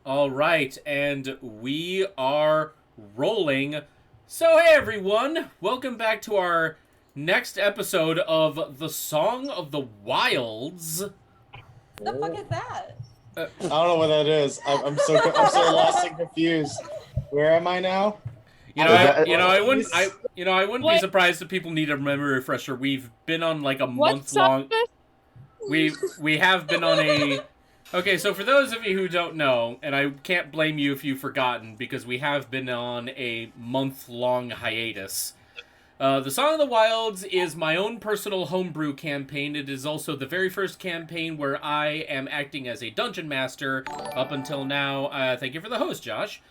All right, and we are rolling. So, hey everyone, welcome back to our next episode of The Song of the Wilds. The fuck is that? I don't know what that is. I'm so lost and confused. Where am I now? I wouldn't be surprised if people need a memory refresher. We've been on like a month long. We have been on a. Okay, so for those of you who don't know, and I can't blame you if you've forgotten, because we have been on a month-long hiatus. The Song of the Wilds is my own personal homebrew campaign. It is also the very first campaign where I am acting as a dungeon master. Up until now, thank you for the host, Josh.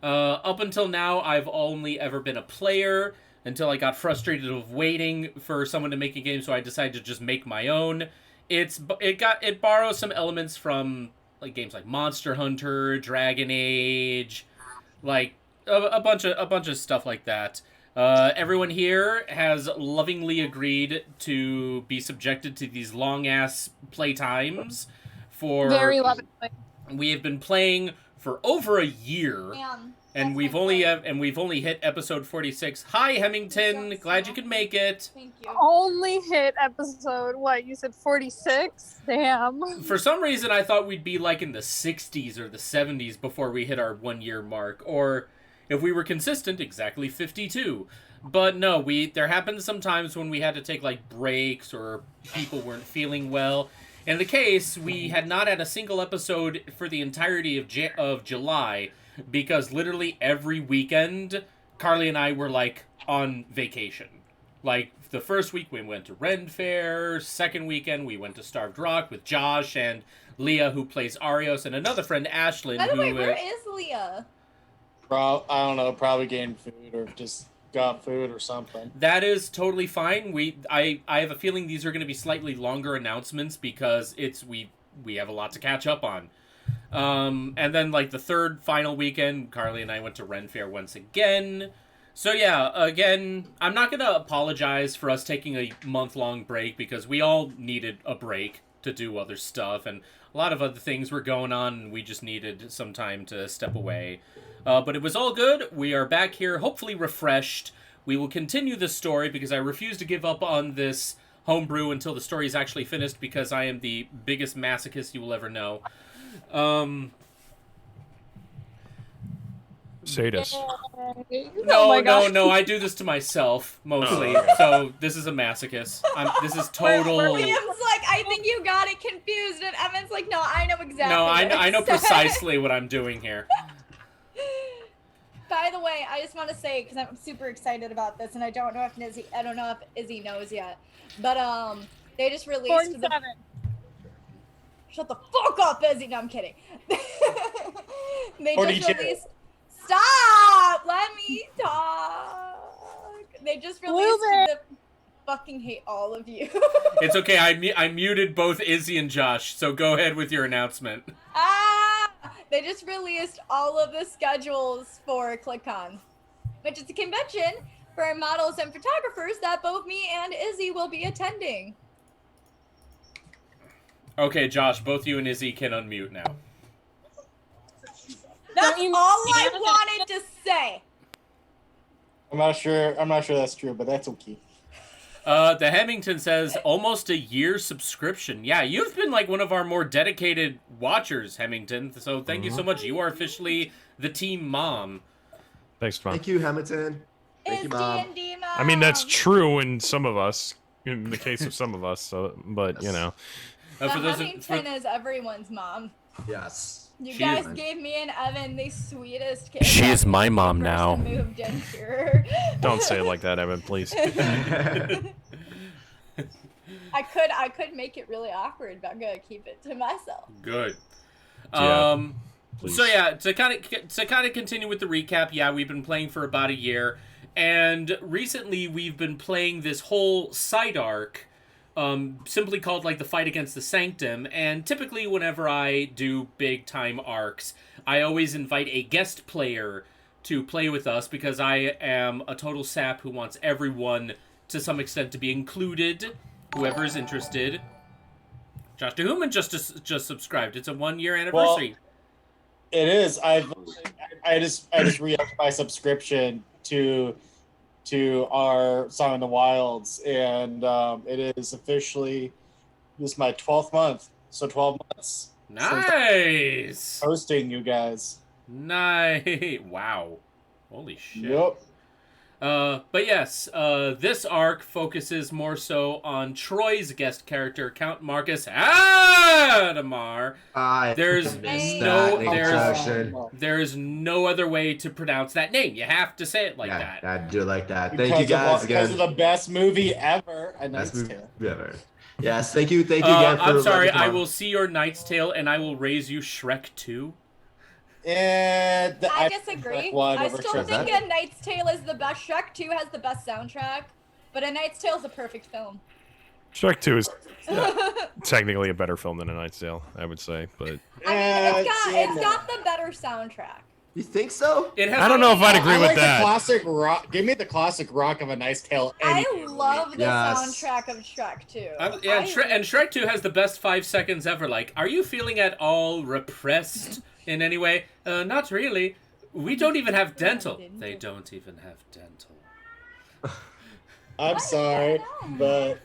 Up until now, I've only ever been a player until I got frustrated of waiting for someone to make a game, so I decided to just make my own. It borrows some elements from like games like Monster Hunter, Dragon Age, like a bunch of stuff like that. Everyone here has lovingly agreed to be subjected to these long ass playtimes. Very lovingly. We have been playing for over a year. And we've only hit episode 46. Hi, Hemington. Glad you could make it. Thank you. Only hit episode, what, you said 46? Damn. For some reason, I thought we'd be like in the 60s or the 70s before we hit our 1 year mark. Or, if we were consistent, exactly 52. But no, there happened some times when we had to take like breaks or people weren't feeling well. In the case, we had not had a single episode for the entirety of July. Because literally every weekend, Carly and I were, like, on vacation. Like, the first week we went to Ren Fair. Second weekend we went to Starved Rock with Josh and Leah, who plays Arios, and another friend, Ashlyn. By the way, where is Leah? I don't know, probably getting food or just got food or something. That is totally fine. I have a feeling these are going to be slightly longer announcements because we have a lot to catch up on. And then, like, the third final weekend, Carly and I went to Ren Fair once again. So, yeah, again, I'm not going to apologize for us taking a month-long break, because we all needed a break to do other stuff, and a lot of other things were going on, and we just needed some time to step away. But it was all good. We are back here, hopefully refreshed. We will continue this story, because I refuse to give up on this homebrew until the story is actually finished, because I am the biggest masochist you will ever know. Sadist. No, I do this to myself, mostly. So, this is a masochist. This is total... Liam's like, I think you got it confused, and Evan's like, no, I know exactly. No, I know precisely what I'm doing here. By the way, I just want to say, because I'm super excited about this, and I don't know if Izzy knows yet, but, they just released... 47. Shut the fuck up, Izzy. No, I'm kidding. They just released... Stop! Let me talk. They just released the... Fucking hate all of you. It's okay. I muted both Izzy and Josh, so go ahead with your announcement. They just released all of the schedules for ClickCon, which is a convention for models and photographers that both me and Izzy will be attending. Okay, Josh, both you and Izzy can unmute now. That's all I wanted to say. I'm not sure that's true, but that's okay. The Hemington says, almost a year subscription. Yeah, you've been like one of our more dedicated watchers, Hemington, so thank you so much. You are officially the team mom. Thanks, Mom. Thank you, Hamilton. Thank you, Mom. D&D Mom. I mean, that's true in some of us, in the case of some of us, so, but, you know. Hemington is everyone's mom. Yes. You She guys is- gave me and Evan the sweetest kids. She is my mom First now. Moved in here. Don't say it like that, Evan, please. I could make it really awkward, but I'm gonna keep it to myself. Good. Yeah, please. So yeah, to kind of continue with the recap, yeah, we've been playing for about a year, and recently we've been playing this whole side arc, simply called like the Fight Against the Sanctum. And typically, whenever I do big time arcs, I always invite a guest player to play with us, because I am a total sap who wants everyone to some extent to be included, whoever is interested. Josh DeHuman just subscribed. It's a 1 year anniversary. It is. I just re-upped my subscription to our Song in the Wilds, and it is officially this is my 12th month. So 12 months. Nice. Hosting you guys. Nice. Wow. Holy shit. Yep. But yes, this arc focuses more so on Troy's guest character, Count Marcus Adamar. There's no other way to pronounce that name. You have to say it like that. I do like that. Thank you guys again. Because of the best movie ever, A Knight's Tale. Ever. Yes, thank you again. I'm sorry, I will see your Knight's Tale and I will raise you Shrek 2. And I disagree. I still think A Knight's Tale is the best. Shrek 2 has the best soundtrack, but A Knight's Tale is a perfect film. Shrek 2 is technically a better film than A Knight's Tale, I would say, but it's got the better soundtrack. You think so? I don't know if I'd agree with that. The classic rock. Give me the classic rock of A Knight's Tale. I love the soundtrack of Shrek 2. And Shrek 2 has the best 5 seconds ever. Like, are you feeling at all repressed in any way? Not really. We don't even have dental. They don't even have dental. I'm sorry, but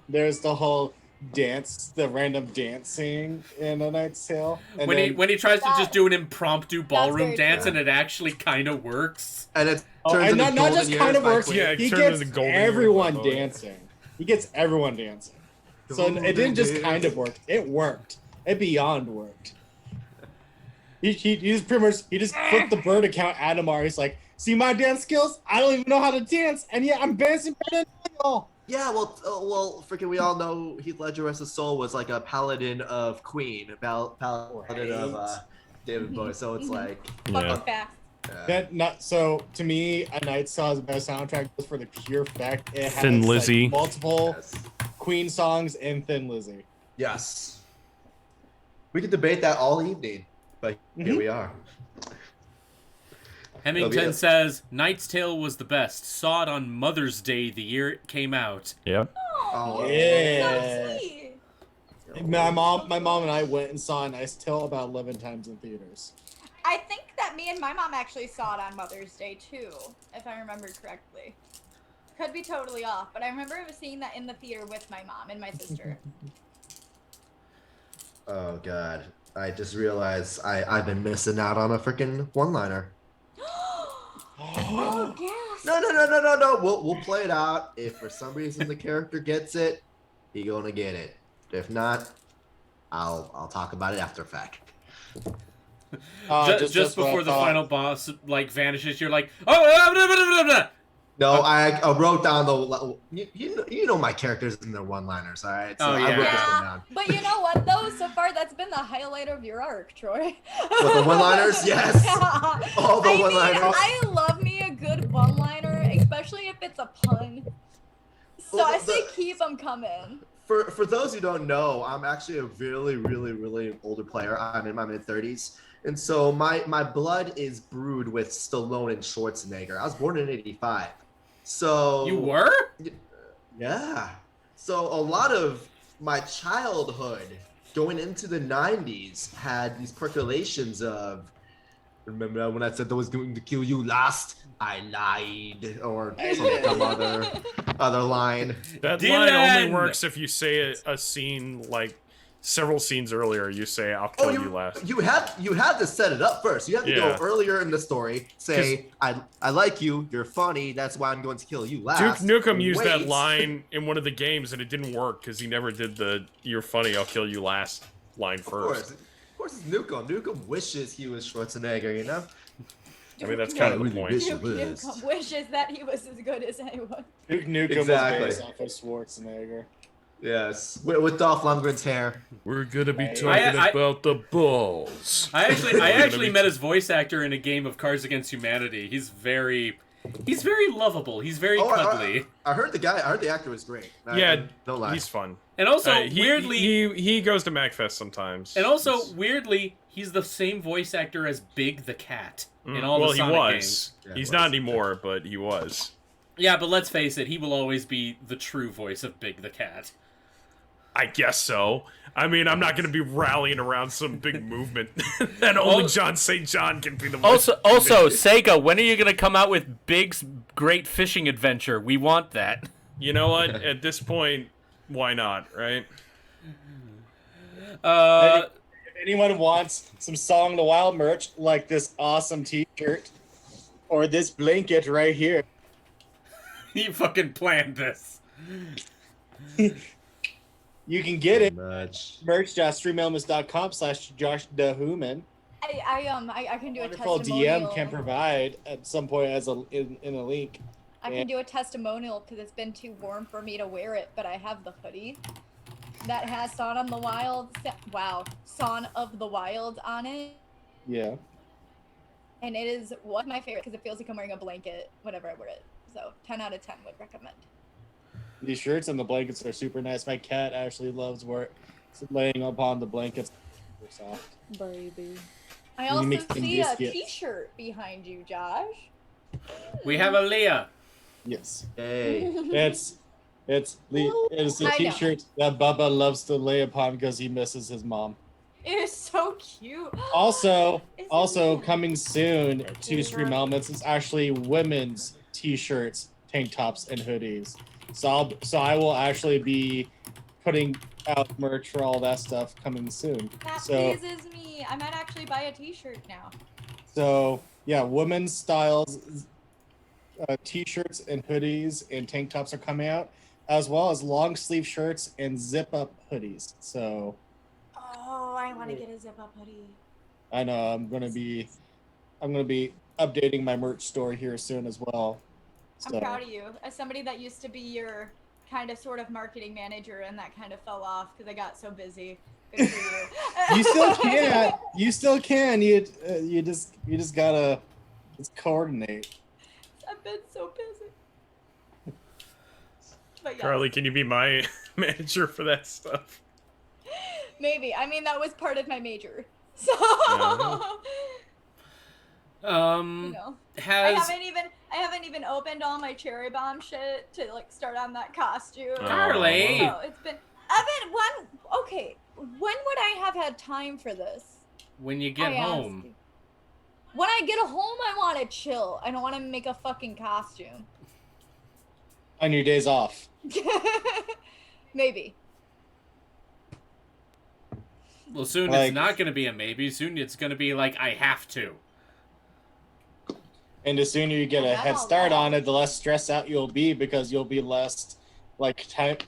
there's the whole dance, the random dancing in A Knight's Tale. And when he tries to just do an impromptu ballroom dance and it actually kind of works. And it turns into not just kind of works. Yeah, he gets everyone dancing. He gets everyone dancing. So it didn't just kind of work. It worked. It beyond worked. He just pretty much flipped the bird account Adamar. He's like, see my dance skills? I don't even know how to dance, and yet I'm dancing better than y'all. Yeah, well, freaking we all know Heath Ledger, rest his soul, was like a paladin of Queen, paladin of David Bowie. So it's like, So to me, A Knight's Tale is the best soundtrack just for the pure fact it has Thin Lizzy, multiple Queen songs and Thin Lizzy. Yes, we could debate that all evening, but here we are. Hemington says, Knight's Tale was the best. Saw it on Mother's Day the year it came out. Yeah. Oh, yeah. So sweet. My mom and I went and saw A Knight's Tale about 11 times in theaters. I think that me and my mom actually saw it on Mother's Day too, if I remember correctly. Could be totally off, but I remember seeing that in the theater with my mom and my sister. Oh god, I just realized I've been missing out on a freaking one-liner. Oh, gas. No. We'll play it out. If for some reason the character gets it, he gonna get it. If not, I'll talk about it after fact. Just before the final boss vanishes, you're like, oh. No, I wrote down the. You know my characters and their one-liners, all right? So I wrote this one down. But you know what though? So far, that's been the highlight of your arc, Troy. With the one-liners, yes. Yeah. All the one-liners. I love me a good one-liner, especially if it's a pun. So I say keep them coming. For those who don't know, I'm actually a really, really, really older player. I'm in my mid-30s. And so my blood is brewed with Stallone and Schwarzenegger. I was born in '85. So you were? Yeah. So a lot of my childhood going into the 90s had these percolations of, remember when I said I was going to kill you last? I lied, or some other line. That line only works if you say a scene several scenes earlier. You say, "I'll kill you last." You have to set it up first. You have to go earlier in the story. Say, "I like you. You're funny. That's why I'm going to kill you last." Duke Nukem used that line in one of the games, and it didn't work because he never did the "You're funny. I'll kill you last" line first. Of course, it's Nukem. Nukem wishes he was Schwarzenegger. You know. I mean, that's kind of the point. Duke Nukem wishes that he was as good as anyone. Duke Nukem was based off of Schwarzenegger. Yes, with Dolph Lundgren's hair. We're gonna be talking about the balls. I actually met his voice actor in a game of Cards Against Humanity. He's very lovable. He's very cuddly. I heard the actor was great. Don't lie. He's fun. And also, weirdly, he goes to MacFest sometimes. And also, weirdly, he's the same voice actor as Big the Cat in all the Sonic games. Yeah, he's not anymore, but he was. Yeah, but let's face it, he will always be the true voice of Big the Cat. I guess so. I mean, I'm not going to be rallying around some big movement that only John St. John can be the one. Also, Sega, when are you going to come out with Big's Great Fishing Adventure? We want that. You know what? At this point, why not, right? If anyone wants some Song of the Wild merch, like this awesome t-shirt or this blanket right here. You fucking planned this. You can get it merch.streamelements.com/JoshDaHuman. I can do Wonderful a testimonial. DM can provide at some point as in a link. I can do a testimonial because it's been too warm for me to wear it, but I have the hoodie that has Son of the Wild. Son of the Wild on it. Yeah. And it is one of my favorite because it feels like I'm wearing a blanket whenever I wear it. So 10 out of 10 would recommend. These shirts and the blankets are super nice. My cat actually loves laying upon the blankets. Super soft. Baby. I also see a t-shirt behind you, Josh. We have a Leah. Yes. Hey. It's a t-shirt that Bubba loves to lay upon because he misses his mom. It is so cute. Also coming soon to Stream Elements is actually women's t-shirts, tank tops, and hoodies. So I will actually be putting out merch for all that stuff coming soon. That pleases me. I might actually buy a t-shirt now. So yeah, women's styles t-shirts and hoodies and tank tops are coming out, as well as long sleeve shirts and zip up hoodies. So oh, I want to get a zip up hoodie. I know I'm gonna be updating my merch store here soon as well. So. I'm proud of you. As somebody that used to be your kind of sort of marketing manager and that kind of fell off because I got so busy. Good for you. You still can. You still can. You just gotta coordinate. I've been so busy. But yeah. Carly, can you be my manager for that stuff? Maybe. I mean, that was part of my major. So. Yeah. You know. I haven't even opened all my cherry bomb shit to like start on that costume. Carly. So it's been. Okay. When would I have had time for this? When you get home. When I get home, I want to chill. I don't want to make a fucking costume. On your days off. Maybe. Well, soon it's not going to be a maybe. Soon it's going to be like, I have to. And the sooner you get a head start on it, the less stressed out you'll be because you'll be less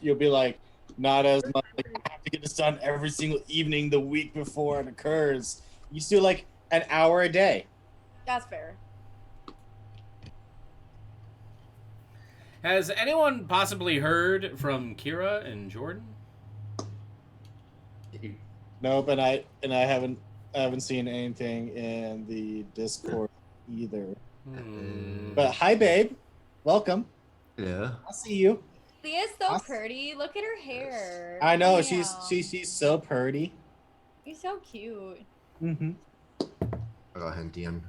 you'll be not as much I have to get this done every single evening the week before it occurs. You just do an hour a day. That's fair. Has anyone possibly heard from Kira and Jordan? Nope, and I haven't seen anything in the Discord either. But hi, babe. Welcome. Yeah. I'll see you. Leah's so pretty. Look at her hair. I know Damn. she's so pretty. You're so cute. Mm-hmm. I got him DM.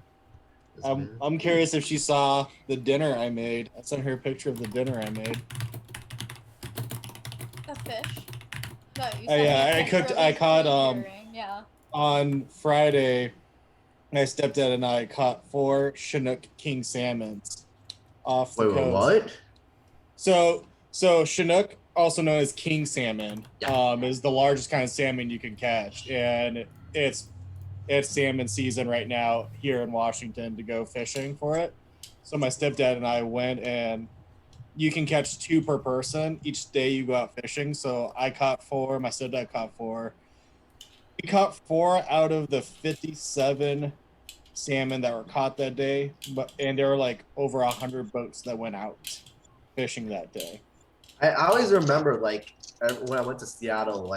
I'm curious if she saw the dinner I made. I sent her a picture of the dinner I made. A fish. No, you Oh yeah, I caught yeah. on Friday. My stepdad and I caught 4 Chinook king salmons off the coast. What? So Chinook, also known as king salmon, is the largest kind of salmon you can catch, and it's salmon season right now here in Washington to go fishing for it. So my stepdad and I went, and you can catch 2 per person each day you go out fishing. So I caught 4, my stepdad caught 4. We caught 4 out of the 57 salmon that were caught that day, and there were over 100 boats that went out fishing that day. I always remember when I went to Seattle,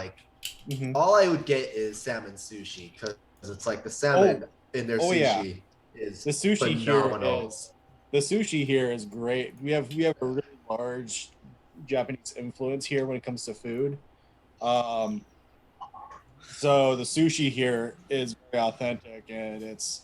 all I would get is salmon sushi because it's the salmon in their sushi is the sushi phenomenal. The sushi here is great. We have a really large Japanese influence here when it comes to food. So the sushi here is very authentic, and it's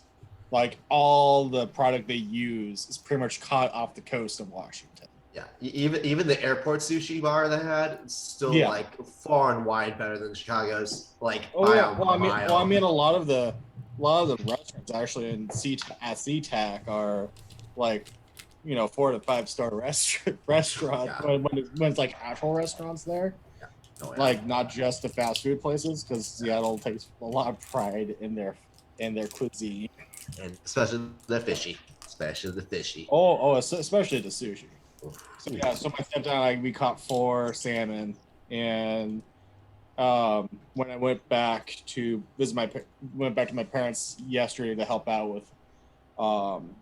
all the product they use is pretty much caught off the coast of Washington. Yeah, even the airport sushi bar they had is still like far and wide better than Chicago's. Like by a mile. I mean, a lot of the restaurants actually at SeaTac are like, 4 to 5 star restaurant when it's like actual restaurants there. Yeah. Oh, yeah. Like not just the fast food places, because Seattle takes a lot of pride in their cuisine, and especially the fishy. Especially the sushi. So my stepdad we caught 4 salmon, and when I went back to visit my parents yesterday to help out with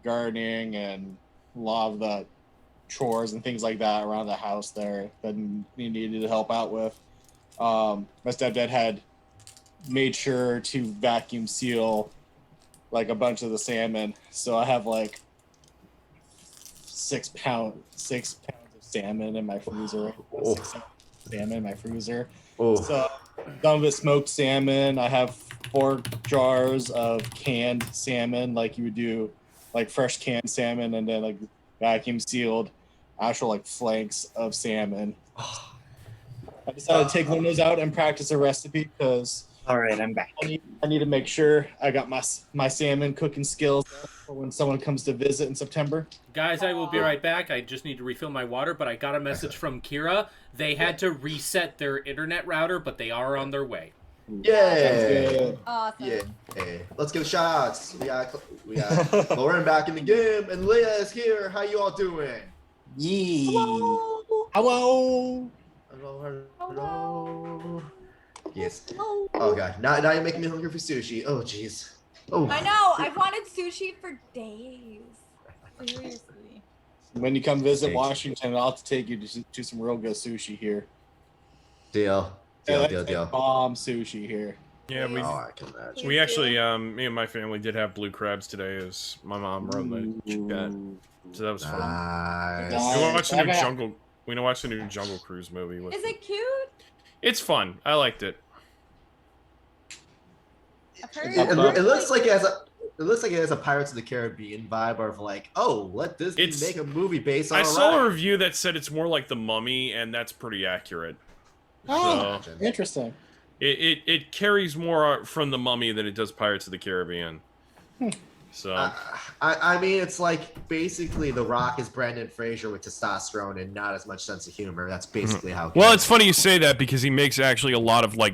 gardening and a lot of the chores and things like that around the house there that he needed to help out with. My stepdad had made sure to vacuum seal like a bunch of the salmon, so I have like 6 pounds of salmon in my freezer. 6 salmon in my freezer. So some of it smoked salmon. I have 4 jars of canned salmon, like you would do, like fresh canned salmon, and then like vacuum sealed actual like flanks of salmon. I decided to take one of those out and practice a recipe because all right, I'm back. I need to make sure I got my salmon cooking skills for when someone comes to visit in September. Guys, I will be right back. I just need to refill my water, but I got a message from Kira. They had to reset their internet router, but they are on their way. Yay! Awesome. Yeah. Let's give shots. We got Lauren back in the game, and Leah is here. How you all doing? Yee. Hello. Hello. Yes. Oh god. Now you're making me hungry for sushi. Oh jeez. Oh. I know. I've wanted sushi for days. Seriously. When you come visit Washington, I'll have to take you to some real good sushi here. Deal. Bomb sushi here. Yeah, I can imagine. we actually, me and my family did have blue crabs today as my mom run the chat. So that was fun. Nice. We watched the new Jungle Cruise movie. Is it cute? It's fun. I liked it. It looks like it has a Pirates of the Caribbean vibe of like, oh, let this make a movie based on. I saw a review that said it's more like The Mummy, and that's pretty accurate. Oh, interesting. It carries more from The Mummy than it does Pirates of the Caribbean. So I mean, it's like basically The Rock is Brendan Fraser with testosterone and not as much sense of humor. That's basically how. Well, it's funny you say that because he makes actually a lot of like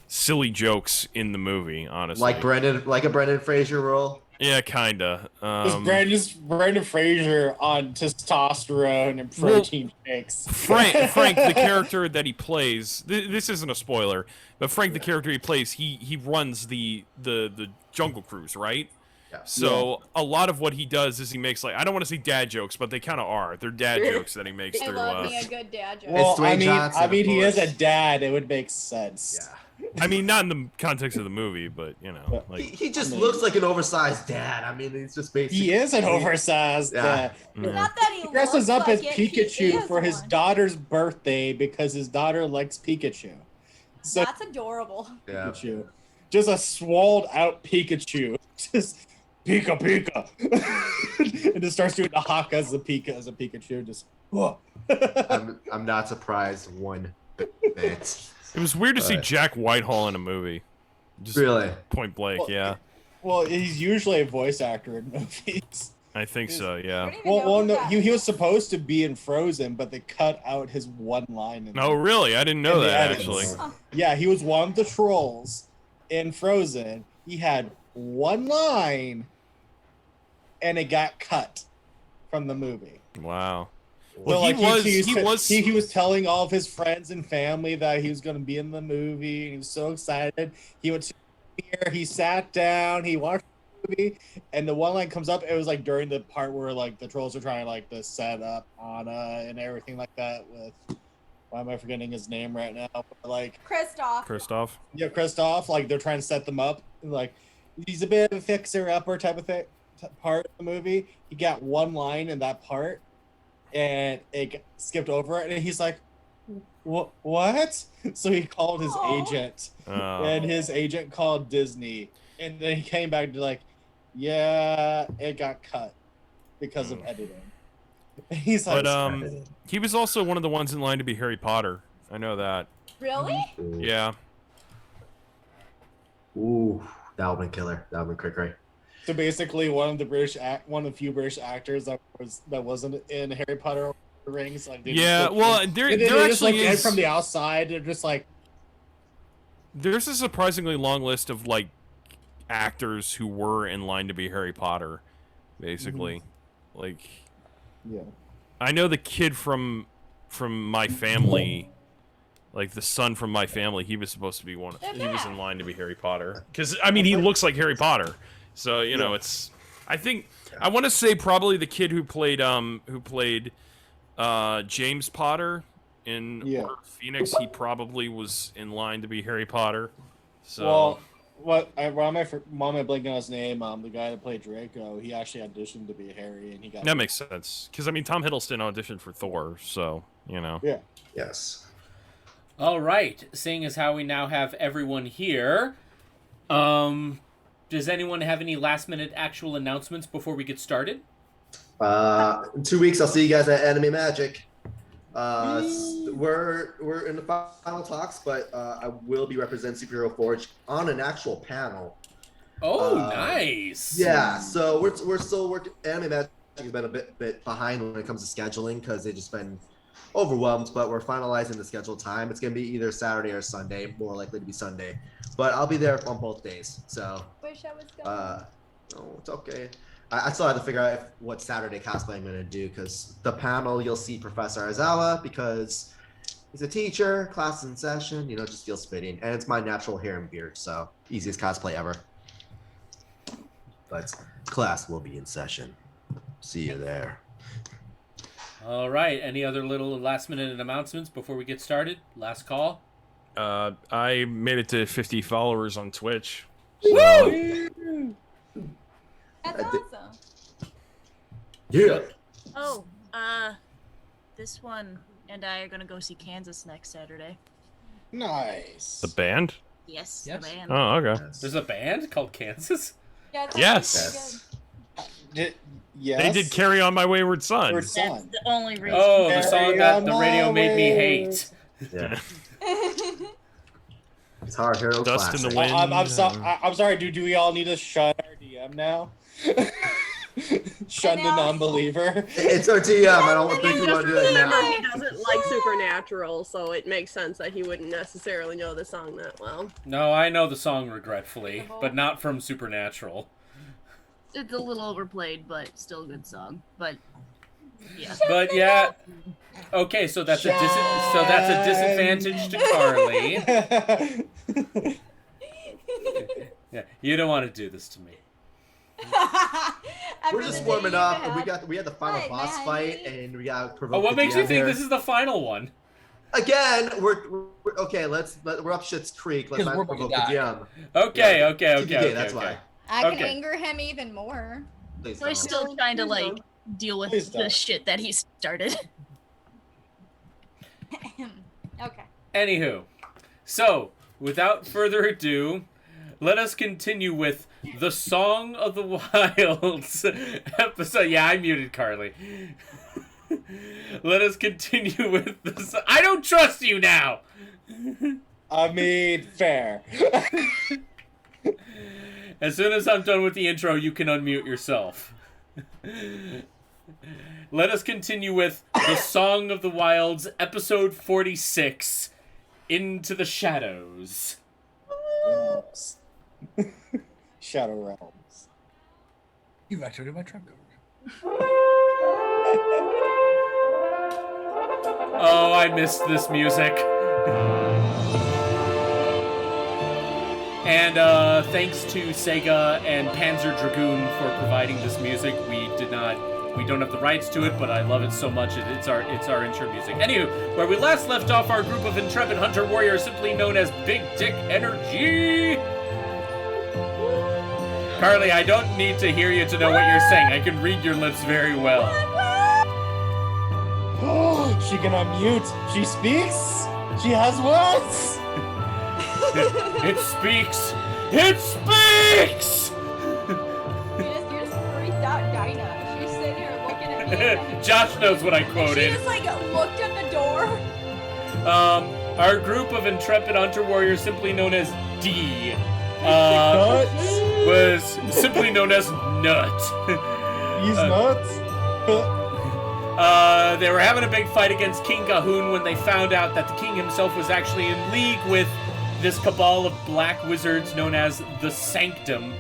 silly jokes in the movie. Honestly, like a Brendan Fraser role. Yeah, kinda. Brendan Fraser on testosterone and protein shakes. Frank, the character that he plays. This isn't a spoiler, but Frank, the character he plays, he runs the Jungle Cruise, right? So a lot of what he does is he makes like, I don't want to say dad jokes, but they kind of are. They're dad jokes that he makes I through. love me a good dad joke. Well, Johnson, I mean, he is a dad. It would make sense. Yeah. I mean, not in the context of the movie, but you know, like He just looks like an oversized dad. I mean, he's just basically. He is an oversized dad. Not that he dresses up looks as like it, Pikachu for his one. daughter's birthday because his daughter likes Pikachu. So That's adorable. Yeah. Pikachu, just a swolled out Pikachu, just Pika Pika, and just starts doing the haka as a Pikachu. Just whoa. I'm not surprised one bit. it was weird to see Jack Whitehall in a movie. Just Really? point blank, Well, yeah. Well, he's usually a voice actor in movies. I think so, yeah. No, he was supposed to be in Frozen, but they cut out his one line. Oh, really? I didn't know that, actually. Yeah, he was one of the trolls in Frozen. He had one line, and it got cut from the movie. Wow. So, Well, like, he was telling all of his friends and family that he was going to be in the movie. And he was so excited. He went to the premiere. He sat down. He watched the movie, and the one line comes up. It was like during the part where like the trolls are trying like to set up Anna and everything like that. With why am I forgetting his name right now? But, like Kristoff. Yeah, Kristoff. Like they're trying to set them up. Like he's a bit of a fixer-upper type of thing. Part of the movie. He got one line in that part. And it skipped over it, and he's like, "What?" So he called his agent, and his agent called Disney, and then he came back to like, "Yeah, it got cut because of editing." He's But like, he was also one of the ones in line to be Harry Potter. I know that. Really? Yeah. Ooh, that would've been killer. That would've been cray. so basically one of the few British actors that wasn't in Harry Potter Lord of the Rings. Like, Yeah, well, there just like actually in is from the outside. They're just like, there's a surprisingly long list of like actors who were in line to be Harry Potter, basically. Like, yeah. I know the kid from My Family, like the son from My Family, he was supposed to be one. He was in line to be Harry Potter because I mean he looks like Harry Potter, so you know it's. I think I want to say probably the kid who played James Potter in Order of Phoenix. He probably was in line to be Harry Potter. So. Well, why am I blanking on his name? The guy that played Draco, he actually auditioned to be Harry, and he got. That makes sense because I mean Tom Hiddleston auditioned for Thor, so you know. Yeah. Yes. All right. Seeing as how we now have everyone here, does anyone have any last-minute actual announcements before we get started? In 2 weeks, I'll see you guys at Anime Magic. We're in the final talks, but I will be representing Superhero Forge on an actual panel. Oh, nice. Yeah, so we're still working. Anime Magic has been a bit behind when it comes to scheduling because they've just been overwhelmed, but we're finalizing the scheduled time. It's gonna be either Saturday or Sunday, more likely to be Sunday, but I'll be there on both days. So Wish I was going. no, it's okay. I still have to figure out what Saturday cosplay I'm gonna do because the panel you'll see Professor Aizawa because he's a teacher, class in session, you know, just feels fitting, and it's my natural hair and beard, so easiest cosplay ever. But class will be in session. See you there. All right. Any other little last-minute announcements before we get started? Last call. I made it to 50 followers on Twitch. Woo! That's awesome. Yeah. Oh, this one and I are gonna go see Kansas next Saturday. Nice. The band? Yes, Yes. the band. Oh, okay. There's a band called Kansas? Yeah, it's Yes. Yes. They did Carry On My Wayward Son. Wayward That's Son. the only reason. Oh, the song that the on radio my made me way. hate. Yeah. good. Guitar Hero Dust in classic. the Wind. I'm sorry. Do we all need to shun our DM now? Shun the know. non-believer. It's our TM. I don't think we want to do that now. Remember, he doesn't like Supernatural, so it makes sense that he wouldn't necessarily know the song that well. No, I know the song regretfully, but not from Supernatural. It's a little overplayed, but still a good song. But yeah. But yeah, okay. So that's a disadvantage to Carly. Yeah, you don't want to do this to me. We're just warming up, and we had the final boss fight, and we got provoked. Oh, what makes you think here. this is the final one? Again, we're okay. We're up Shit's Creek. Let's not we're provoke gonna the die. DM. Okay, Yeah. okay. TPK, that's why. I can Okay. anger him even more. Please We're don't. still trying to like deal with Please the don't. shit that he started. Okay. Anywho, so without further ado, let us continue with the Song of the Wilds episode. Yeah, I muted Carly. Let us continue with this. I don't trust you now. I mean, fair. As soon as I'm done with the intro, you can unmute yourself. Let us continue with the Song of the Wilds, episode 46, Into the Shadows. Yes. Shadow Realms. You've activated my trap card. Oh, I missed this music. And thanks to Sega and Panzer Dragoon for providing this music. We don't have the rights to it, but I love it so much. It's our intro music. Anywho, where we last left off, our group of intrepid hunter warriors, simply known as Big Dick Energy. Carly, I don't need to hear you to know what you're saying. I can read your lips very well. Oh, she can unmute. She speaks. She has words. It speaks. It speaks. You just freaked out Dinah. She's sitting here looking at me. Josh knows what I She quoted. just like looked at the door. Our group of intrepid hunter warriors, simply known as D, was simply known as Nut. He's nuts. They were having a big fight against King Gahoon when they found out that the king himself was actually in league with this cabal of black wizards known as the Sanctum.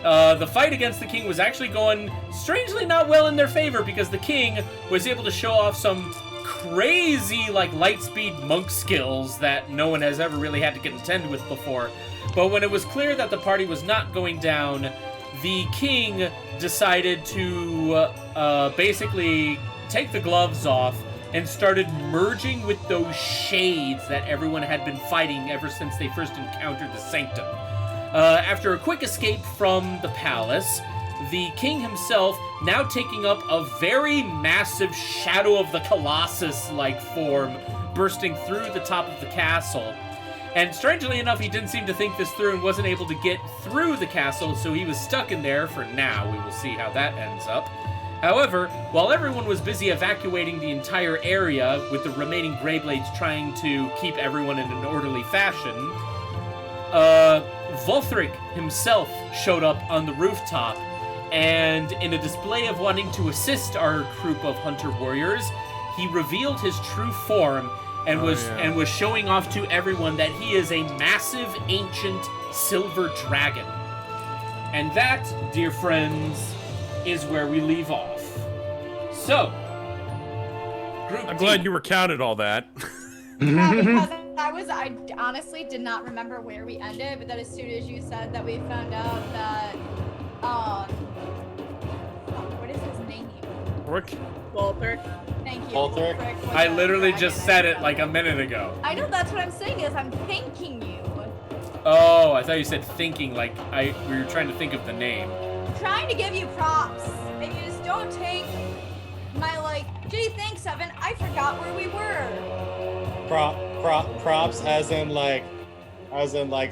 The fight against the king was actually going strangely not well in their favor because the king was able to show off some crazy like lightspeed monk skills that no one has ever really had to contend with before. But when it was clear that the party was not going down, the king decided to basically take the gloves off and started merging with those shades that everyone had been fighting ever since they first encountered the Sanctum. After a quick escape from the palace, the king himself now taking up a very massive Shadow of the Colossus-like form, bursting through the top of the castle. And strangely enough, he didn't seem to think this through and wasn't able to get through the castle, so he was stuck in there for now. We will see how that ends up. However, while everyone was busy evacuating the entire area, with the remaining Greyblades trying to keep everyone in an orderly fashion, Volthric himself showed up on the rooftop, and in a display of wanting to assist our group of hunter warriors, he revealed his true form and was showing off to everyone that he is a massive ancient silver dragon. And that, dear friends, is where we leave off. So, Group I'm D. glad you recounted all that. Because I honestly did not remember where we ended, but then as soon as you said that we found out that, what is his name? Rick? Volthric. Thank you. Volthric? was I a literally dragon. just said it like a minute ago. I know, that's what I'm saying is I'm thanking you. Oh, I thought you said thinking, like we were trying to think of the name. I'm trying to give you props, and you just don't take my like, gee, thanks, Evan, I forgot where we were. Props as in like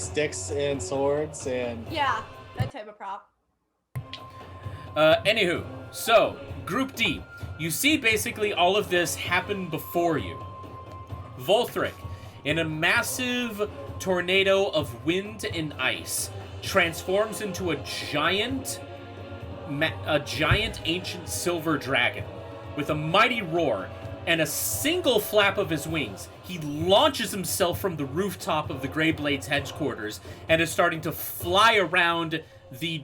sticks and swords and Yeah, that type of prop. Anywho, so, Group D. You see basically all of this happen before you. Volthric, in a massive tornado of wind and ice, transforms into a giant ancient silver dragon. With a mighty roar and a single flap of his wings, he launches himself from the rooftop of the Greyblades headquarters and is starting to fly around the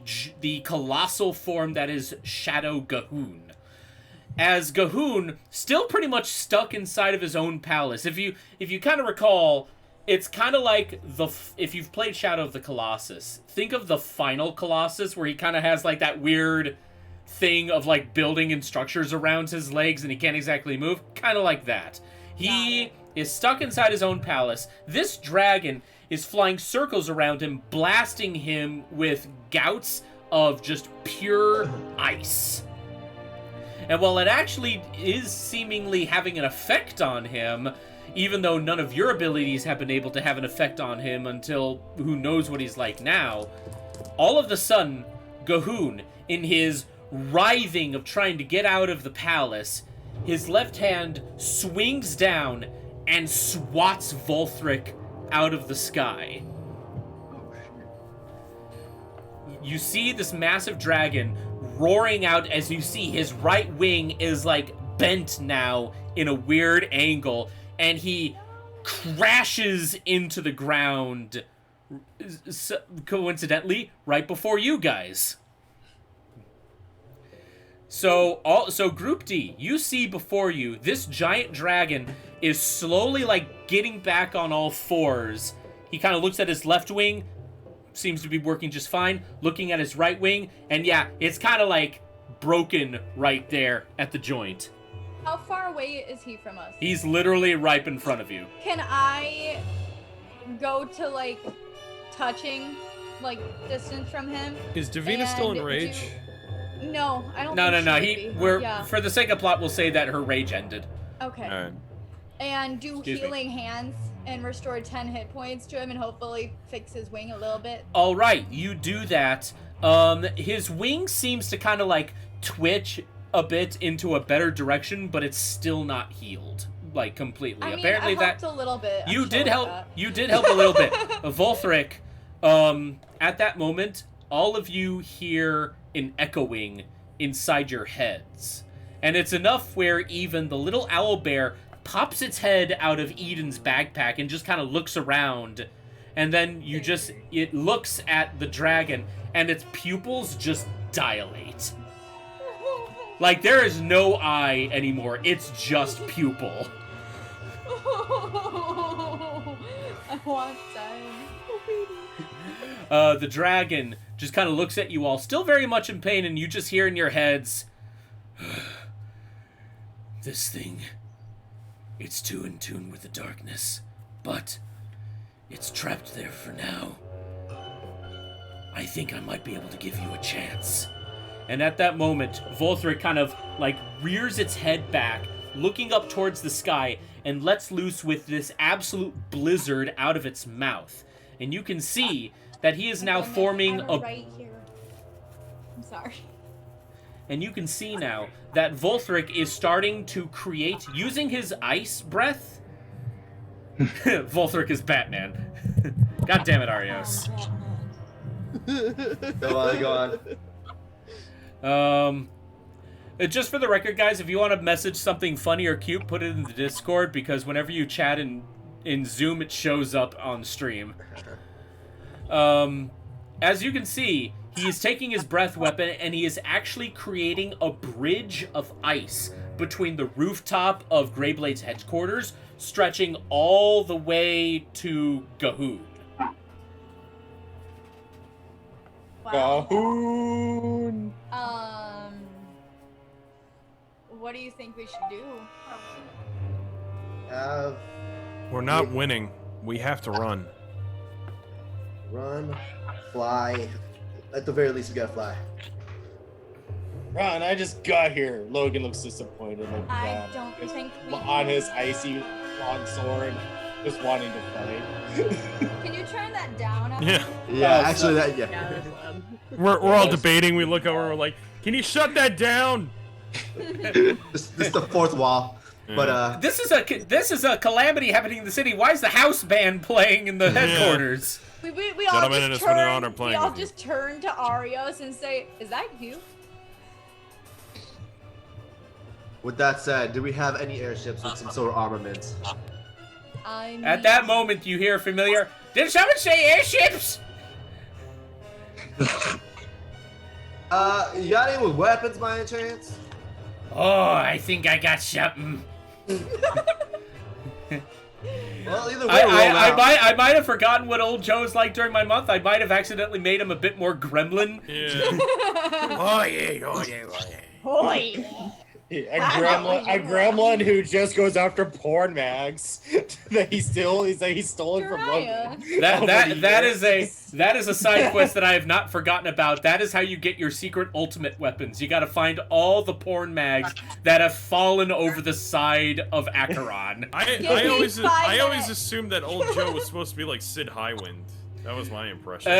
colossal form that is Shadow Gahoon. As Gahoon, still pretty much stuck inside of his own palace. If you kind of recall, it's kind of like if you've played Shadow of the Colossus, think of the final Colossus where he kind of has like that weird thing of like building and structures around his legs and he can't exactly move. Kind of like that. He is stuck inside his own palace. This dragon is flying circles around him, blasting him with gouts of just pure ice. And while it actually is seemingly having an effect on him, even though none of your abilities have been able to have an effect on him until who knows what he's like now, all of a sudden, Gahoon, in his writhing of trying to get out of the palace, his left hand swings down and swats Volthric out of the sky. You see this massive dragon roaring out as you see his right wing is like bent now in a weird angle, and he crashes into the ground, coincidentally, right before you guys. So Group D, you see before you, this giant dragon is slowly like getting back on all fours. He kind of looks at his left wing, seems to be working just fine, looking at his right wing, and yeah, it's kind of like broken right there at the joint. How far away is he from us? He's literally right in front of you. Can I go to like touching like distance from him? Is Davina still in rage? No, I don't. No. think For the sake of plot, we'll say that her rage ended. Okay. All right. And do Excuse me. healing hands and restore 10 hit points to him and hopefully fix his wing a little bit. All right, you do that. His wing seems to kind of like twitch a bit into a better direction, but it's still not healed, like, completely. I mean, Apparently I helped a little bit. You I'm did sure help. with You did help a little bit. Volthric, at that moment, all of you hear an echoing inside your heads. And it's enough where even the little owl bear pops its head out of Eden's backpack and just kind of looks around. And then it looks at the dragon, and its pupils just dilate. Like, there is no eye anymore. It's just pupil. I want time. The dragon just kind of looks at you all, still very much in pain, and you just hear in your heads, this thing, it's too in tune with the darkness, but it's trapped there for now. I think I might be able to give you a chance. And at that moment, Volthric kind of, like, rears its head back, looking up towards the sky, and lets loose with this absolute blizzard out of its mouth. And you can see that he is now forming a... Right here. I'm sorry. And you can see now that Volthric is starting to create, using his ice breath... Volthric is Batman. God damn it, Arios. Go on. Just for the record, guys, if you want to message something funny or cute, put it in the Discord, because whenever you chat in Zoom, it shows up on stream. As you can see, he is taking his breath weapon, and he is actually creating a bridge of ice between the rooftop of Greyblade's headquarters, stretching all the way to Ga'Hoon. Wow. Ga'Hoon! What do you think we should do? We're not winning. We have to run. Run, fly. At the very least, we gotta fly. Ron, I just got here. Logan looks disappointed. Like I that. don't Just think we on can. his icy long sword, just wanting to fight. Can you turn that down? Evan? Yeah. Yeah, Oh, actually, so- that yeah. Yeah, that's loud. We're all debating. We look over. We're like, "Can you shut that down?" this is the fourth wall. But This is a calamity happening in the city. Why is the house band playing in the headquarters? We all Gentlemen, it just is when your turn. honor We playing all with you. just turn to Arios and say, "Is that you?" with that said, do we have any airships with some sort of armament? At that moment, you hear familiar. Did someone say airships? You got any with weapons by any chance? Oh, I think I got something. Well, either way, I might have forgotten what old Joe's like during my month. I might have accidentally made him a bit more gremlin. Yeah. Oh yeah. Boy. A gremlin who just goes after porn mags that he's stolen from Logan. That is a side quest that I have not forgotten about. That is how you get your secret ultimate weapons. You got to find all the porn mags that have fallen over the side of Acheron. I always minutes. assumed that old Joe was supposed to be like Sid Highwind. That was my impression.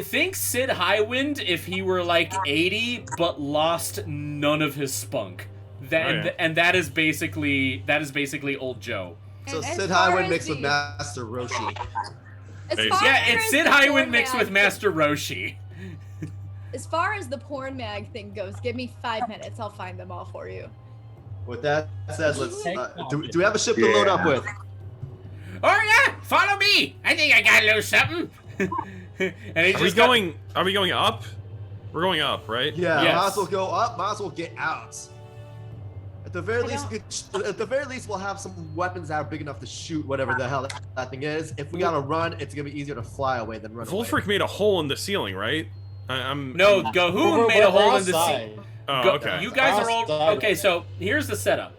Think Sid Highwind if he were like 80 but lost none of his spunk. And that is basically old Joe. So And Sid as far Highwind as mixed with the- Master Roshi. Yeah, it's Sid Highwind mixed with Master Roshi. As far as the porn mag thing goes, give me 5 minutes. I'll find them all for you. With that said, let's. Do we have a ship to load up with? Oh yeah, follow me. I think I got a little something. And he Are we going up? We're going up, right? Yeah, Yes. might as well go up. Might as well get out. At the very least, we'll have some weapons that are big enough to shoot whatever the hell that thing is. If we gotta run, it's gonna be easier to fly away than run away. Volfric made a hole in the ceiling, right? No, Ga'Hoon made a hole in the sea. Oh, okay. You guys are all okay. So here's the setup.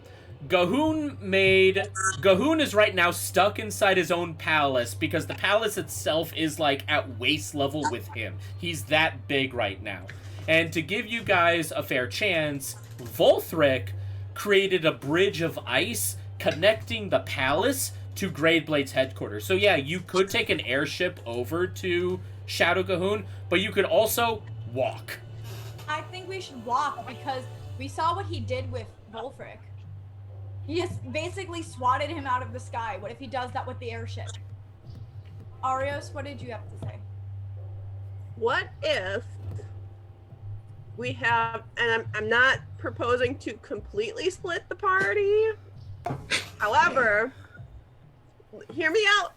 Ga'Hoon is right now stuck inside his own palace because the palace itself is like at waist level with him. He's that big right now. And to give you guys a fair chance, Volthric created a bridge of ice connecting the palace to Greyblade's headquarters. So yeah, you could take an airship over to Shadow Ga'Hoon, but you could also walk. I think we should walk because We saw what he did with Volfric. He just basically swatted him out of the sky. What if he does that with the airship? Arios, what did you have to say? What if we have, and I'm not proposing to completely split the party. However, hear me out.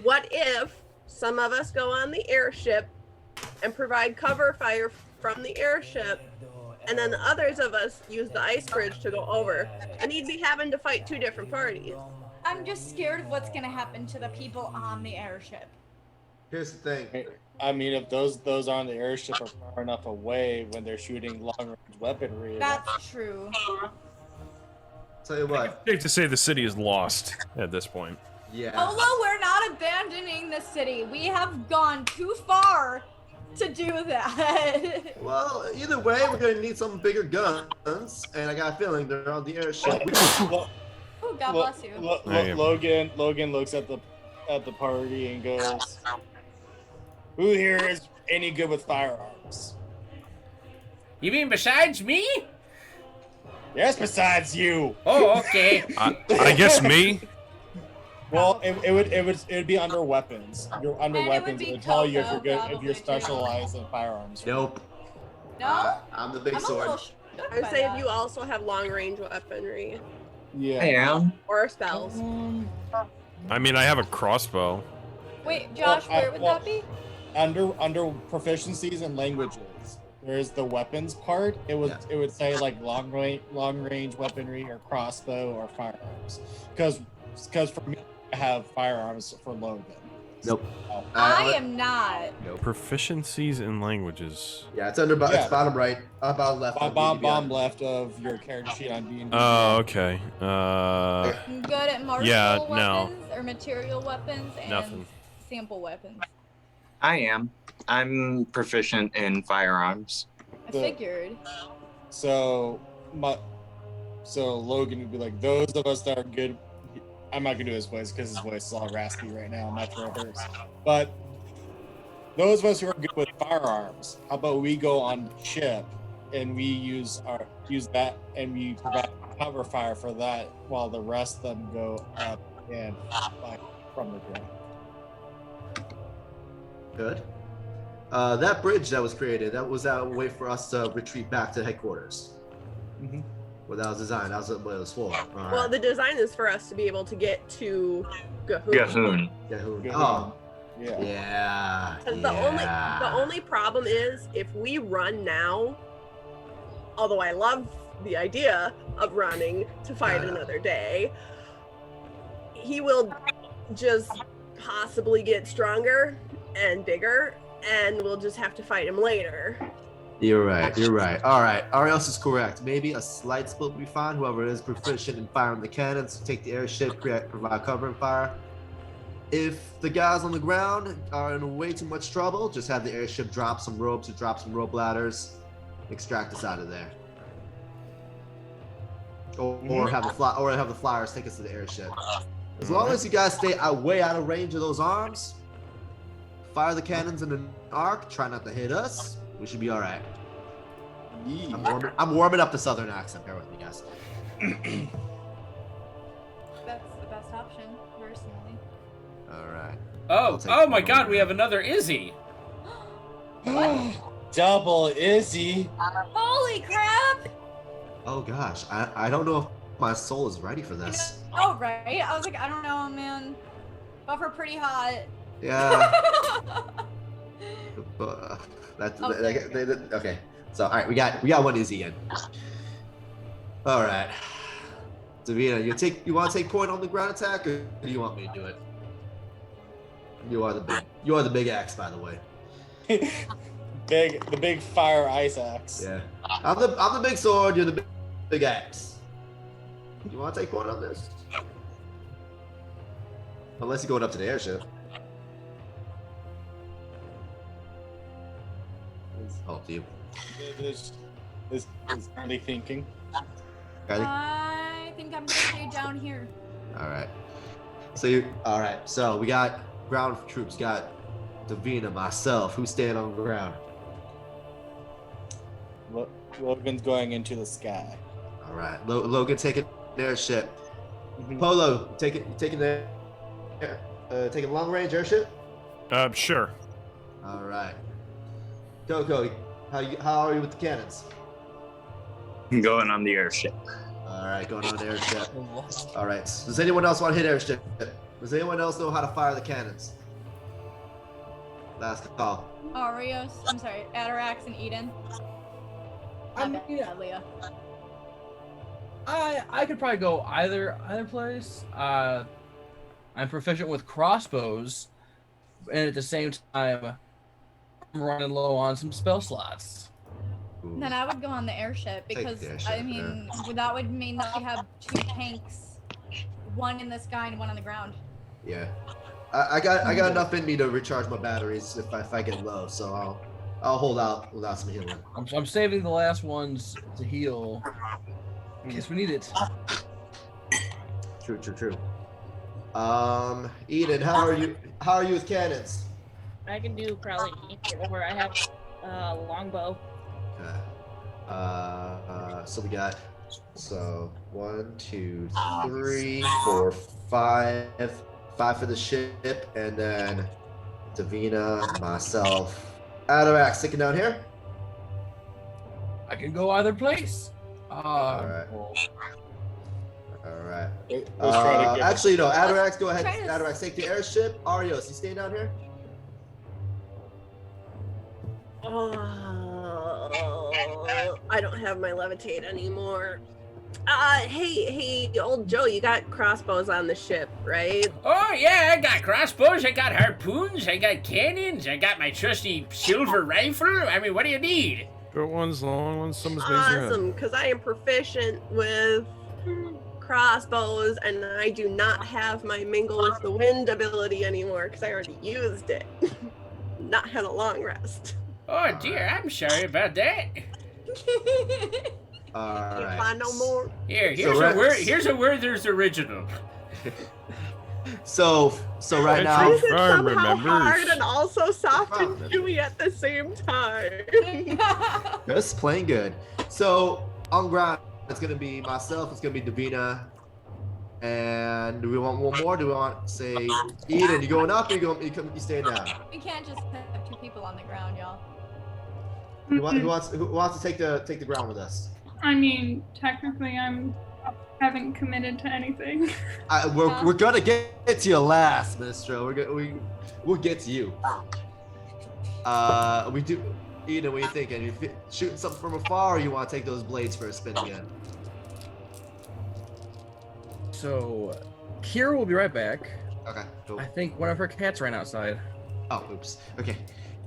What if some of us go on the airship and provide cover fire from the airship, and then the others of us use the ice bridge to go over, and he'd be having to fight two different parties. I'm just scared of what's gonna happen to the people on the airship. Here's the thing. I mean, if those on the airship are far enough away when they're shooting long-range weaponry. That's true. Tell you what. Safe to say the city is lost at this point. Yeah. Although we're not abandoning the city, we have gone too far to do that. Well, either way, we're gonna need some bigger guns, and I got a feeling they're on the airship. Oh, God bless you. Logan looks at the party and goes, "Who here is any good with firearms?" You mean besides me? Yes, besides you. Oh, okay. I guess me. Well, it would be under weapons. You're under And it would weapons. be It would tell you if Coco, you're good, if probably, you're too. specialized in firearms. Nope. No? I'm the big I'm a sword. little shook I would by say that. if you also have long range weaponry Yeah. I am. or spells. I mean, I have a crossbow. Wait, Josh, Well, where would well- that be? Under proficiencies in languages, there's the weapons part. It would say like long range weaponry or crossbow or firearms. Because for me, I have firearms for Logan. Nope. I am not. Nope. Proficiencies in languages. Yeah, it's under. Yeah. It's bottom right. Bottom left. on Bomb D&D. left of your character sheet on D&D. Oh, okay. I'm good at martial Yeah, no. weapons or material weapons and Nothing. sample weapons. I am. I'm proficient in firearms. I figured. So Logan would be like, those of us that are good. I'm not gonna do his voice because his voice is all raspy right now. My throat hurts. But those of us who are good with firearms, how about we go on ship and we use that and we provide cover fire for that while the rest of them go up and fight from the ground. Good. That bridge that was created, that was a way for us to retreat back to headquarters. Mhm. Well, that was designed. That was what it was for. All right. Well, the design is for us to be able to get to Gahoon. Gahoon. Gahoon. Oh, Yeah. yeah. Because yeah. the only problem is if we run now, although I love the idea of running to fight another day, he will just possibly get stronger and bigger, and we'll just have to fight him later. You're right. All right. Arios is correct. Maybe a slight split would be fine. Whoever is proficient in firing the cannons, take the airship, provide cover and fire. If the guys on the ground are in way too much trouble, just have the airship drop some ropes or drop some rope ladders, extract us out of there. Or have the flyers take us to the airship. As long as you guys stay way out of range of those arms, fire the cannons in an arc, try not to hit us, we should be all right. Yeah. I'm warming up the southern accent. Bear with me, guys. That's the best option, personally. All right. Oh my God, we have another Izzy. Double Izzy. Holy crap! Oh gosh, I don't know if my soul is ready for this. Oh, right. I was like, I don't know, man. Buffer pretty hot. Yeah. That's Oh, okay. So all right, we got one Izzy in. All right, Davina, you want to take point on the ground attack, or do you want me to do it? You are the big axe, by the way. The big fire ice axe. Yeah. I'm the big sword. You're the big axe. You want to take point on this? Unless you're going up to the airship. Oh, to you. Is really thinking. Ready? I think I'm gonna stay down here. All right. So we got ground troops. Got Davina, myself. Who's staying on the ground? Logan's going into the sky. All right, Logan taking an airship. Mhm. Polo taking long range airship. Sure. All right. Coco, how are you with the cannons? I'm going on the airship. All right, going on the airship. All right. Does anyone else want to hit airship? Does anyone else know how to fire the cannons? Last call. Arios, I'm sorry, Atarax and Eden. Leah. I could probably go either place. I'm proficient with crossbows, and at the same time, I'm running low on some spell slots. Ooh. Then I would go on the airship because the airship, I mean that would mean that we have 2 tanks, one in the sky and one on the ground. Yeah. I got enough in me to recharge my batteries if I get low, so I'll hold out without some healing. I'm saving the last ones to heal in case we need it. True. Eden, how are you with cannons? I can do probably where I have longbow. Okay. So we got 1, 2, 3, 4, 5. 5 for the ship, and then Davina, myself, Atarax sticking down here. I can go either place. All right. Let's Actually, no. Atarax, go ahead. try to- Atarax, take the airship. Arios, you staying down here? I don't have my levitate anymore. Hey, old Joe, you got crossbows on the ship, right? Oh yeah, I got crossbows, I got harpoons, I got cannons, I got my trusty silver rifle. I mean, what do you need? Short ones, long ones, some is amazing. Awesome, because I am proficient with crossbows, and I do not have my Mingle with the Wind ability anymore because I already used it. Not had a long rest. Oh dear, I'm sorry about that. All Can't right. find no more. Here's So a word. Here's a Werther's original. So right Why now, is it Farm somehow remembers. hard and also soft and Farm chewy at the same time? just playing good. So on ground, it's gonna be myself. It's gonna be Davina. And do we want one more? Do we want, say, Eden? You going up? Or you staying down? We can't just have 2 people on the ground, y'all. Who wants to take the ground with us? I mean, technically, haven't committed to anything. We're gonna get to you last, Mistro. We'll get to you. We do. Eden, what are you thinking? You shooting something from afar, or you want to take those blades for a spin again? So, Kira will be right back. Okay, cool. I think one of her cats ran outside. Oh, oops. Okay.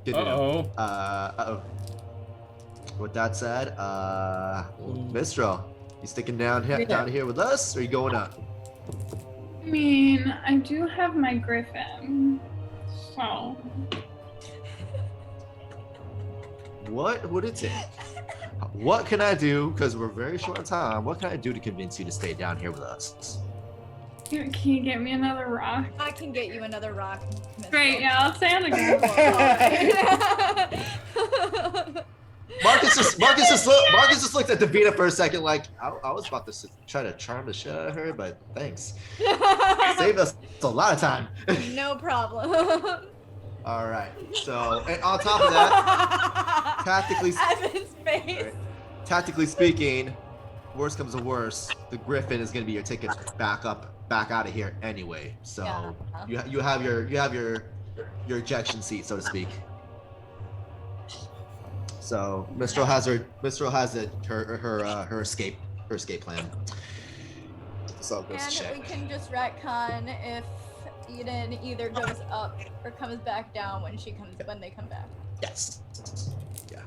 Good to know. Uh-oh. With that said, Mistro, you sticking down here with us, or you going up? I mean, I do have my griffin, so. What would it take? What can I do? Because we're very short on time. What can I do to convince you to stay down here with us? Can you get me another rock? I can get you another rock. Great, yeah, I'll stay on the ground. Marcus just looked at Davina for a second, like I was about to try to charm the shit out of her, but thanks. Saved us a lot of time. No problem. All right. So, and on top of that, Evan's face. tactically speaking, worst comes to worst, the Griffin is going to be your ticket back out of here anyway. So Yeah. you have your ejection seat, so to speak. So Mistral has her escape plan. So And we can just retcon if Eden either goes up or comes back down when they come back. Yes. Yeah.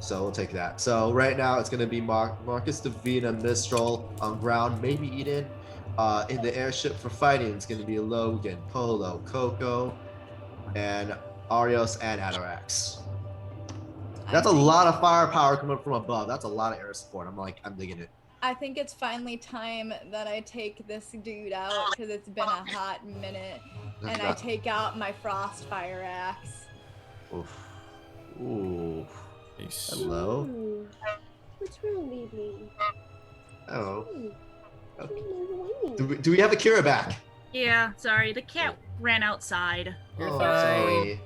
So we'll take that. So right now it's gonna be Marcus, Davina, Mistral on ground, maybe Eden. In the airship for fighting, it's gonna be Logan, Polo, Coco, and Arios and Atarax. That's a lot of firepower coming from above. That's a lot of air support. I'm digging it. I think it's finally time that I take this dude out because it's been a hot minute, and I take out my frost fire axe. Oof. Ooh. Nice. Hello. What's wrong, baby? Oh. Okay. Do we have Akira back? Yeah, sorry, the cat ran outside. Oh, sorry.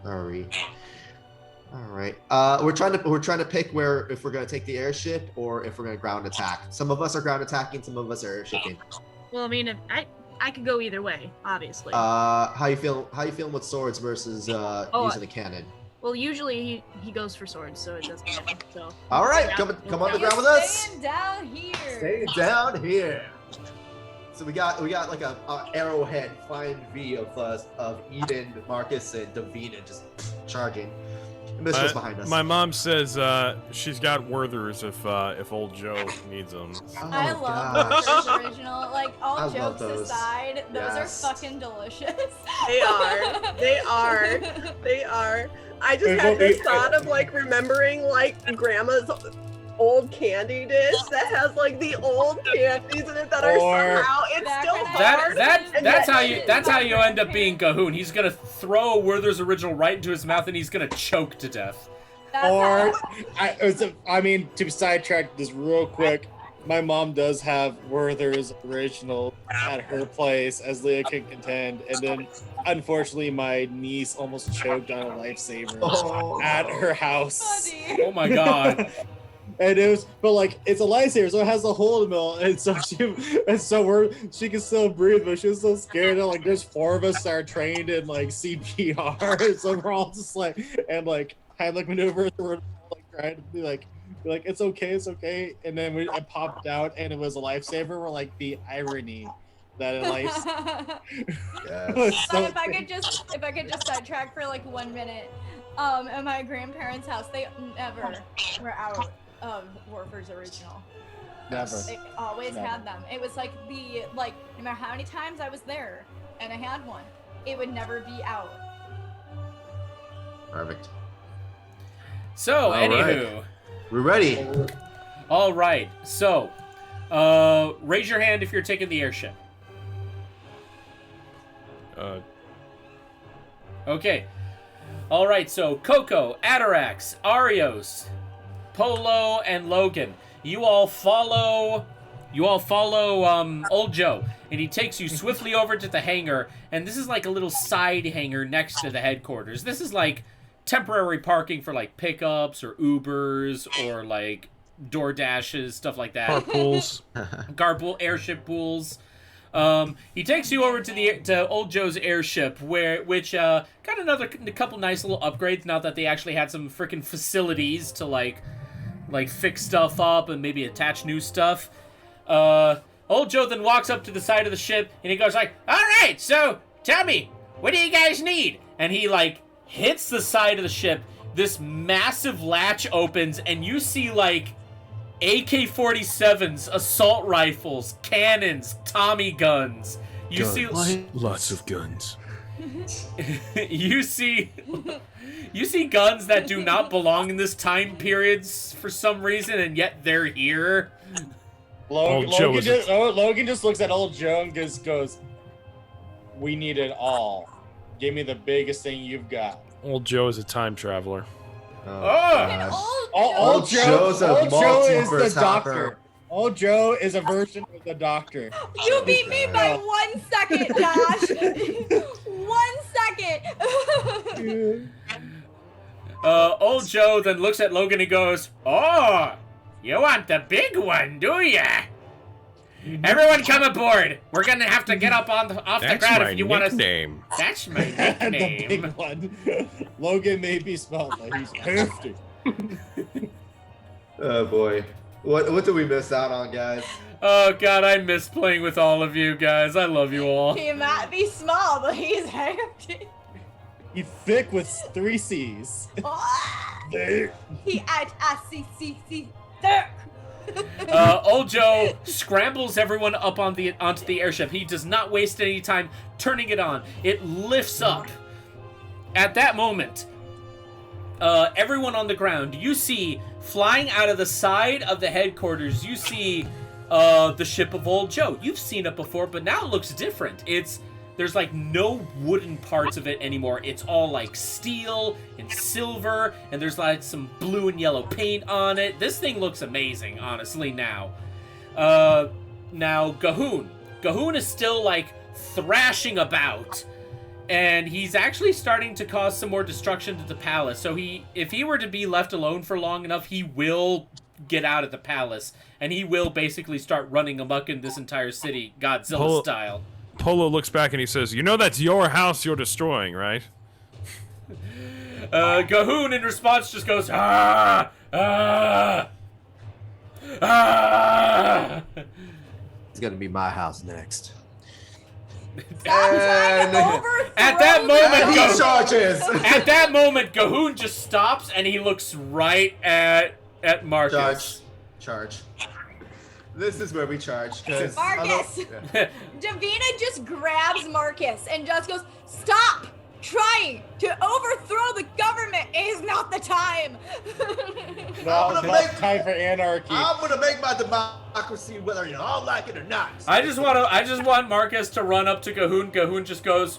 Sorry. All right. We're trying to pick if we're gonna take the airship or if we're gonna ground attack. Some of us are ground attacking, some of us are airshipping. Well, I mean, I could go either way, obviously. How you feeling with swords versus using a cannon? Well, usually he goes for swords, so it doesn't matter. So. All right, come on the ground with us. Staying down here. Staying down here. So we got like a arrowhead flying V of Eden, Marcus, and Davina just charging. And Misthal's behind us. My mom says she's got Werthers if old Joe needs them. Oh, I love Werther's original. Like, all jokes aside, those are fucking delicious. They are. I just had this thought of like remembering like grandma's old candy dish that has like the old candies in it that are somehow it's still hard. That's how you end up being Cahoon. He's gonna throw Werther's original right into his mouth and he's gonna choke to death. I mean, to sidetrack this real quick, my mom does have Werther's original at her place, as Leah can contend, and then unfortunately my niece almost choked on a lifesaver at her house. Oh my god. And it was, but like, it's a lifesaver, so it has a hole in the middle, and so she can still breathe, but she was so scared that like there's 4 of us that are trained in like CPR, so we're all just like, and like Heimlich maneuvers, we're like trying to be like it's okay, and then I popped out and it was a lifesaver. We're like, the irony that it like. Yes. So if I could just sidetrack for like 1 minute, at my grandparents' house, they never were out of Werther's original. Never. They always had them. It was like no matter how many times I was there and I had one, it would never be out. Perfect. So, anywho. Right. We're ready. All right. So, raise your hand if you're taking the airship. Okay. All right. So, Coco, Atarax, Arios, Polo, and Logan. You all follow Old Joe, and he takes you swiftly over to the hangar, and this is like a little side hangar next to the headquarters. This is like temporary parking for like pickups or Ubers or like DoorDashes, stuff like that. Carpool, airship pools. He takes you over to Old Joe's airship, which got a couple nice little upgrades. Now that they actually had some freaking facilities to like fix stuff up and maybe attach new stuff. Old Joe then walks up to the side of the ship and he goes like, "All right, so tell me, what do you guys need?" And he like hits the side of the ship. This massive latch opens and you see like AK-47s, assault rifles, cannons, Tommy guns. You see lots of guns. you see guns that do not belong in this time period for some reason, and yet they're here. Logan just looks at Old Joe and goes, "We need it all. Give me the biggest thing you've got." Old Joe is a time traveler. Old Joe is the doctor. Old Joe is a version of the doctor. You beat me by 1 second, Josh. 1 second. Old Joe then looks at Logan and goes, "Oh, you want the big one, do ya? Everyone come aboard. We're gonna have to get up off the ground if you want to." That's my nickname. The big one. Logan maybe smelled like he's hefty. Oh boy, what did we miss out on, guys? Oh god, I miss playing with all of you guys. I love you all. He might be small, but he's hefty. He's thick with 3 C's. He I-C-C-C thick. Old Joe scrambles everyone up onto the airship. He does not waste any time turning it on. It lifts up. At that moment, everyone on the ground, you see flying out of the side of the headquarters, you see the ship of Old Joe. You've seen it before, but now it looks different. It's there's like no wooden parts of it anymore. It's all like steel and silver, and there's like some blue and yellow paint on it. This thing looks amazing, honestly, now. Now, Ga'Hoon. Ga'Hoon is still like thrashing about, and he's actually starting to cause some more destruction to the palace. So if he were to be left alone for long enough, he will get out of the palace, and he will basically start running amok in this entire city, Godzilla style. Polo looks back and he says, "You know that's your house you're destroying, right?" Ga'Hoon in response just goes, "Ah! Ah! Ah!" It's gonna be my house next. At that moment, At that moment, Ga'Hoon just stops and he looks right at Marcus. Charge. This is where we charge. Marcus! Davina just grabs Marcus and just goes, "Stop trying to overthrow the government. It is not the time." No, it's not time for anarchy. I'm gonna make my democracy whether you all like it or not. I just want Marcus to run up to Ga'Hoon. Ga'Hoon just goes,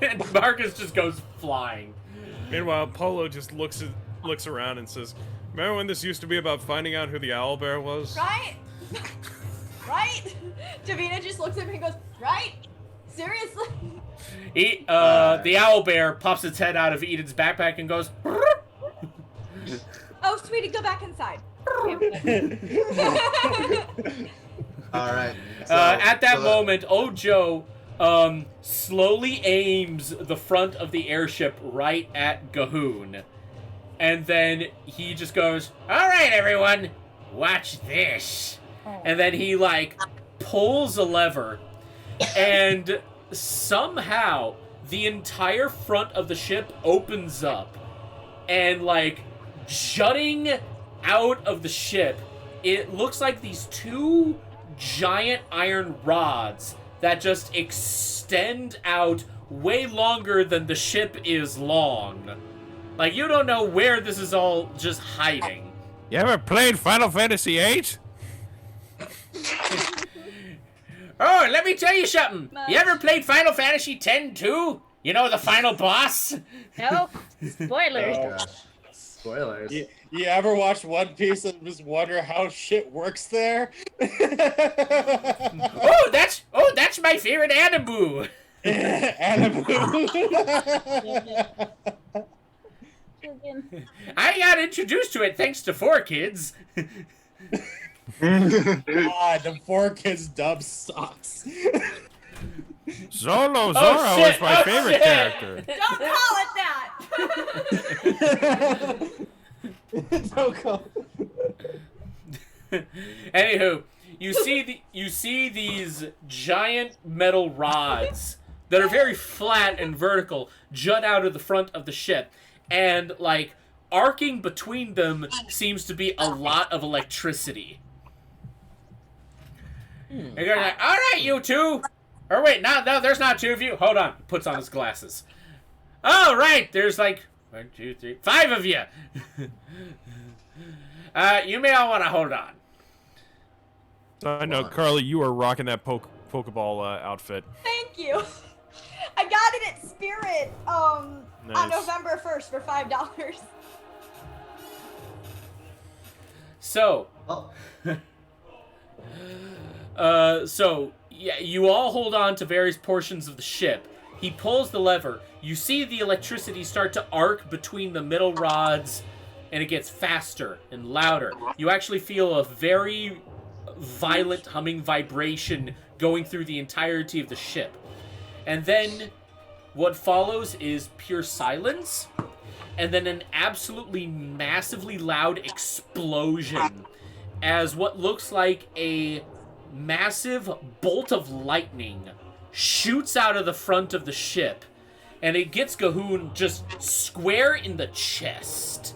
and Marcus just goes flying. Meanwhile, Polo just looks around and says, "Remember when this used to be about finding out who the owlbear was?" Right? Right? Davina just looks at me and goes, "Right? Seriously?" The owlbear pops its head out of Eden's backpack and goes, "Oh, sweetie, go back inside." All right. At that moment, Ojo slowly aims the front of the airship right at Ga'Hoon. And then he just goes, "All right, everyone, watch this." And then he, like, pulls a lever, and somehow the entire front of the ship opens up. And, like, jutting out of the ship, it looks like these two giant iron rods that just extend out way longer than the ship is long. Like, you don't know where this is all just hiding. You ever played Final Fantasy VIII? Oh, let me tell you something. You ever played Final Fantasy X too? You know, the final boss? No. Spoilers. Oh, gosh. Spoilers. You ever watch One Piece and just wonder how shit works there? Oh, that's my favorite Anabu. I got introduced to it thanks to 4Kids. God, the 4Kids dub sucks. Zoro is my favorite character. Don't call it that. Don't call. Anywho, you see these giant metal rods that are very flat and vertical jut out of the front of the ship, and like arcing between them seems to be a lot of electricity. And you're like, "All right, you two." Or wait, no, there's not two of you. Hold on. Puts on his glasses. All right, there's like 1, 2, 3, 5 of you. You may all want to hold on. I know, Carly, you are rocking that Pokeball outfit. Thank you. I got it at Spirit on November 1st for $5. So, yeah, you all hold on to various portions of the ship. He pulls the lever. You see the electricity start to arc between the middle rods, and it gets faster and louder. You actually feel a very violent humming vibration going through the entirety of the ship. And then what follows is pure silence, and then an absolutely massively loud explosion as what looks like a massive bolt of lightning shoots out of the front of the ship, and it gets Ga'Hoon just square in the chest.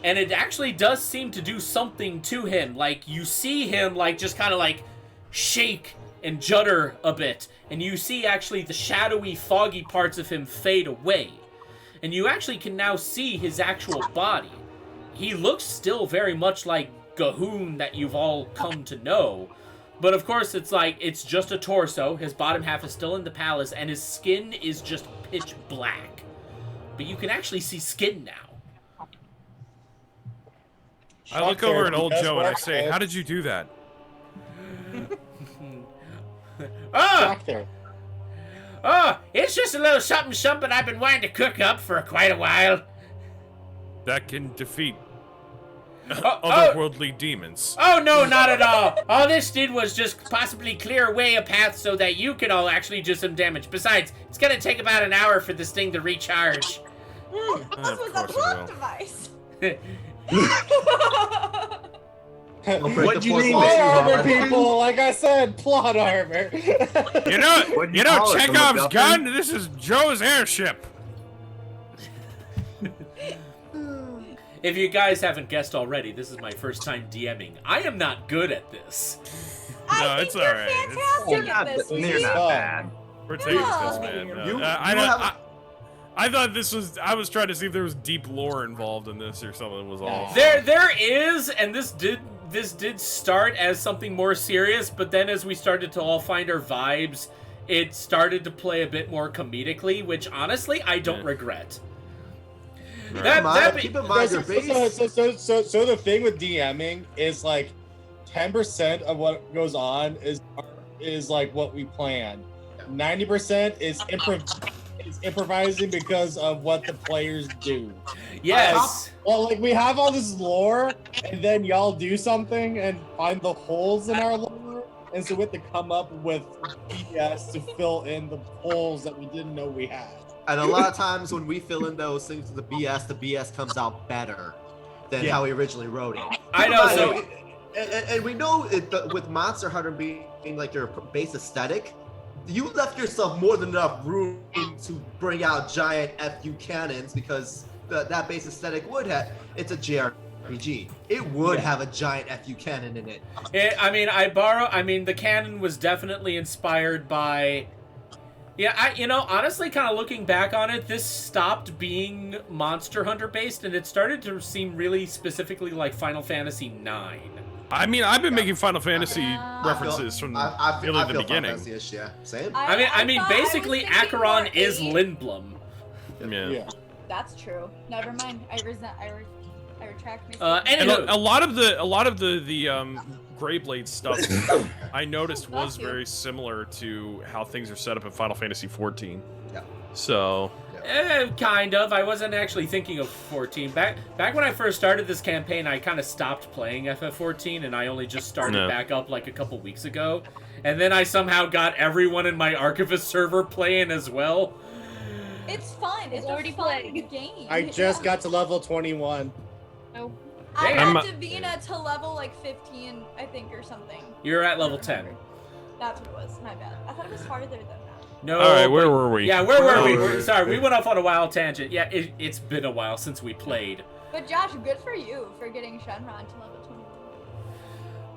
And it actually does seem to do something to him. Like, you see him, like, just kind of, like, shake and judder a bit. And you see, actually, the shadowy, foggy parts of him fade away. And you actually can now see his actual body. He looks still very much like Ga'Hoon that you've all come to know. But of course, it's like, it's just a torso. His bottom half is still in the palace, and his skin is just pitch black. But you can actually see skin now. I look over at old Joe and I say, how did you do that? It's just a little something I've been wanting to cook up for quite a while. That can defeat otherworldly demons. Oh, no, not at all. All this did was just possibly clear away a path so that you can all actually do some damage. Besides, it's gonna take about an hour for this thing to recharge. This was a plot device. What you need? Plot armor, people. Like I said, plot armor. You know, Chekhov's gun. This is Joe's airship. If you guys haven't guessed already, this is my first time DMing. I am not good at this. No, it's all right. Fantastic at this. You're not bad. We're taking this, man. I thought this was. I was trying to see if there was deep lore involved in this or something was off. There is, and this did start as something more serious, but then as we started to all find our vibes, it started to play a bit more comedically, which honestly I don't regret. Keep in mind, so the thing with DMing is like 10% of what goes on is like what we plan. 90% is improvising because of what the players do. Yes. Well, like we have all this lore, and then y'all do something and find the holes in our lore, and so we have to come up with BS to fill in the holes that we didn't know we had. And a lot of times when we fill in those things with the BS comes out better than how we originally wrote it. I know. And we know with Monster Hunter being like your base aesthetic, you left yourself more than enough room to bring out giant FU cannons because that base aesthetic would have. It's a JRPG. It would have a giant FU cannon in it. The cannon was definitely inspired by. Yeah, honestly, kind of looking back on it, this stopped being Monster Hunter based, and it started to seem really specifically like Final Fantasy IX. I mean, I've been making Final Fantasy references from really the beginning. Yeah, same. I mean, basically, Acheron is Lindblom. Yeah. That's true. Never mind. I retract me. And a lot of the Greyblade stuff I noticed was very similar to how things are set up in Final Fantasy XIV. Yeah. So. Kind of. I wasn't actually thinking of 14. Back when I first started this campaign, I kind of stopped playing FF14, and I only just started back up like a couple weeks ago. And then I somehow got everyone in my Archivist server playing as well. It's fun. It's already playing game. I just got to level 21. Oh. I got Davina to level like 15, I think, or something. You're at level 10. That's what it was. My bad. I thought it was farther than that. No. All right, where were we? Yeah, where were we? Sorry, we went off on a wild tangent. Yeah, it's been a while since we played. But Josh, good for you for getting Shenron to level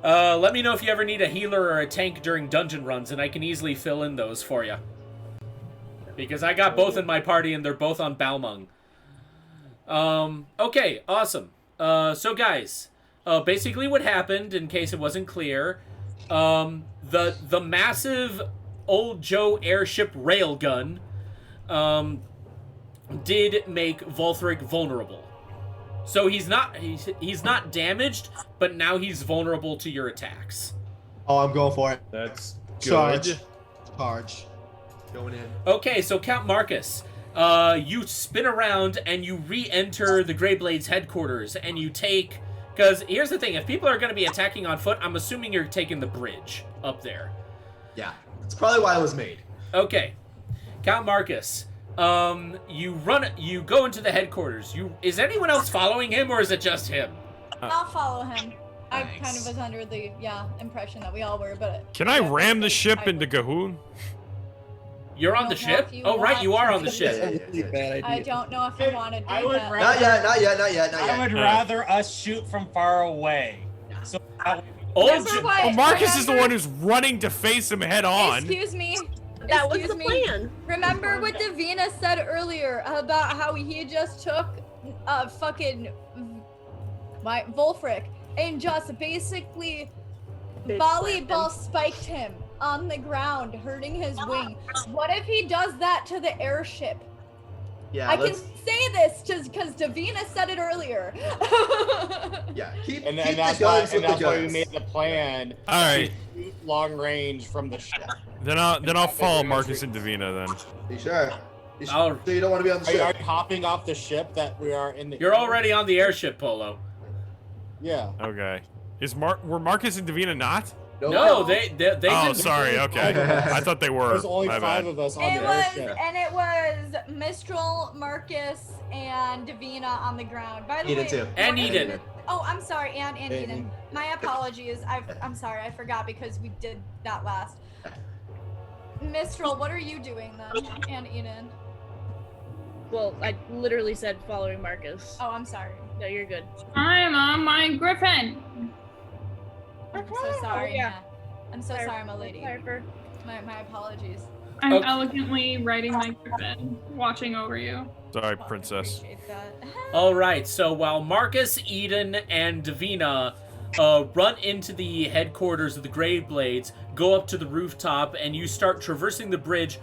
21. Let me know if you ever need a healer or a tank during dungeon runs, and I can easily fill in those for you. Because I got both in my party, and they're both on Balmung. Okay, awesome. So guys, basically what happened, in case it wasn't clear, the massive old Joe airship railgun did make Volthric vulnerable. So he's not damaged, but now he's vulnerable to your attacks. Oh, I'm going for it. That's good. Charge. Going in. Okay, so Count Marcus, you spin around and you re-enter the Greyblade's headquarters, and you take... Because here's the thing, if people are going to be attacking on foot, I'm assuming you're taking the bridge up there. Yeah, that's probably why it was made. Okay. Count Marcus, you go into the headquarters. Is anyone else following him, or is it just him? I'll follow him. I kind of was under the impression that we all were, but... Can I ram the ship into Ga'Hoole? You're on the ship? Oh, right, you are on the ship. I don't know if I want to do that. Not yet. I would rather us shoot from far away. So Marcus is the one who's running to face him head on. Excuse me. That was the plan. Remember what Davina said earlier about how he just took fucking my Volthric and just basically volleyball spiked him on the ground, hurting his wing. What if he does that to the airship? Yeah, I can say this because Davina said it earlier. Yeah, and that's why we made the plan. All right. To shoot long range from the ship. Then I'll follow Marcus and Davina then. You sure? So you don't want to be on the ship? Are you hopping off the ship that we are in the? You're already on the airship, Polo. Yeah. Okay. Were Marcus and Davina not? No, they Oh, did. sorry. Okay. I thought they were. There's only My 5 bad. of us on the airship. And it was Mistral, Marcus, and Davina on the ground. By the Eden way, too. And Eden. Oh, I'm sorry, and Eden. My apologies. I'm sorry, I forgot because we did that last. Mistral, what are you doing then? And Eden. Well, I literally said following Marcus. Oh, I'm sorry. No, you're good. I'm on my griffin. I'm so sorry. Oh, yeah. Matt. I'm so sorry, my lady. My apologies. I'm Okay. elegantly riding my griffin, watching over you. Sorry, princess. Appreciate that. All right. So while Marcus, Eden, and Davina run into the headquarters of the Graveblades, go up to the rooftop, and you start traversing the bridge,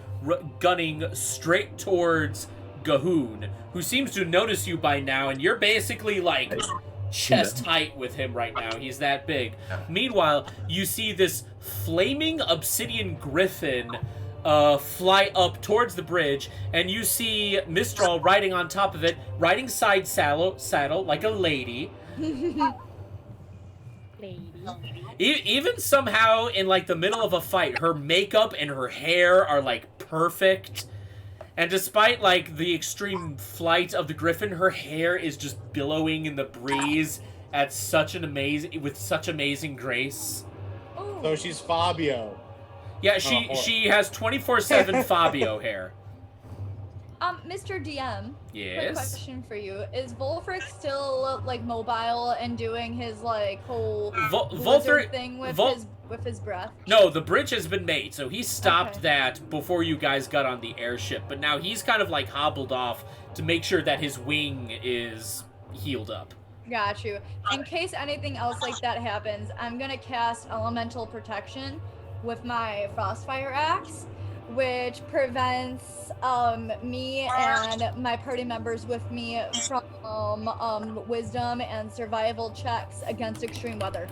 gunning straight towards Gahoon, who seems to notice you by now, and you're basically like chest height with him right now. He's that big. Meanwhile, you see this flaming obsidian griffin fly up towards the bridge, and you see Mistral riding on top of it, riding side saddle like a lady. Even somehow in like the middle of a fight, her makeup and her hair are like perfect. And despite like the extreme flight of the griffin, her hair is just billowing in the breeze with such amazing grace. So she's Fabio. Yeah, she has 24/7 Fabio hair. Mr. DM. Yes. Quick question for you: is Volfric still like mobile and doing his like whole Volfric thing with his breath? No, the bridge has been made, so he stopped that before you guys got on the airship. But now he's kind of like hobbled off to make sure that his wing is healed up. Got you. In case anything else like that happens, I'm gonna cast Elemental Protection with my Frostfire Axe, which prevents me and my party members with me from wisdom and survival checks against extreme weather.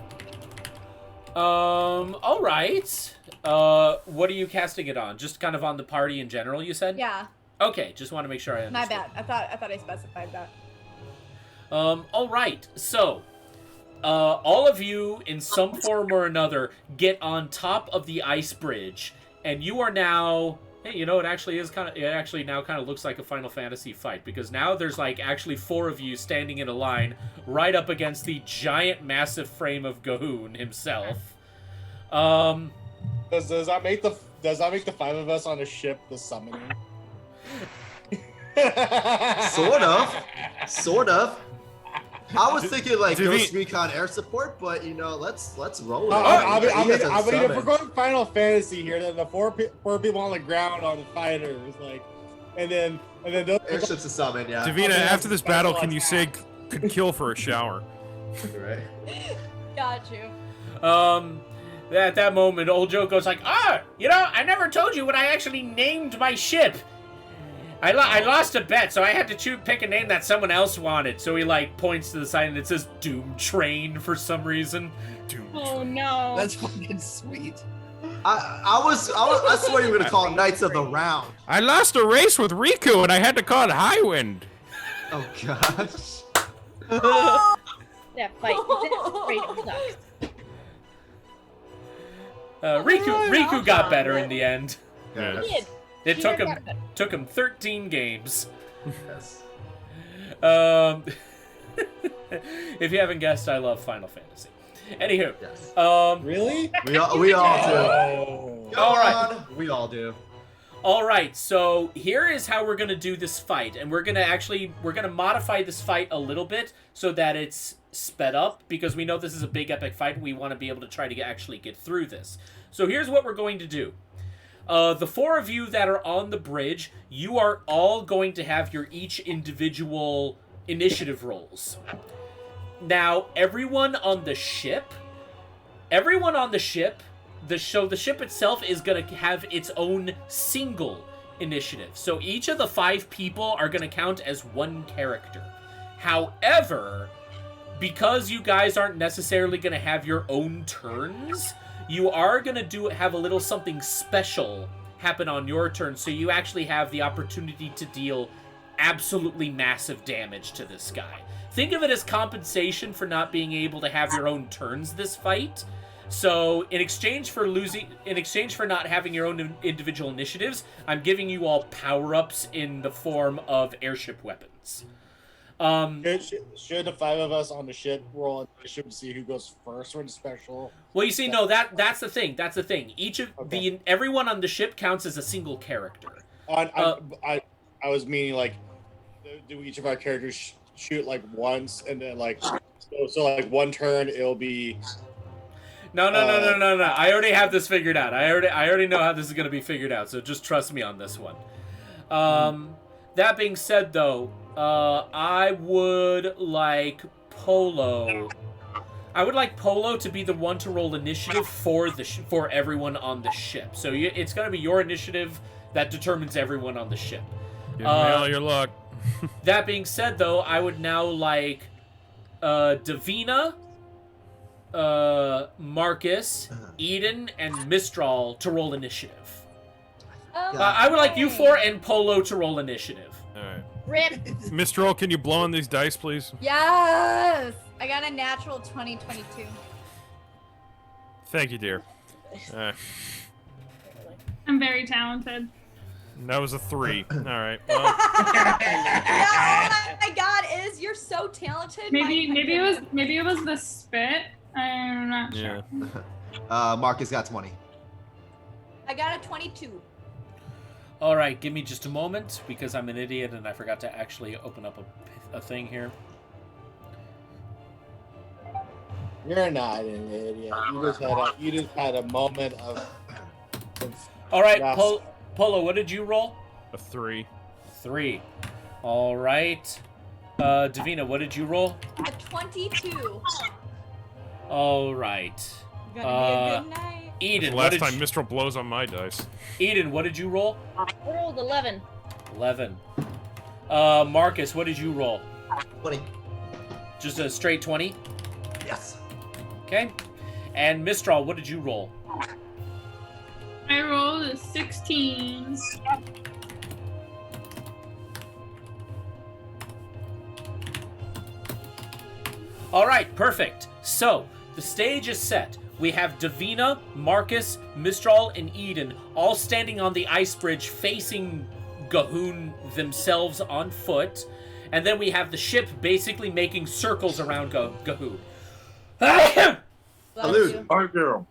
All right. What are you casting it on? Just kind of on the party in general, you said? Yeah. Okay, just want to make sure I understood. My bad. I thought I specified that. All right. So, all of you, in some form or another, get on top of the ice bridge, and you are now. Hey, you know, it actually now kind of looks like a Final Fantasy fight, because now there's like actually 4 of you standing in a line right up against the giant, massive frame of Gahoon himself. Does that make the 5 of us on a ship the summoning? Sort of. I was thinking like Did Ghost we- Recon air support, but you know, let's roll it. I mean, You guys are if we're summon. going Final Fantasy here, then the four people on the ground are the fighters, like, and then those Airships a summon, yeah. Davina, after this battle, can you say could kill for a shower? Right. Got you. At that moment, old Joe goes like, you know, I never told you what I actually named my ship. I lost a bet, so I had to pick a name that someone else wanted. So he like points to the side and it says Doom Train for some reason. Doom Oh no. That's fucking sweet. I swear you were gonna call it Knights of the Round. I lost a race with Riku and I had to call it Highwind. Oh gosh. That fight. That sucks. Riku got better in the end. Yeah. He did. It He took did him got better. took him 13 games. Yes. If you haven't guessed, I love Final Fantasy. Anywho, Yes. really? We all do. Oh. Go All right. on. We all do. all right, so here is how we're gonna do this fight, and we're gonna modify this fight a little bit so that it's sped up, because we know this is a big epic fight and we want to be able to try to actually get through this. So here's what we're going to do. The 4 of you that are on the bridge, you are all going to have your each individual initiative rolls. Now, everyone on the ship, everyone on the ship, the ship itself is going to have its own single initiative. So each of the 5 people are going to count as one character. However, because you guys aren't necessarily going to have your own turns, you are going to have a little something special happen on your turn, so you actually have the opportunity to deal absolutely massive damage to this guy. Think of it as compensation for not being able to have your own turns this fight. So in exchange for not having your own individual initiatives, I'm giving you all power-ups in the form of airship weapons. Should the 5 of us on the ship roll initiative to see who goes first for the special? Well, you see, no, that's the thing. That's the thing. Everyone on the ship counts as a single character. I was meaning like, do each of our characters shoot like once, and then like, so like one turn it'll be. No. I already have this figured out. I already know how this is gonna be figured out. So just trust me on this one. That being said, though, I would like Polo. I would like Polo to be the one to roll initiative for everyone on the ship. So it's gonna be your initiative that determines everyone on the ship. Give me all your luck. That being said, though, I would now like Davina, Marcus, Eden, and Mistral to roll initiative. I would like you 4 and Polo to roll initiative. All right. Rip. Mistral, can you blow on these dice, please? Yes. I got a natural 2022. Thank you, dear. I'm very talented. That was a 3. All right. Well. Oh my God, you're so talented. Maybe it was the spit. I'm not sure. Marcus got 20. I got a 22. All right, give me just a moment because I'm an idiot and I forgot to actually open up a thing here. You're not an idiot. You just had a moment of. All right, Polo, what did you roll? A 3. 3. All right. Davina, what did you roll? A 22. All right. Gonna be a good night. Eden, last time Mistral blows on my dice. Eden, what did you roll? I rolled 11. 11. Marcus, what did you roll? 20. Just a straight 20? Yes. Okay. And Mistral, what did you roll? I rolled a 16. All right, perfect. So, the stage is set. We have Davina, Marcus, Mistral, and Eden all standing on the ice bridge facing Gahoon themselves on foot. And then we have the ship basically making circles around Gahoon. Salute. Our girl.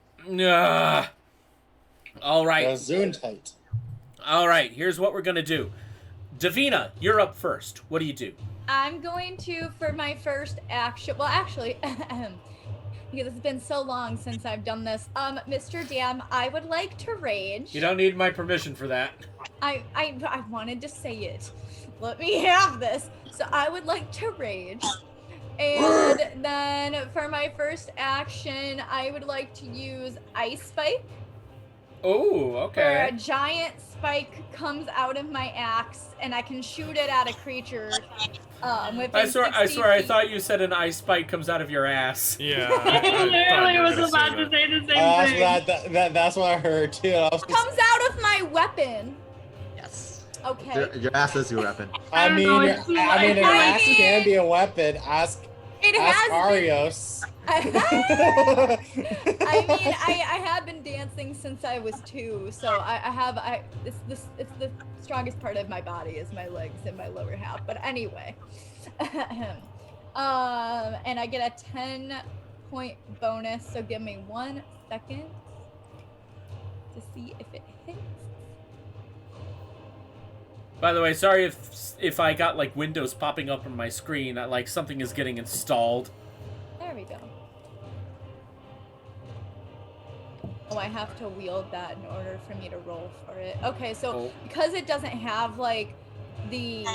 All right. Gesundheit. All right, here's what we're going to do. Davina, you're up first. What do you do? I'm going to, for my first action, well, actually, because it's been so long since I've done this, Mr. Dam, I would like to rage. You don't need my permission for that. I wanted to say it. Let me have this. So I would like to rage. And then for my first action, I would like to use Ice Spike. Oh, okay. Where a giant spike comes out of my axe, and I can shoot it at a creature. I swear, I thought you said an ice spike comes out of your ass. Yeah. I literally was about to say the same thing. That's what I heard too. Comes out of my weapon. Yes. Okay. Your ass is your weapon. I mean, an axe can be a weapon. Ask Arios. I mean, I have been dancing since I was 2, so it's the strongest part of my body is my legs and my lower half. But anyway, and I get a 10-point bonus. So give me 1 second to see if it hits. By the way, sorry if I got like windows popping up on my screen. Like something is getting installed. There we go. Oh, I have to wield that in order for me to roll for it. Okay, so because it doesn't have like the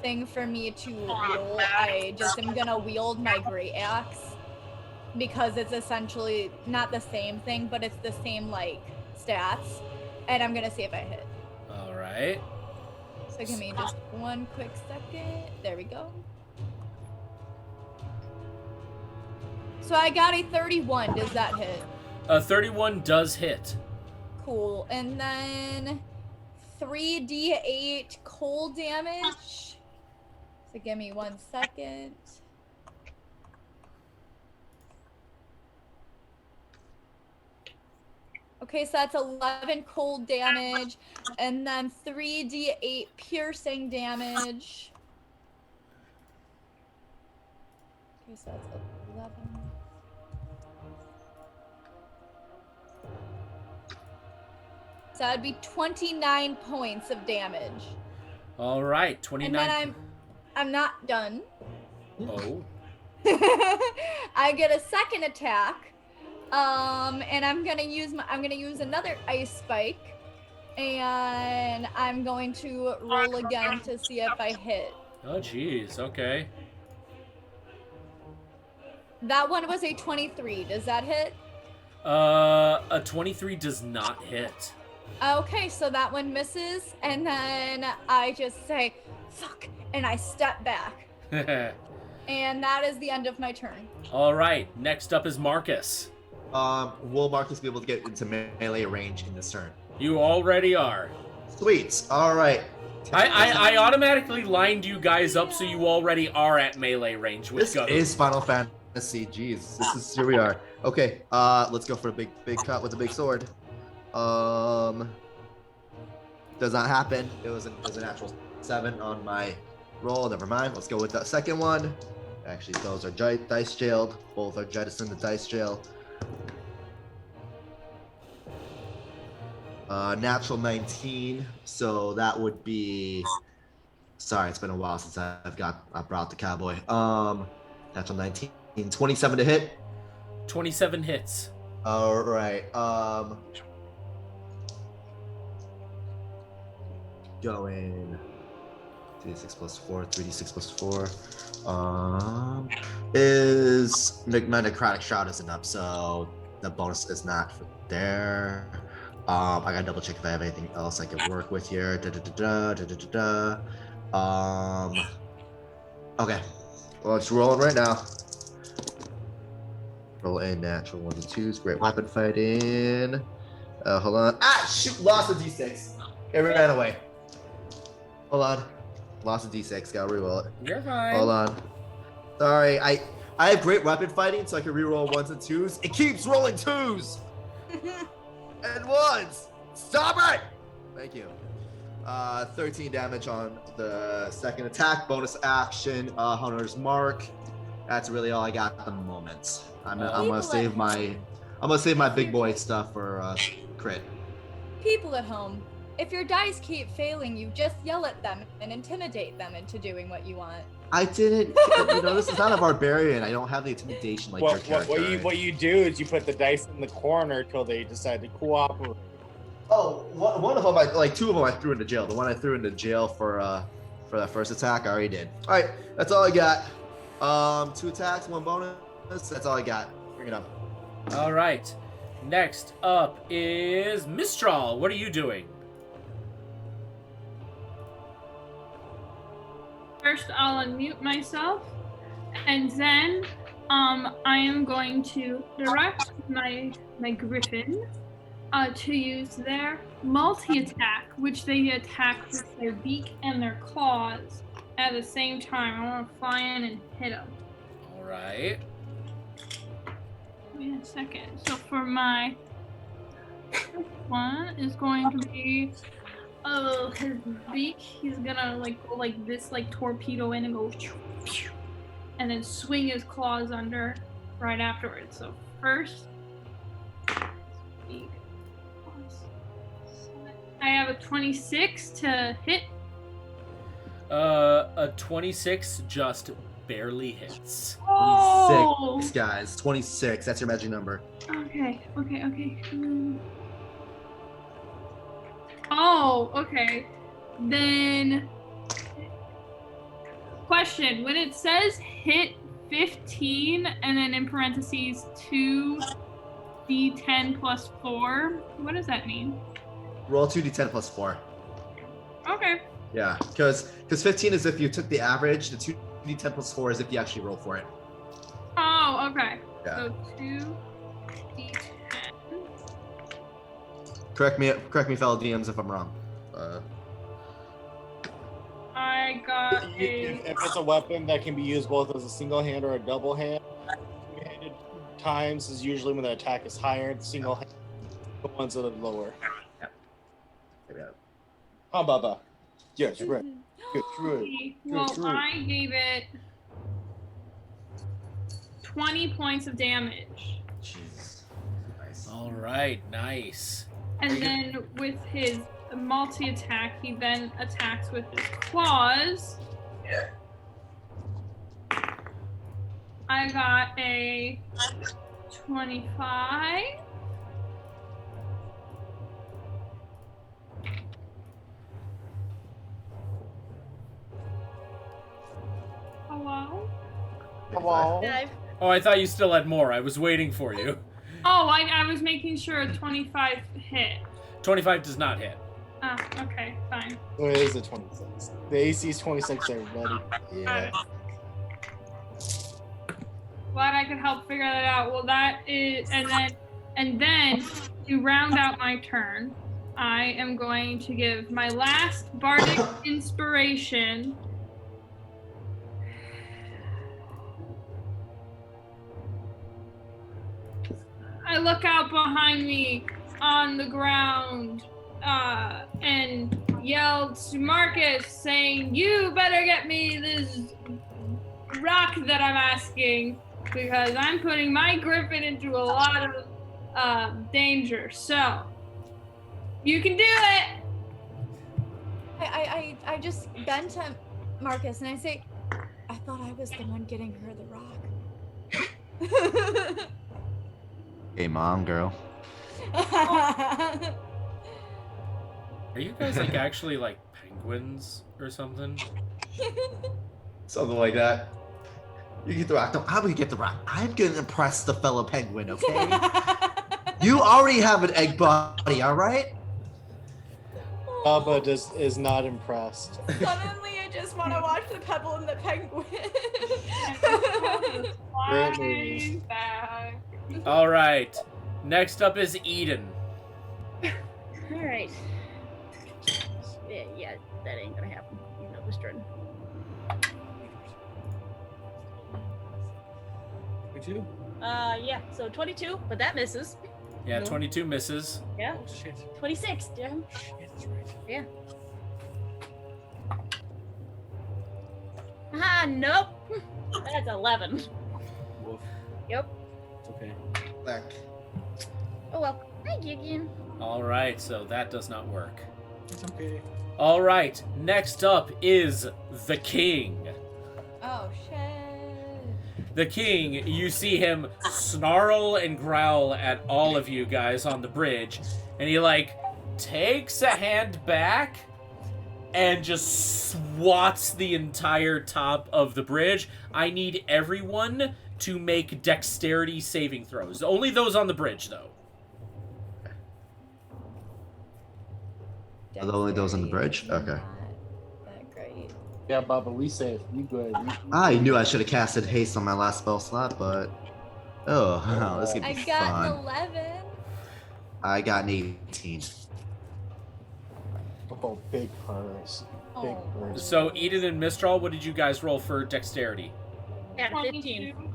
thing for me to roll, I just am gonna wield my great axe because it's essentially not the same thing, but it's the same like stats. And I'm gonna see if I hit. All right. So give me just one quick second. There we go. So I got a 31. Does that hit? 31 does hit. Cool. And then 3d8 cold damage. So give me 1 second. Okay, so that's 11 cold damage, and then 3d8 piercing damage. Okay, so that's 11. So that'd be 29 points of damage. All right, 29. And then I'm not done. Oh. I get a second attack. And I'm gonna use another ice spike, and I'm going to roll again to see if I hit. Oh jeez, okay. That one was a 23. Does that hit? A 23 does not hit. Okay, so that one misses, and then I just say, fuck, and I step back. And that is the end of my turn. All right, next up is Marcus. Will Marcus be able to get into melee range in this turn? You already are. Sweet. All right. I automatically lined you guys up so you already are at melee range with This is Final Fantasy. Jeez, here we are. Okay. Let's go for a big cut with a big sword. Does not happen. It was a natural 7 on my roll. Never mind. Let's go with the second one. Actually, those are dice jailed. Both are jettisoned to dice jail. Natural 19, so that would be. Sorry, it's been a while since I brought the cowboy. Natural 19, 27 to hit. 27 hits. All right. Going 3d6 plus 4, 3d6 plus 4. Is my necrotic shroud isn't up, so the bonus is not there. I gotta double check if I have anything else I can work with here. Okay. Well, it's rolling right now. Roll a natural 1s and 2s. Great weapon fighting. Hold on. Ah, shoot! Lost a d6. It ran away. Hold on. Lost a d6. Gotta reroll it. You're fine. Hold on. Sorry, I have great weapon fighting, so I can reroll 1s and 2s. It keeps rolling 2s and 1s. Stop it! Thank you. 13 damage on the second attack. Bonus action. Hunter's Mark. That's really all I got at the moment. I'm gonna save my big boy stuff for crit. People at home, if your dice keep failing you, just yell at them and intimidate them into doing what you want. I didn't. This is not a barbarian. I don't have the intimidation like your character. What you do is you put the dice in the corner till they decide to cooperate. Oh, one of them, two of them I threw into jail. The one I threw into jail for that first attack, I already did. All right, that's all I got. 2 attacks, 1 bonus. That's all I got. Bring it up. All right. Next up is Mistral. What are you doing? First, I'll unmute myself, and then I am going to direct my griffin to use their multi-attack, which they attack with their beak and their claws at the same time. I want to fly in and hit them. All right. Wait a second. So for my first one is going to be his beak. He's gonna go like this, like torpedo in and go, and then swing his claws under right afterwards. So first, beak. I have a 26 to hit. A 26 just barely hits. 26, guys. 26. That's your magic number. Okay. Oh, okay. Then, question: when it says hit 15, and then in parentheses 2d10 plus 4. What does that mean? Roll 2d10 plus 4. Okay. Yeah, because 15 is if you took the average. The 2d10 plus 4 is if you actually roll for it. Oh, okay. Yeah. So 2d10. Correct me, fellow DMs, if I'm wrong. I got If it's a weapon that can be used both as a single hand or a double hand, two-handed times is usually when the attack is higher. The single hand, the ones that are lower. Oh, Baba. Yes, right. Good, right. Well, I gave it 20 points of damage. Jeez. Nice. All right, nice. And then with his multi-attack, he then attacks with his claws. I got a 25. Hello? Hello? Oh, I thought you still had more. I was waiting for you. Oh, I was making sure a 25 hit. 25 does not hit. Ah, okay, fine. Oh, it is a 26. The AC is 26, everybody. Yeah. Glad I could help figure that out. Well, that is, and then to round out my turn, I am going to give my last bardic inspiration. I look out behind me on the ground and yell to Marcus, saying, "You better get me this rock that I'm asking, because I'm putting my griffin into a lot of danger. So you can do it." I just bend to Marcus and I say, "I thought I was the one getting her the rock." Hey, mom, girl. Are you guys like actually like penguins or something? Something like that. You get the rock. No, how do you get the rock? I'm gonna impress the fellow penguin, okay? You already have an egg body, all right? Baba is not impressed. Suddenly, I just want to watch the pebble and the penguin. Great movie. All right. Next up is Eden. All right. Yeah, that ain't gonna happen. You know this turn. 22? Yeah. So 22, but that misses. Yeah, 22 misses. Yeah. Oh, shit. 26. Yeah. Shit, that's right. Yeah. Ah, nope. That's 11. Woof. Yep. It's okay. Back. Oh well. Thank you again. All right, so that does not work. It's okay. All right, next up is the king. Oh shit. The king, you see him snarl and growl at all of you guys on the bridge, and he like takes a hand back and just swats the entire top of the bridge. I need everyone to make dexterity saving throws. Only those on the bridge, though. Are there only those on the bridge? Okay. That great. Yeah, Baba, we safe. You good. I knew I should have casted haste on my last spell slot, but oh, this is gonna I be got fun. an 11. I got an 18. Oh, big purse. Big purse. So, Eden and Mistral, what did you guys roll for dexterity? Yeah, 15.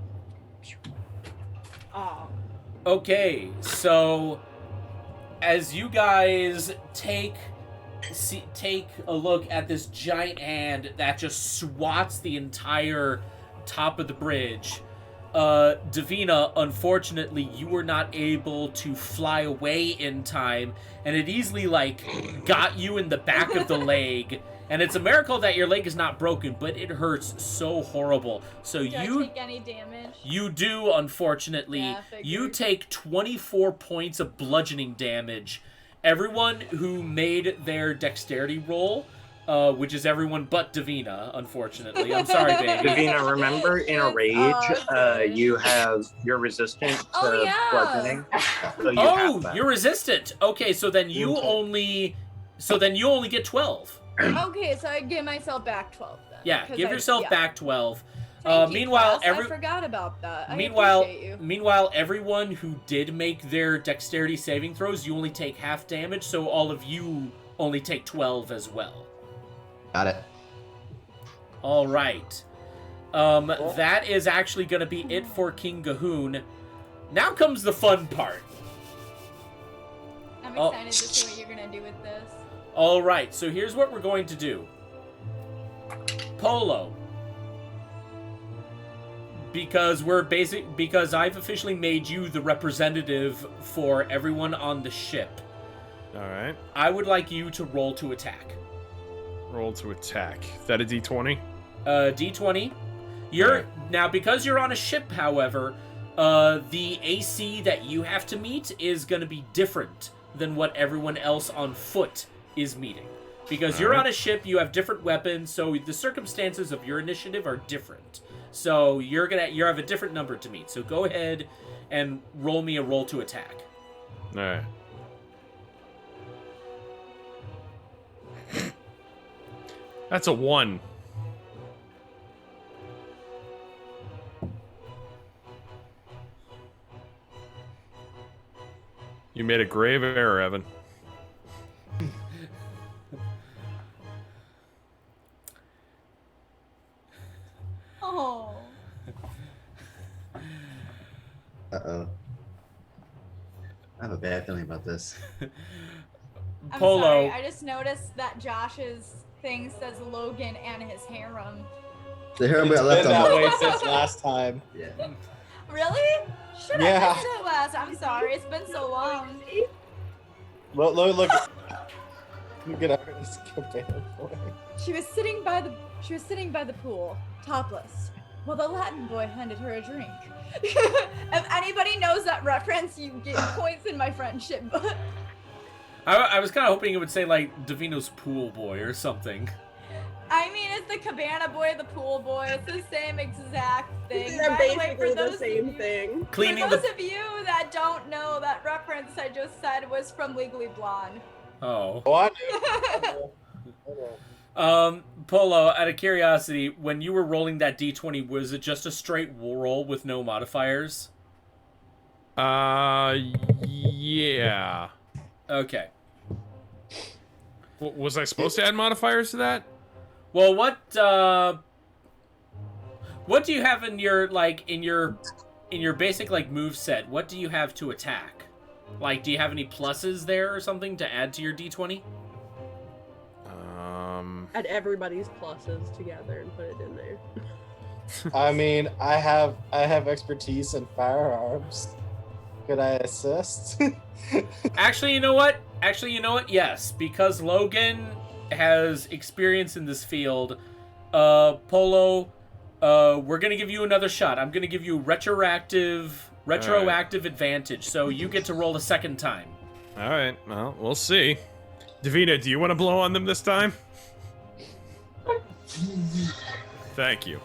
Oh. Okay, so as you guys take a look at this giant hand that just swats the entire top of the bridge, Davina, unfortunately, you were not able to fly away in time, and it easily, like, got you in the back of the leg. And it's a miracle that your leg is not broken, but it hurts so horrible. So Do I take any damage? you do, unfortunately. Yeah, I figured. You take 24 points of bludgeoning damage. Everyone who made their dexterity roll, which is everyone but Davina, unfortunately. I'm sorry, baby. Davina, remember in a rage, you have you're resistant to bludgeoning. So you're resistant. Okay, so then you only get 12. Okay, so I give myself back 12 then. Yeah, give yourself back 12. Meanwhile, I forgot about that. Meanwhile, everyone who did make their dexterity saving throws, you only take half damage, so all of you only take 12 as well. Got it. All right. That is actually going to be it for King Gahoon. Now comes the fun part. I'm excited to see what you're going to do with this. All right, so here's what we're going to do. Polo. Because I've officially made you the representative for everyone on the ship. All right. I would like you to roll to attack. Roll to attack. Is that a D20? D20. Now because you're on a ship, however, the AC that you have to meet is going to be different than what everyone else on foot is meeting. Because you're on a ship, you have different weapons, so the circumstances of your initiative are different. So you have a different number to meet. So go ahead and roll me a roll to attack. All right. That's a 1. You made a grave error, Evan. Oh. Uh-oh. I have a bad feeling about this. I'm Polo. sorry, I just noticed that Josh's thing says Logan and his harem. The harem got It's left been on that way since last time. Yeah. Really? Should Yeah. have missed it last. I'm sorry, it's been so long. Look. Look at Artist Cabana boy. She was sitting by the pool, topless, while the Latin boy handed her a drink. If anybody knows that reference, you get points in my friendship book. I was kind of hoping it would say, like, Davino's pool boy or something. I mean, it's the cabana boy, the pool boy. It's the same exact thing. They're By the way, basically for the those same of you, thing. For those of you that don't know, that reference I just said was from Legally Blonde. Oh. Oh, I do. Polo, out of curiosity, when you were rolling that D20, was it just a straight roll with no modifiers? Yeah. Okay. Was I supposed to add modifiers to that? Well, what do you have in your basic move set? What do you have to attack? Like, do you have any pluses there or something to add to your D20? Add everybody's pluses together and put it in there. I mean, I have expertise in firearms. Could I assist? Actually, you know what? Yes, because Logan has experience in this field. Polo, we're gonna give you another shot. I'm gonna give you retroactive advantage, so you get to roll a second time. All right. Well, we'll see. Davina, do you want to blow on them this time? Thank you.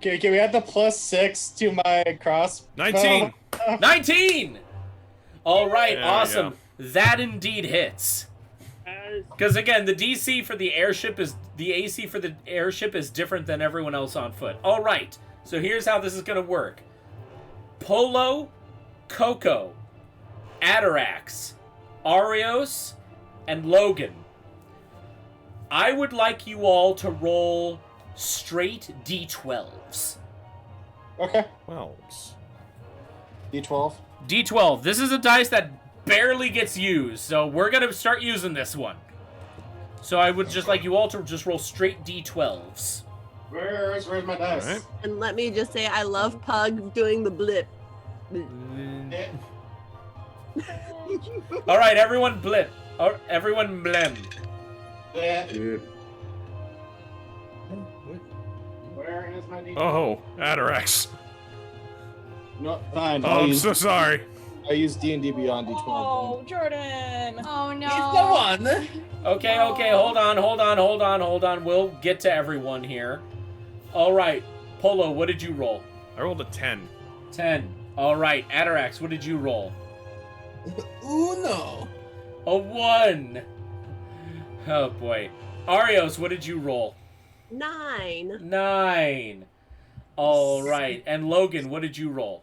Can we add the +6 to my cross? 19. 19. All right, There we awesome. go. That indeed hits. Because again, the AC for the airship is different than everyone else on foot. All right, so here's how this is gonna work. Polo, Coco, Atarax, Arios, and Logan. I would like you all to roll straight D12s. Okay. 12s. D12. D12. This is a dice that barely gets used, so we're gonna start using this one. So I would just like you all to just roll straight D12s. Where's my dice? All right. And let me just say, I love Pug doing the blip. All right, everyone blip. Everyone blem. Where is my D12? Oh, Atarax. No, fine. Oh, I'm so sorry. I use D&D Beyond D12. Oh, Jordan. Oh no. He's the one. Okay, hold on. We'll get to everyone here. All right, Polo, what did you roll? I rolled a 10. 10. All right, Atarax, what did you roll? Uno. A 1. Oh boy. Arios, what did you roll? 9. 9. All right, and Logan, what did you roll?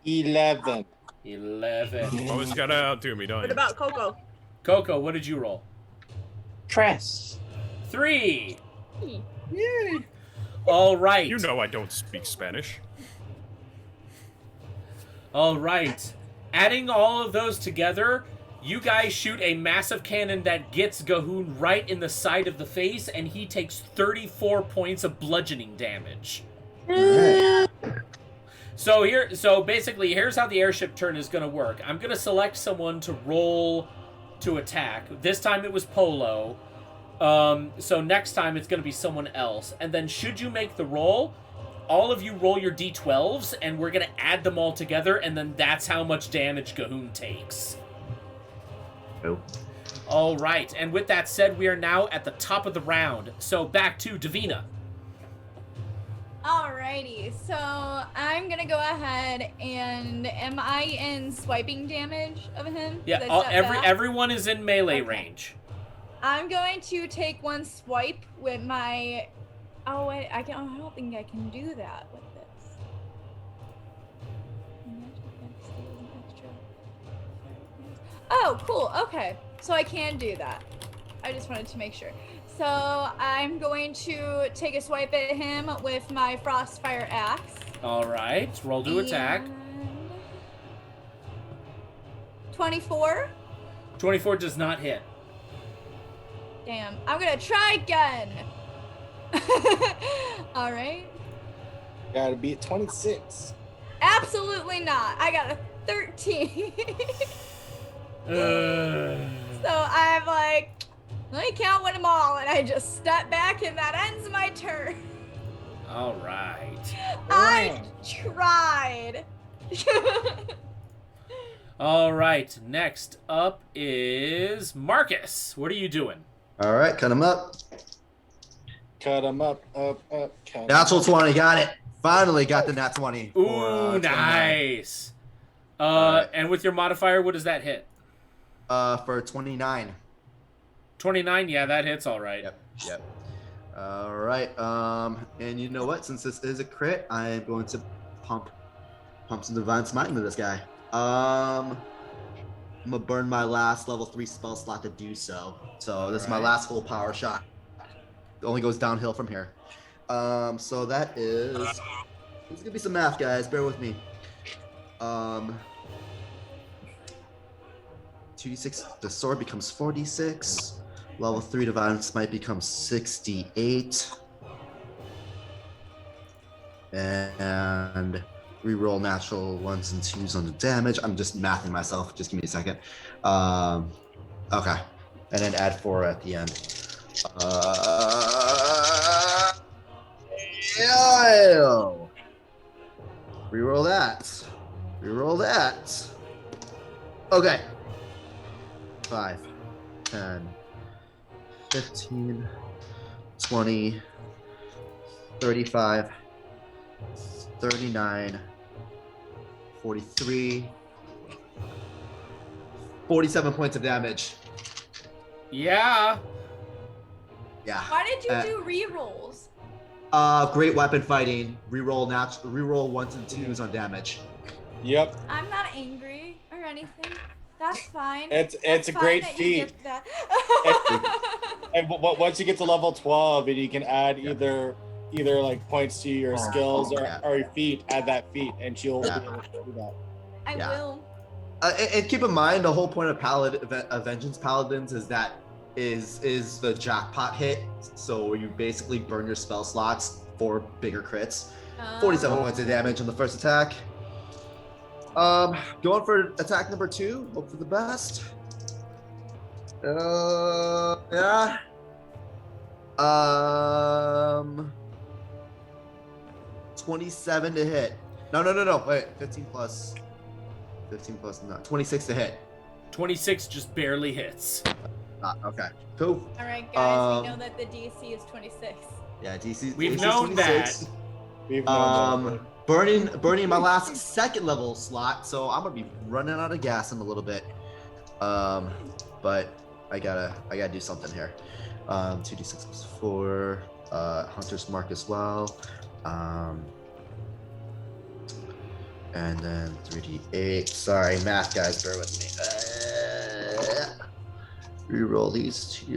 11. 11. Always gotta outdo me, don't What you? about Coco? Coco, what did you roll? Tress. 3. Yay. All right. You know I don't speak Spanish. All right. Adding all of those together, you guys shoot a massive cannon that gets Gahoon right in the side of the face, and he takes 34 points of bludgeoning damage. So basically, here's how the airship turn is going to work. I'm going to select someone to roll to attack. This time it was Polo. So next time it's going to be someone else. And then should you make the roll, all of you roll your d12s, and we're going to add them all together, and then that's how much damage Gahoon takes. Nope. All right, and with that said, we are now at the top of the round. So back to Davina. Alrighty, so I'm gonna go ahead and am I in swiping damage of him? Yeah, everyone is in melee range. I'm going to take one swipe with my. Oh wait, I don't think I can do that with this. Oh, cool. Okay, so I can do that. I just wanted to make sure. So I'm going to take a swipe at him with my Frostfire Axe. All right, roll to attack. 24. 24 does not hit. Damn, I'm gonna try again. All right. Gotta be at 26. Absolutely not. I got a 13. So I'm like, let me count them all, and I just step back, and that ends my turn. All right. I tried. All right. Next up is Marcus. What are you doing? All right, cut him up. Cut him up, cut him Natural up. 20, got it. Finally got the nat 20. Ooh, nice. And with your modifier, what does that hit? For 29. 29, yeah, that hits all right. Yep. All right. And you know what? Since this is a crit, I am going to pump some divine smite into this guy. I'm gonna burn my last level 3 spell slot to do so. So this is my last full power shot. It only goes downhill from here. So that is. There's gonna be some math, guys. Bear with me. 2d6. The sword becomes 4d6. Level 3 divine smite becomes 68. And reroll natural 1s and 2s on the damage. I'm just mathing myself. Just give me a second. Okay. And then add 4 at the end. Reroll that. Reroll that. Okay. 5, 10, 15, 20, 35, 39, 43, 47 points of damage. Yeah. Yeah. Why did you do rerolls? Great weapon fighting. Reroll 1s and 2s on damage. Yep. I'm not angry or anything. That's fine. It's That's a fine great that you feat. did that. And once you get to level 12, and you can add either like points to your skills or your feat, add that feat, and she'll be able to do that. I will. And keep in mind, the whole point of Vengeance Paladins is that is the jackpot hit. So you basically burn your spell slots for bigger crits. 47 points of damage on the first attack. Going for attack number 2. Hope for the best. Yeah. 27 to hit. No. Wait, 15 plus. 15 plus 9. 26 to hit. 26 just barely hits. Okay. Cool. All right, guys. We know that the DC is 26. Yeah, DC. We've DC known 26. that. We've known that. Burning my last second level slot, so I'm gonna be running out of gas in a little bit. But I gotta do something here. 2d6 plus 4. Hunter's Mark as well. And then 3d8. Sorry, math guys, bear with me. Reroll these 3.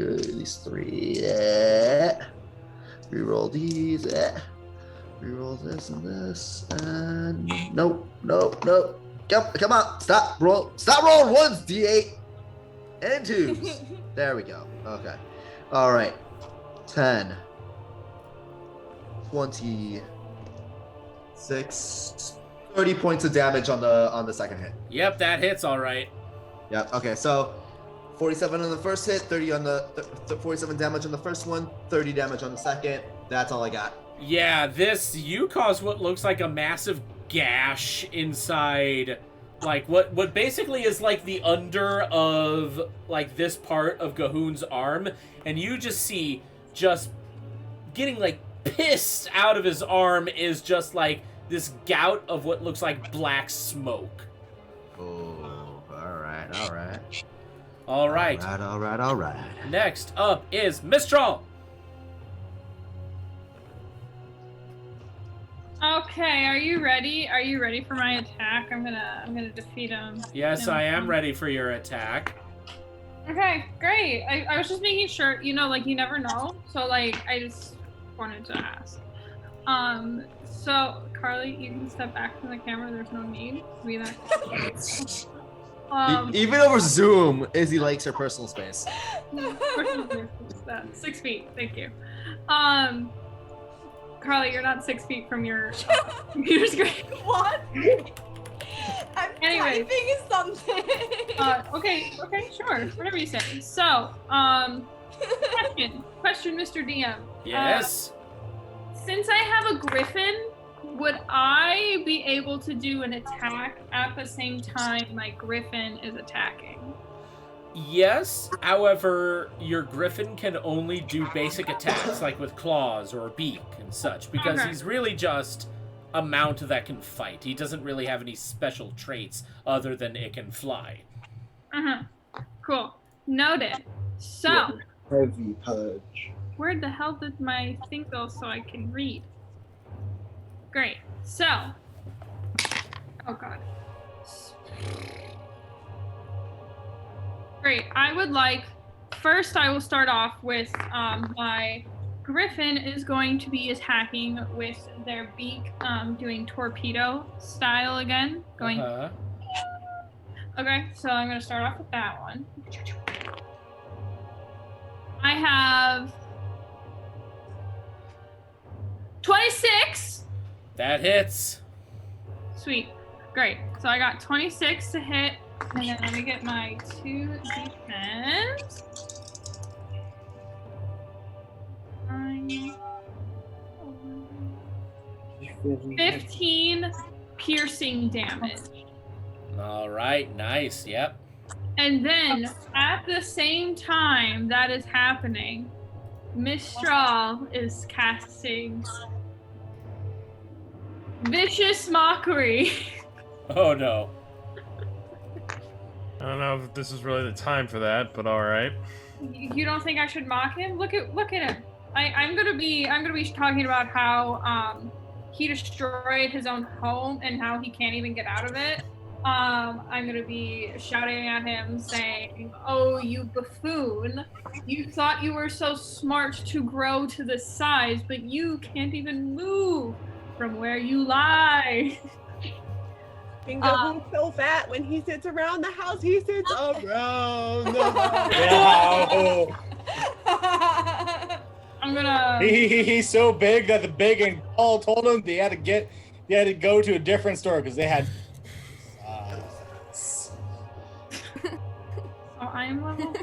Reroll these. Reroll this and this. And nope. Come on. Stop rolling ones, d8 and 2s. There we go. Okay. All right. 10. 26. 30 points of damage on the second hit. Yep, that hits all right. Yep. Okay, so 47 on the first hit, 30 on the 47 damage on the first one, 30 damage on the second. That's all I got. Yeah, you cause what looks like a massive gash inside, like what basically is like the under of like this part of Gahoon's arm, and you just see getting like pissed out of his arm is just like this gout of what looks like black smoke. Oh, all right. All right. Next up is Mistral. Okay, are you ready? Are you ready for my attack? I'm gonna defeat him. Yes, I am ready for your attack. Okay, great. I was just making sure, like you never know. So like I just wanted to ask. So Carly, you can step back from the camera. There's no need to be that. Even over Zoom, Izzy likes her personal space. 6 feet. Thank you. Carly, you're not 6 feet from your computer screen. What? I'm typing something. Okay, sure. Whatever you say. So, question, Mr. DM. Yes. Since I have a griffin, would I be able to do an attack at the same time my griffin is attacking? Yes, however, your griffin can only do basic attacks, like with claws or beak and such, because he's really just a mount that can fight. He doesn't really have any special traits other than it can fly. Cool. Noted. So, Heavy pudge. where the hell did my thing go so I can read? Great. So, oh god. Great. I would like, first I will start off with my griffin is going to be attacking with their beak, doing torpedo style again. Going. Okay, so I'm going to start off with that one. I have 26. That hits. Sweet. Great. So I got 26 to hit, and then let me get my 2 defense. 15 piercing damage. All right, nice. Yep. And then at the same time that is happening, Mistral is casting Vicious Mockery. Oh no. I don't know if this is really the time for that, but all right. You don't think I should mock him? Look at him. I'm gonna be talking about how he destroyed his own home and how he can't even get out of it. I'm gonna be shouting at him saying, "Oh, you buffoon! You thought you were so smart to grow to this size, but you can't even move from where you lie." And Gahoon's so fat when he sits around the house, he sits around the house. I'm gonna. He's so big that the big and tall told him they had to go to a different store because they had. So I am level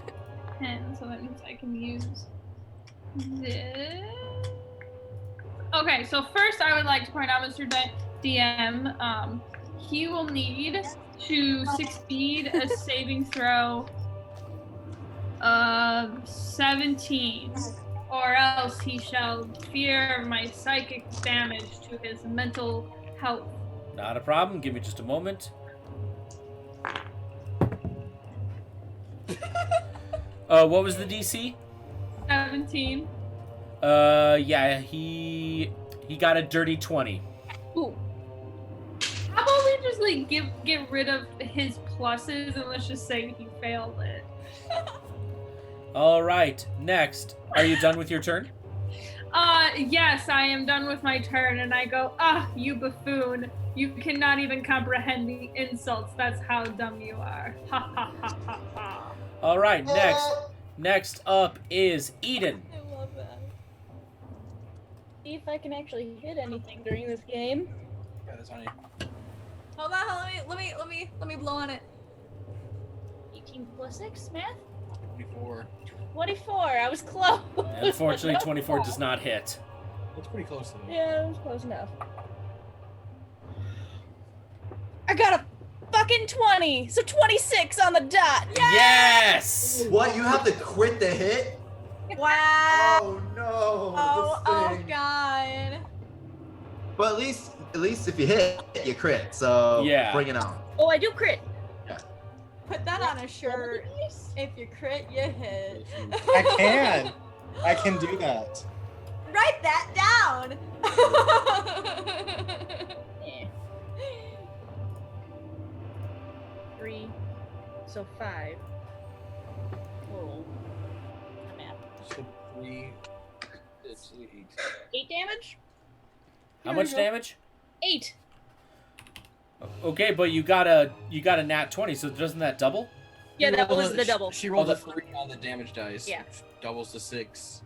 10, so that means I can use this. Okay, so first I would like to point out, Mr. DM, he will need to succeed a saving throw of 17, or else he shall fear my psychic damage to his mental health. Not a problem. Give me just a moment. What was the DC? 17. Yeah, he got a dirty 20. Ooh. How about we just like get rid of his pluses and let's just say he failed it. All right. Next, are you done with your turn? Yes, I am done with my turn, and I go, you buffoon. You cannot even comprehend the insults. That's how dumb you are. Ha ha ha ha ha. All right, next up is Eden. I love that. See if I can actually hit anything during this game. Yeah, that's funny. Hold on, let me blow on it. 18 plus 6, math? 24. 24, I was close. Unfortunately, 24 does not hit. That's pretty close to me. Yeah, it was close enough. I got a fucking 20, so 26 on the dot. Yes! What? You have to quit the hit? Wow. Oh no. Oh god. But at least if you hit, you crit. So yeah, bring it on. Oh, I do crit. Yeah. Put that on a shirt. If you crit, you hit. I can do that. Write that down. Yeah. 3, so 5. Total. I'm at So 3, it's 8. 8 damage? How much damage? 8. Okay, but you got a nat 20, so doesn't that double? Yeah, that was the double. She rolled a 3 on the damage dice. Yeah. Which doubles to 6.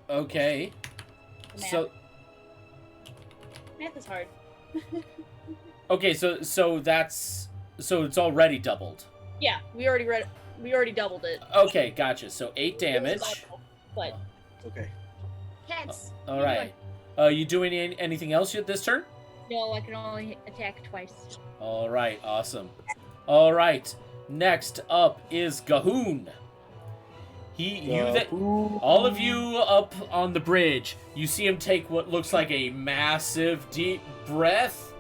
Okay. Math. So Math is hard. okay, so it's already doubled. Yeah, we already doubled it. Okay, gotcha. So 8 damage. But okay. Hence. All right. You doing anything else this turn? No, I can only attack twice. All right, awesome. All right, next up is Gahoon. All of you up on the bridge, you see him take what looks like a massive deep breath,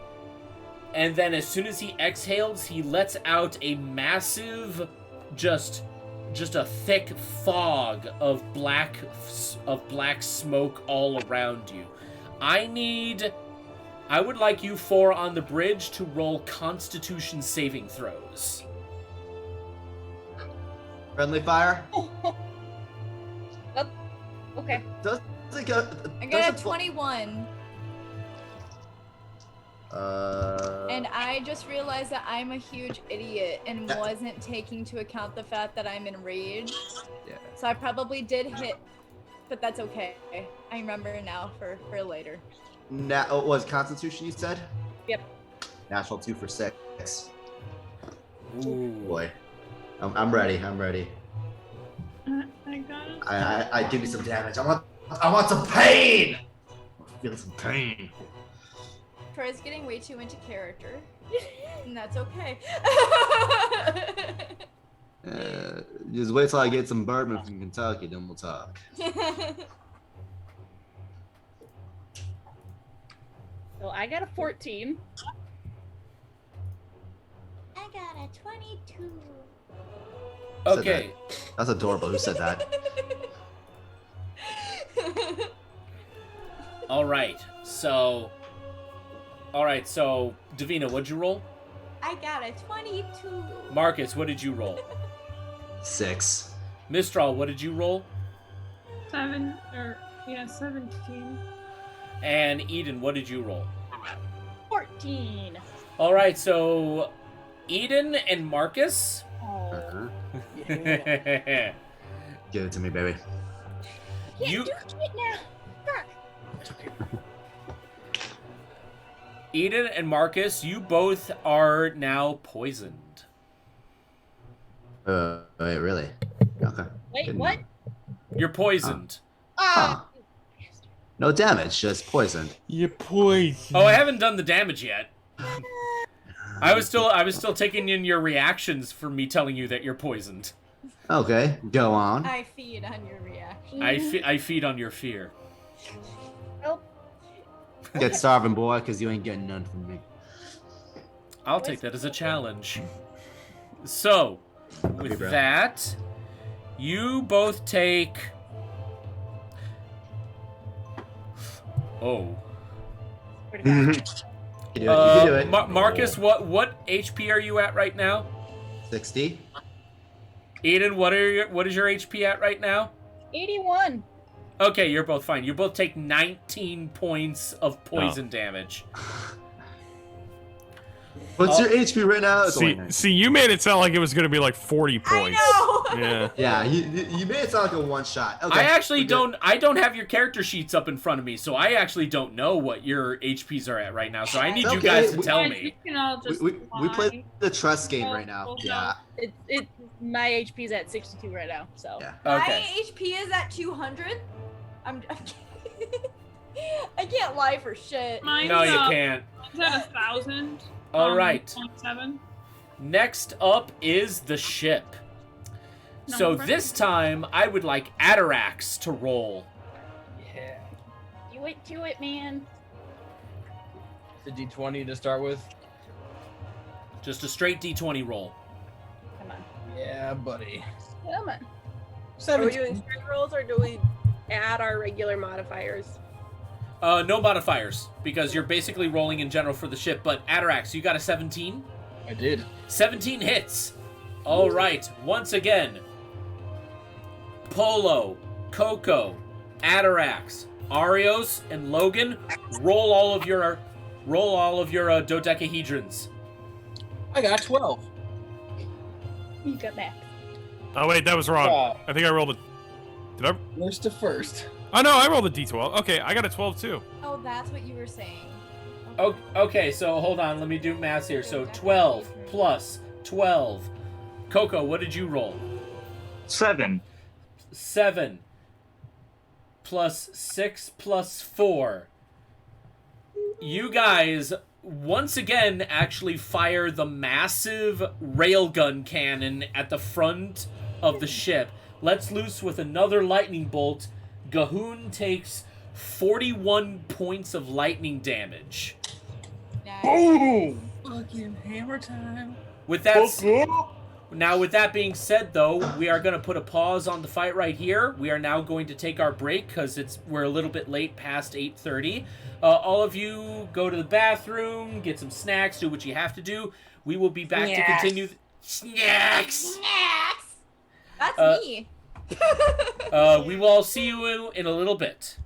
and then as soon as he exhales, he lets out a massive, just a thick fog of black smoke all around you. I would like you 4 on the bridge to roll Constitution saving throws. Friendly fire. Okay. I got a 21. And I just realized that I'm a huge idiot and wasn't taking into account the fact that I'm enraged. Yeah. So I probably did hit, but that's okay. I remember now for later. What was Constitution you said? Yep. Natural 2 for 6. Ooh. Boy. I'm ready. I got it. I give me some damage. I want some pain. I'm feeling some pain. Troy's getting way too into character, and that's okay. Just wait till I get some bourbon from Kentucky, then we'll talk. So I got a 14. I got a 22. Okay. That's adorable. Who said that? All right. So Davina, what'd you roll? I got a 22. Marcus, what did you roll? 6. Mistral, what did you roll? 17. And Eden, what did you roll? 14. All right, so Eden and Marcus. Oh. Yeah. Give it to me, baby. You. Do it now. Fuck. Eden and Marcus, you both are now poisoned. Wait, really? Okay. Wait, what? You're poisoned. No damage, just poisoned. You're poisoned. Oh, I haven't done the damage yet. I was still taking in your reactions for me telling you that you're poisoned. Okay, go on. I feed on your reaction. I feed on your fear. Nope. Get starving, boy, because you ain't getting none from me. I'll take that as a challenge. So, with that, you both take... Oh. You can do it. Marcus, what HP are you at right now? 60. Eden, what is your HP at right now? 81. Okay, you're both fine. You both take 19 points of poison damage. What's your HP right now? See, you made it sound like it was going to be like 40 points. I know. Yeah. Yeah, you made it sound like a one shot. Okay, I actually don't have your character sheets up in front of me, so I actually don't know what your HPs are at right now. So I need you guys to tell me. We play the trust game right now. Yeah. My HP's at 62 right now, so. Yeah. My HP is at 200. I can't lie for shit. No, you can't. Mine's at 1,000. All right. 0.7. Next up is the ship. So this time, I would like Atarax to roll. Yeah. Do it, man. The D20 to start with. Just a straight D20 roll. Come on. Yeah, buddy. Come on. Are we doing straight rolls or do we add our regular modifiers? No modifiers, because you're basically rolling in general for the ship, but Atarax, you got a 17? I did. 17 hits. All right, once again, Polo, Coco, Atarax, Arios, and Logan, roll all of your dodecahedrons. I got 12. You got max. Oh wait, that was wrong. I think I rolled a... Did I? Worst to first. Oh no, I rolled a D12. Okay, I got a 12 too. Oh, that's what you were saying. Okay, so hold on, let me do math here. So 12 plus 12. Coco, what did you roll? 7. 7 plus 6 plus 4. You guys once again actually fire the massive railgun cannon at the front of the ship. Lets loose with another lightning bolt. Gahoon takes 41 points of lightning damage. Nice. Boom! Fucking hammer time. With that being said, though, we are going to put a pause on the fight right here. We are now going to take our break because we're a little bit late past 8:30. All of you go to the bathroom, get some snacks, do what you have to do. We will be back to continue. Snacks. That's me. We will all see you in a little bit.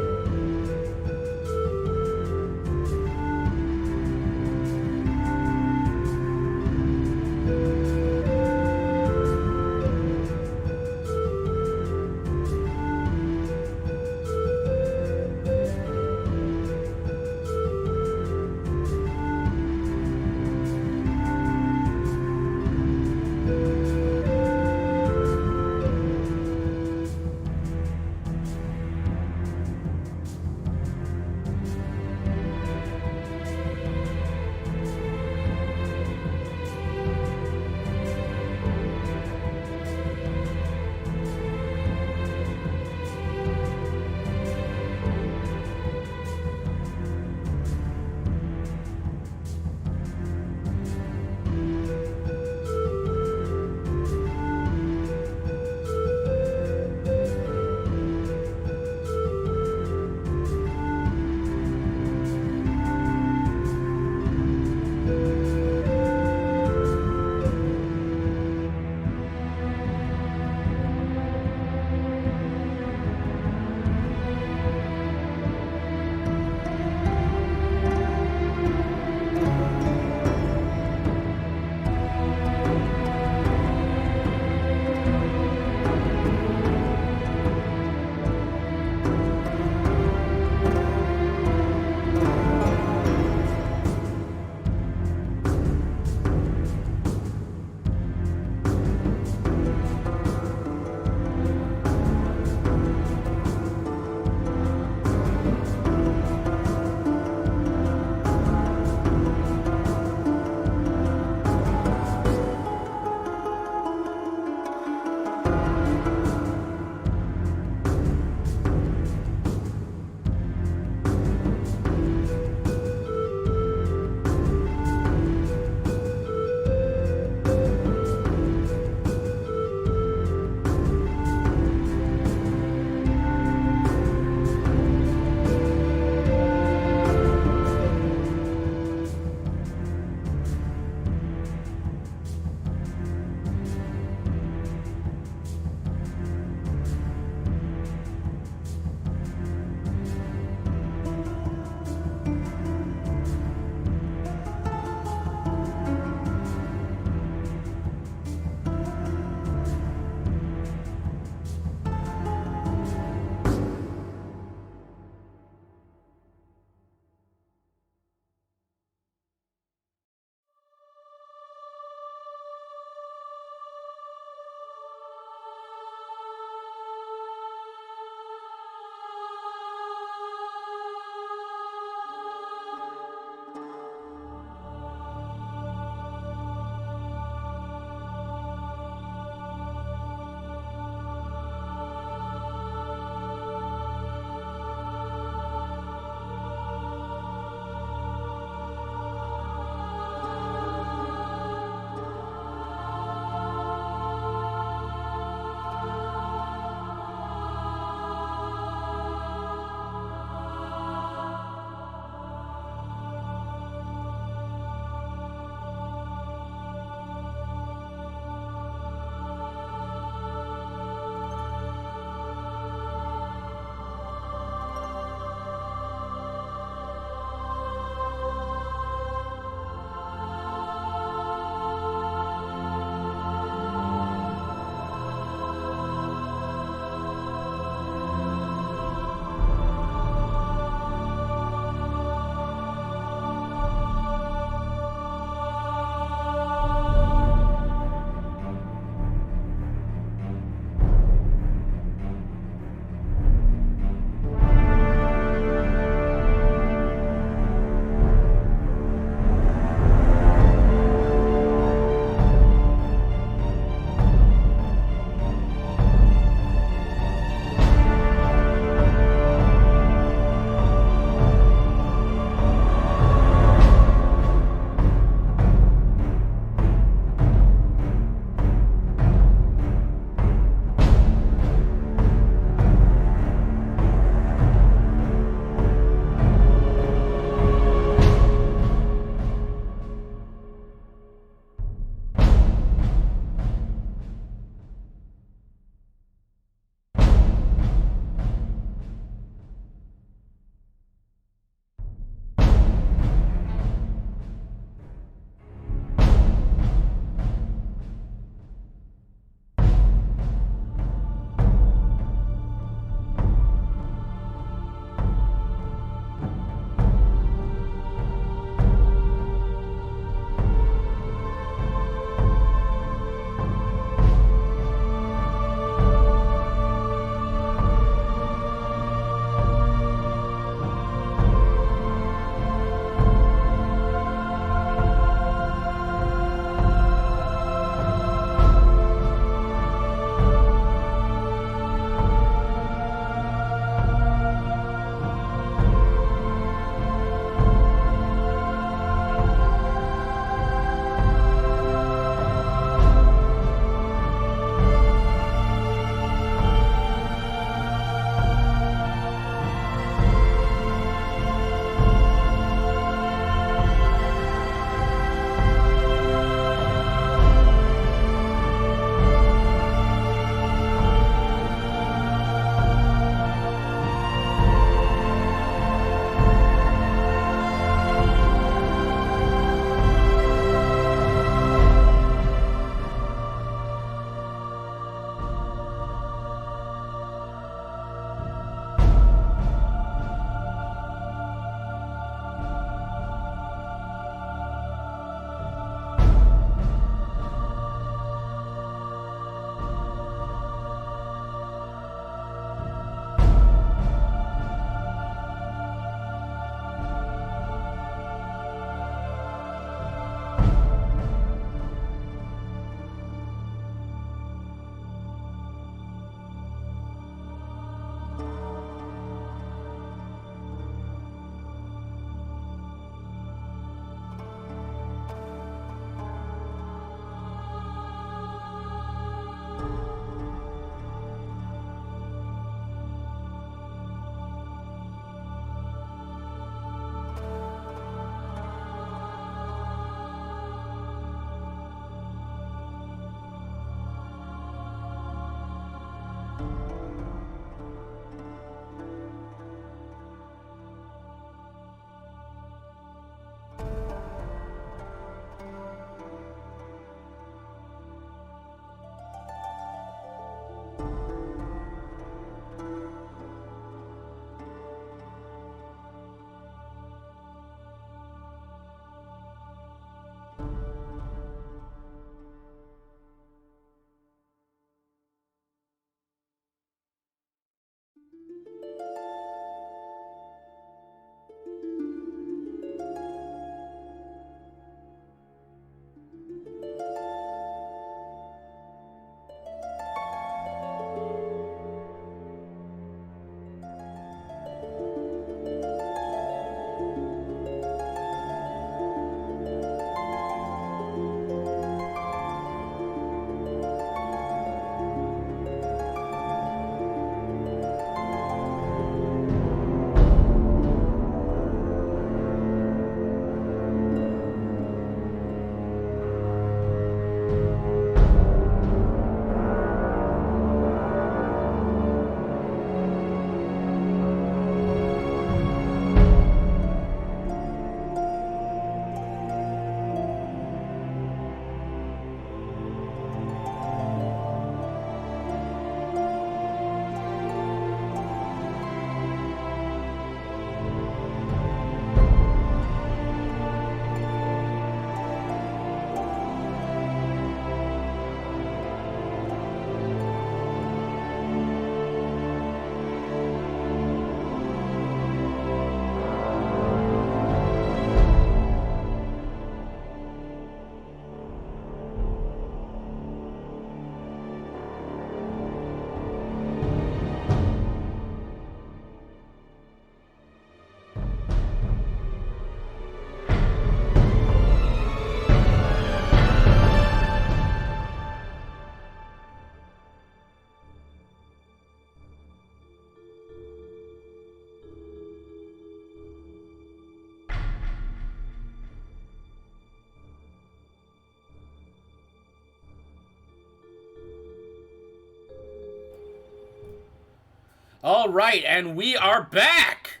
All right, and we are back.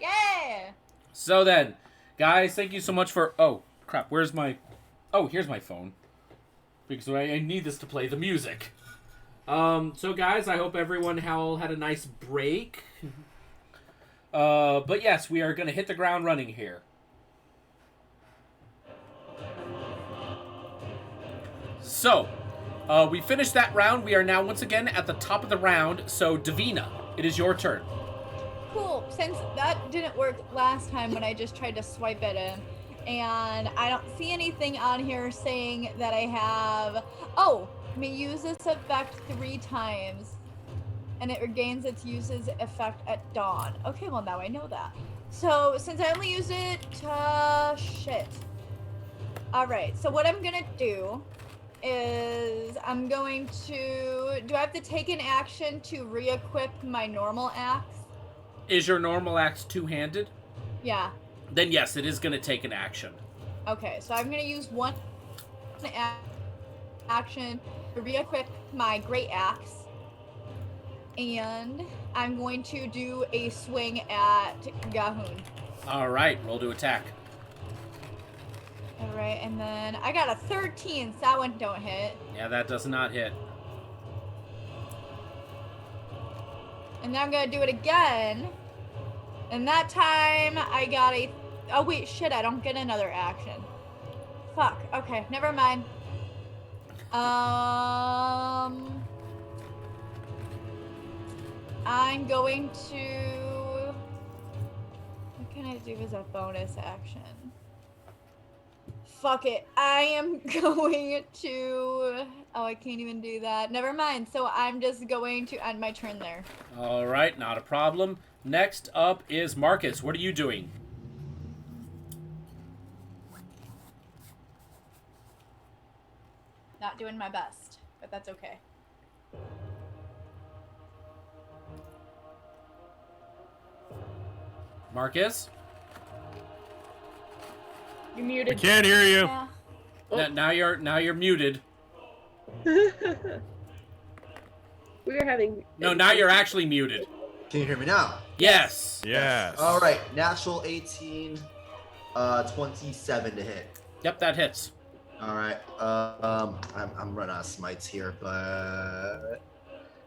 Yeah. So then, guys, thank you so much for... Oh, crap, where's my... Oh, here's my phone. Because I need this to play the music. So guys, I hope everyone had a nice break. But yes, we are going to hit the ground running here. So, we finished that round. We are now once again at the top of the round. So, Davina, it is your turn. Cool. Since that didn't work last time when I just tried to swipe it in, and I don't see anything on here saying that I have... Oh, may use this effect 3 times, and it regains its uses effect at dawn. Okay, well now I know that. So, since I only use it... shit. Alright, so what I'm gonna do is I'm going to... Do I have to take an action to re-equip my normal axe? Is your normal axe two-handed? Yeah. Then yes, it is going to take an action. Okay, so I'm going to use one action to re-equip my great axe. And I'm going to do a swing at Gahun. Alright, roll to attack. Alright, and then I got a 13, so that one don't hit. Yeah, that does not hit. And then I'm gonna do it again. And that time I got a... Oh wait, shit, I don't get another action. Fuck, okay, never mind. I'm going to... What can I do as a bonus action? Fuck it. I am going to... Oh, I can't even do that. Never mind. So I'm just going to end my turn there. All right, not a problem. Next up is Marcus. What are you doing? Not doing my best, but that's okay. Marcus? You're muted. I can't hear you. Yeah. Now you're muted. We are having... No, now you're actually muted. Can you hear me now? Yes. Yes. All right, natural 18, 27 to hit. Yep, that hits. All right. I'm running out of smites here, but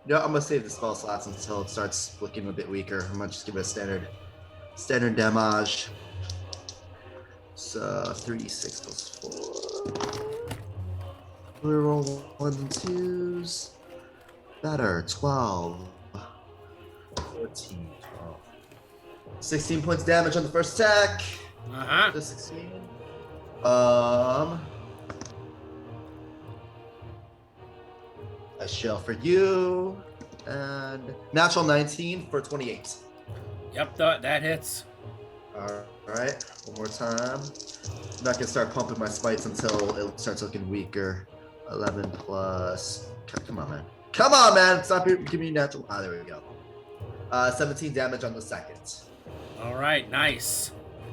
no, I'm gonna save the spell slots until it starts looking a bit weaker. I'm gonna just give it a standard damage. So 3d6 plus 4. We roll 1s and 2s. Better. 12. 14. 12. 16 points damage on the first attack. Uh-huh. 16. A shell for you. And natural 19 for 28. Yep, that hits. Alright, one more time. I'm not gonna start pumping my spites until it starts looking weaker. 11 plus... Come on, man. Come on, man! Stop giving me natural... Ah, there we go. 17 damage on the second. All right, nice.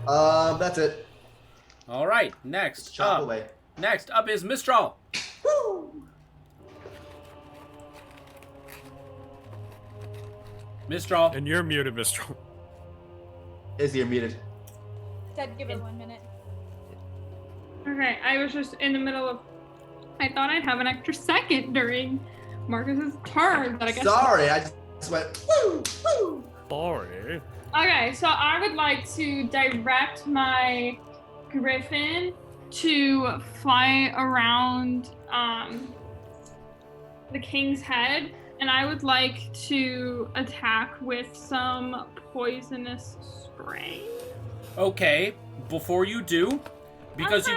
That's it. All right, next Chop up. away. Next up is Mistral. Woo! Mistral. And you're muted, Mistral. Izzy, you're muted. Said give it 1 minute. Okay, I was just in the middle of... I thought I'd have an extra second during Marcus's turn, but I guess... Sorry, I just went, woo, woo. Sorry. Okay, so I would like to direct my griffin to fly around the king's head, and I would like to attack with some poisonous spray. Okay, before you do, because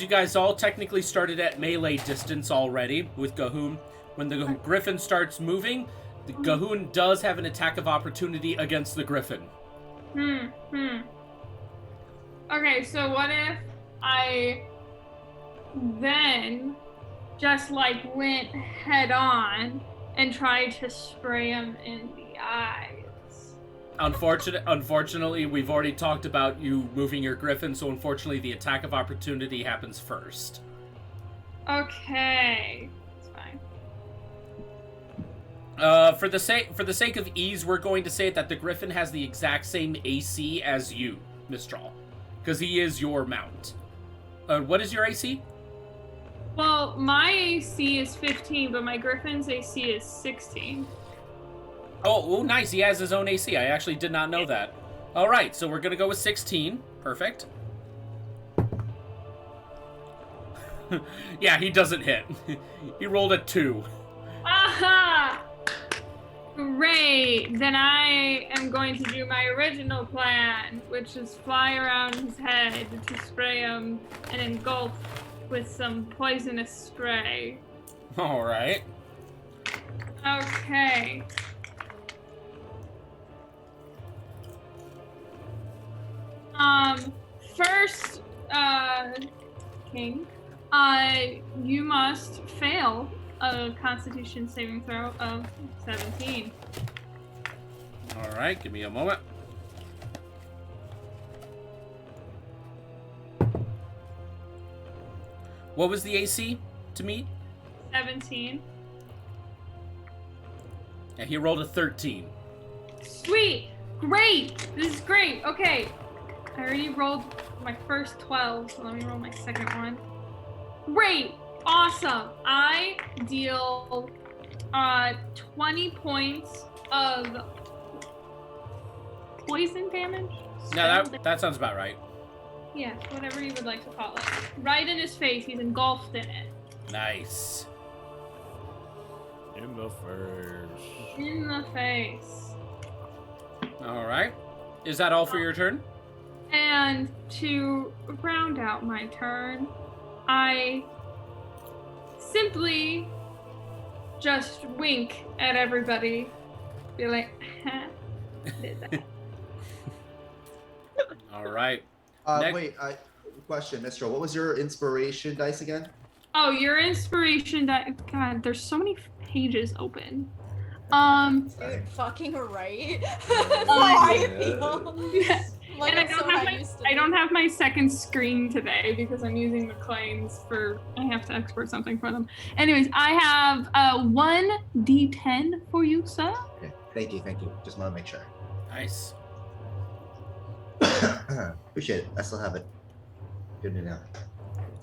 you guys all technically started at melee distance already with Gahun, when the griffin starts moving, the Gahun does have an attack of opportunity against the griffin. Okay, so what if I then just like went head on and tried to spray him in the eyes? Unfortunately, we've already talked about you moving your griffin, so unfortunately the attack of opportunity happens first. Okay, that's fine. For the sake of ease, we're going to say that the Griffin has the exact same AC as you, Mistral, because he is your mount. What is your AC? Well, my AC is 15, but my Griffin's AC is 16. Oh, nice. He has his own AC. I actually did not know that. All right, so we're gonna go with 16. Perfect. Yeah, he doesn't hit. He rolled a 2. Aha! Great. Then I am going to do my original plan, which is fly around his head to spray him and engulf with some poisonous spray. All right. Okay. First, King, you must fail a Constitution saving throw of 17. All right, give me a moment. What was the AC to meet? 17. And he rolled a 13. Sweet! Great! This is great! Okay. I already rolled my first 12, so let me roll my second one. Great! Awesome! I deal 20 points of poison damage? No, that sounds about right. Yeah, whatever you would like to call it. Right in his face, he's engulfed in it. Nice. In the face. In the face. All right. Is that all for your turn? And to round out my turn, I simply just wink at everybody. Be like, did that. All right. Wait, question, Mistral. What was your inspiration dice again? Oh, your inspiration God, there's so many pages open. Dude, fucking right. That's how I feel. Like, and I don't have my second screen today because I'm using the claims for, I have to export something for them. Anyways, I have 1d10 for you, sir. Okay, thank you. Just want to make sure. Nice. Appreciate it. I still have it. Good to know.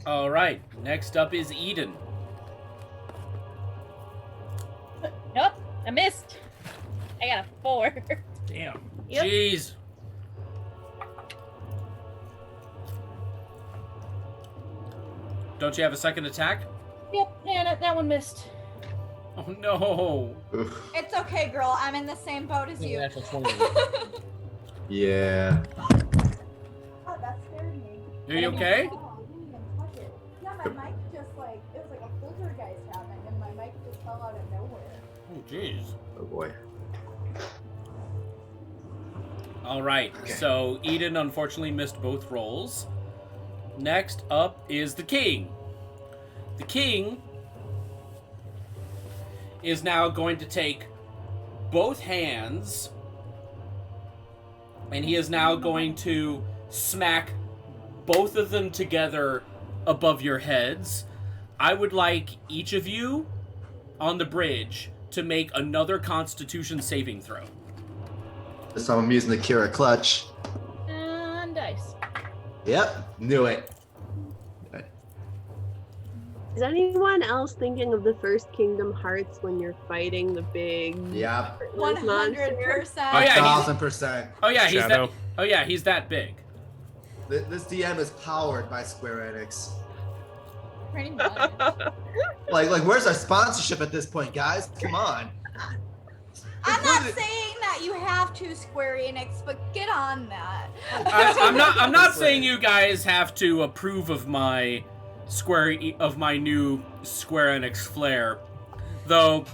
All right. Next up is Eden. Nope, I missed. I got a 4. Damn. Yep. Jeez. Don't you have a second attack? Yep, yeah, that one missed. Oh no. It's okay, girl. I'm in the same boat as you. Yeah. Oh, that scared me. Are you okay? Yeah, my mic just like, it was like a poltergeist happened and my mic just fell out of nowhere. Oh jeez. Oh boy. All right. Okay. So Eden unfortunately missed both rolls. Next up is the king. The king is now going to take both hands and he is now going to smack both of them together above your heads. I would like each of you on the bridge to make another Constitution saving throw. This time I'm using the Kira clutch. And dice. Yep, knew it. Is anyone else thinking of the first Kingdom Hearts when you're fighting the big? Yeah. 100%. Oh yeah, 1000%. Oh yeah, he's that. Oh yeah, he's that big. This DM is powered by Square Enix. Pretty much. Like, where's our sponsorship at this point, guys? Come on. I'm not saying that you have to, Square Enix, but get on that. I'm not saying you guys have to approve of my new Square Enix flair. Though,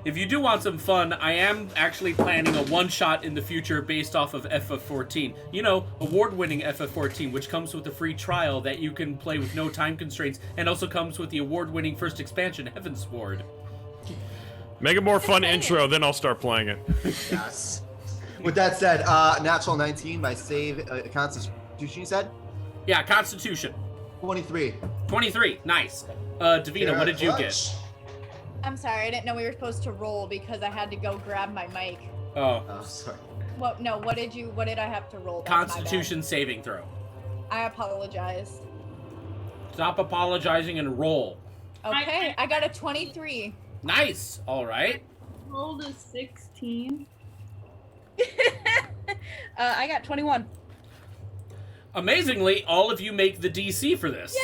if you do want some fun, I am actually planning a one-shot in the future based off of FF14. You know, award-winning FF14, which comes with a free trial that you can play with no time constraints, and also comes with the award-winning first expansion, Heavensward. Make a more fun intro, then I'll start playing it. Yes. With that said, natural 19 by save Constitution, you said? Yeah, Constitution. 23. 23, nice. Davina, what did you get? I'm sorry, I didn't know we were supposed to roll because I had to go grab my mic. Oh. Oh, sorry. What? No, what did I have to roll? That's my bad. Constitution saving throw. I apologize. Stop apologizing and roll. Okay, I got a 23. Nice. All right. Rolled a 16. I got 21. Amazingly, all of you make the DC for this.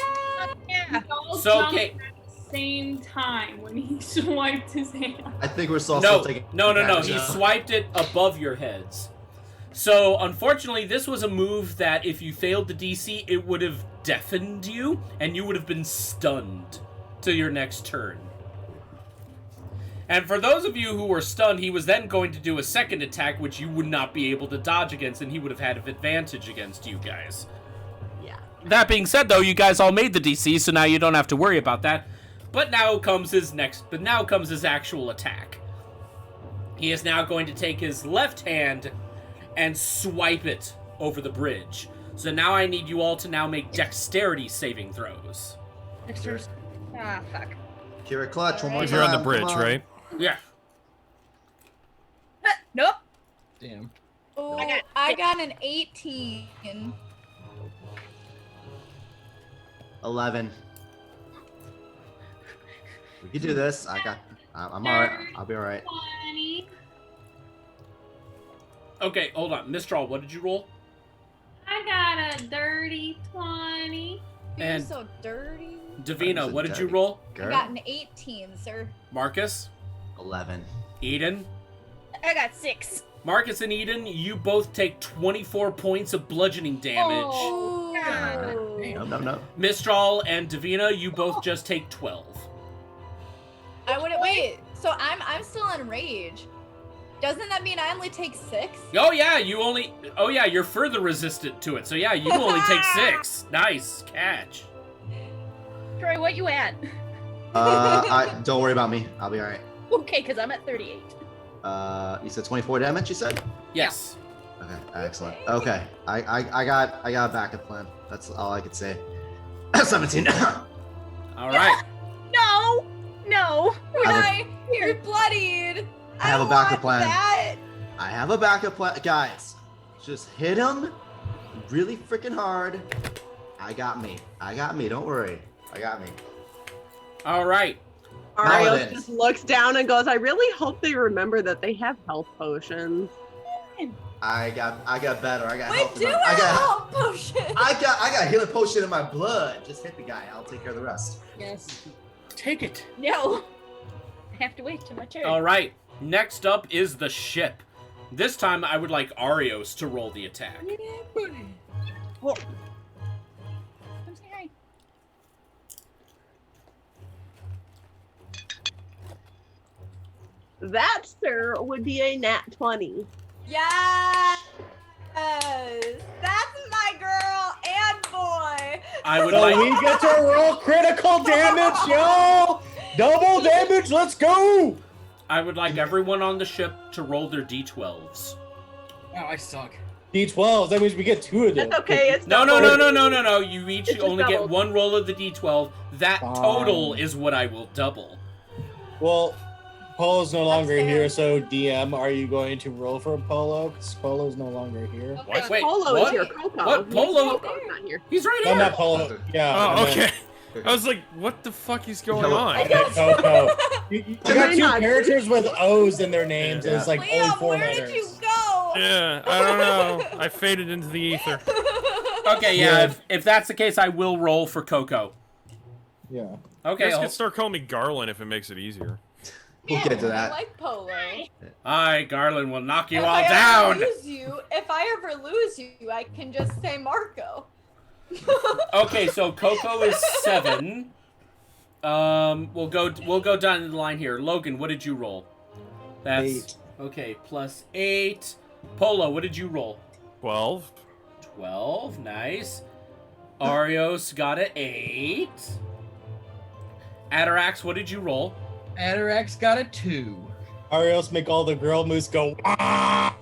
Yeah. So, okay. At the same time when he swiped his hand. I think we're still taking. No. He swiped it above your heads. So, unfortunately, this was a move that if you failed the DC, it would have deafened you, and you would have been stunned to your next turn. And for those of you who were stunned, he was then going to do a second attack, which you would not be able to dodge against, and he would have had an advantage against you guys. Yeah. That being said, though, you guys all made the DC, so now you don't have to worry about that. But now comes his actual attack. He is now going to take his left hand and swipe it over the bridge. So now I need you all to now make dexterity saving throws. Dexterity. Ah, fuck. Kira clutch one more time. If you're on the bridge, right? Yeah. Nope. Damn. Oh, I got an 18. 11. We can do this. I'm alright. I'll be alright. 20. Okay, hold on. Mistral, what did you roll? I got a dirty 20. You're And so dirty. Davina, what did you roll? I got an 18, sir. Marcus? 11. Eden? I got 6. Marcus and Eden, you both take 24 points of bludgeoning damage. Oh. No. Mistral and Davina, you both just take 12. I wouldn't wait. So I'm still in rage. Doesn't that mean I only take 6? Oh yeah, you're further resistant to it. So yeah, you only take 6. Nice catch. Troy, what you at? Don't worry about me. I'll be alright. Okay, because I'm at 38. You said 24 damage, you said? Yes. Okay, excellent. Okay. I got a backup plan. That's all I could say. 17. All right. No. You're bloodied. I have a backup plan. I have a backup plan. Guys, just hit him really freaking hard. I got me. Don't worry. I got me. All right. Ariel just looks down and goes, I really hope they remember that they have health potions. I got better. I got We health. do have a health potion. I got healing potion in my blood. Just hit the guy. I'll take care of the rest. Yes. Take it. No. I have to wait till my turn. All right. Next up is the ship. This time I would like Arios to roll the attack. Whoa. I'm sorry. That, sir, would be a nat 20. Yes. That's my girl and boy. We get to roll critical damage, yo! Double damage, let's go! I would like everyone on the ship to roll their d12s. Wow, I suck. D12s, that means we get 2 of them. That's okay, it's No. You each It's only just get doubled. one roll of the d12. That total is what I will double. Well, Polo's no longer here, so DM, are you going to roll for Polo? Because Polo's no longer here. What? Wait, Polo what? is here. Coco. What? Polo? Coco's not here. He's right No, here. not Polo. Yeah. Oh, I meant- okay. I was like, what the fuck is going on? I meant Coco. You got 2 characters with O's in their names, and it's like only 4 where letters. did you go? Yeah, I don't know. I faded into the ether. Okay, yeah. If that's the case, I will roll for Coco. Yeah. Okay. You guys can start calling me Garland if it makes it easier. We'll get to I that. like Polo. Aye, Garland will knock you If all I down. If I ever lose you, I can just say Marco. Okay, so Coco is 7. We'll go down the line here. Logan, what did you roll? That's 8. Okay, plus 8. Polo, what did you roll? 12. 12, nice. Arios got an 8. Atarax, what did you roll? Atarax got a 2. Arios make all the girl moose go. Ah!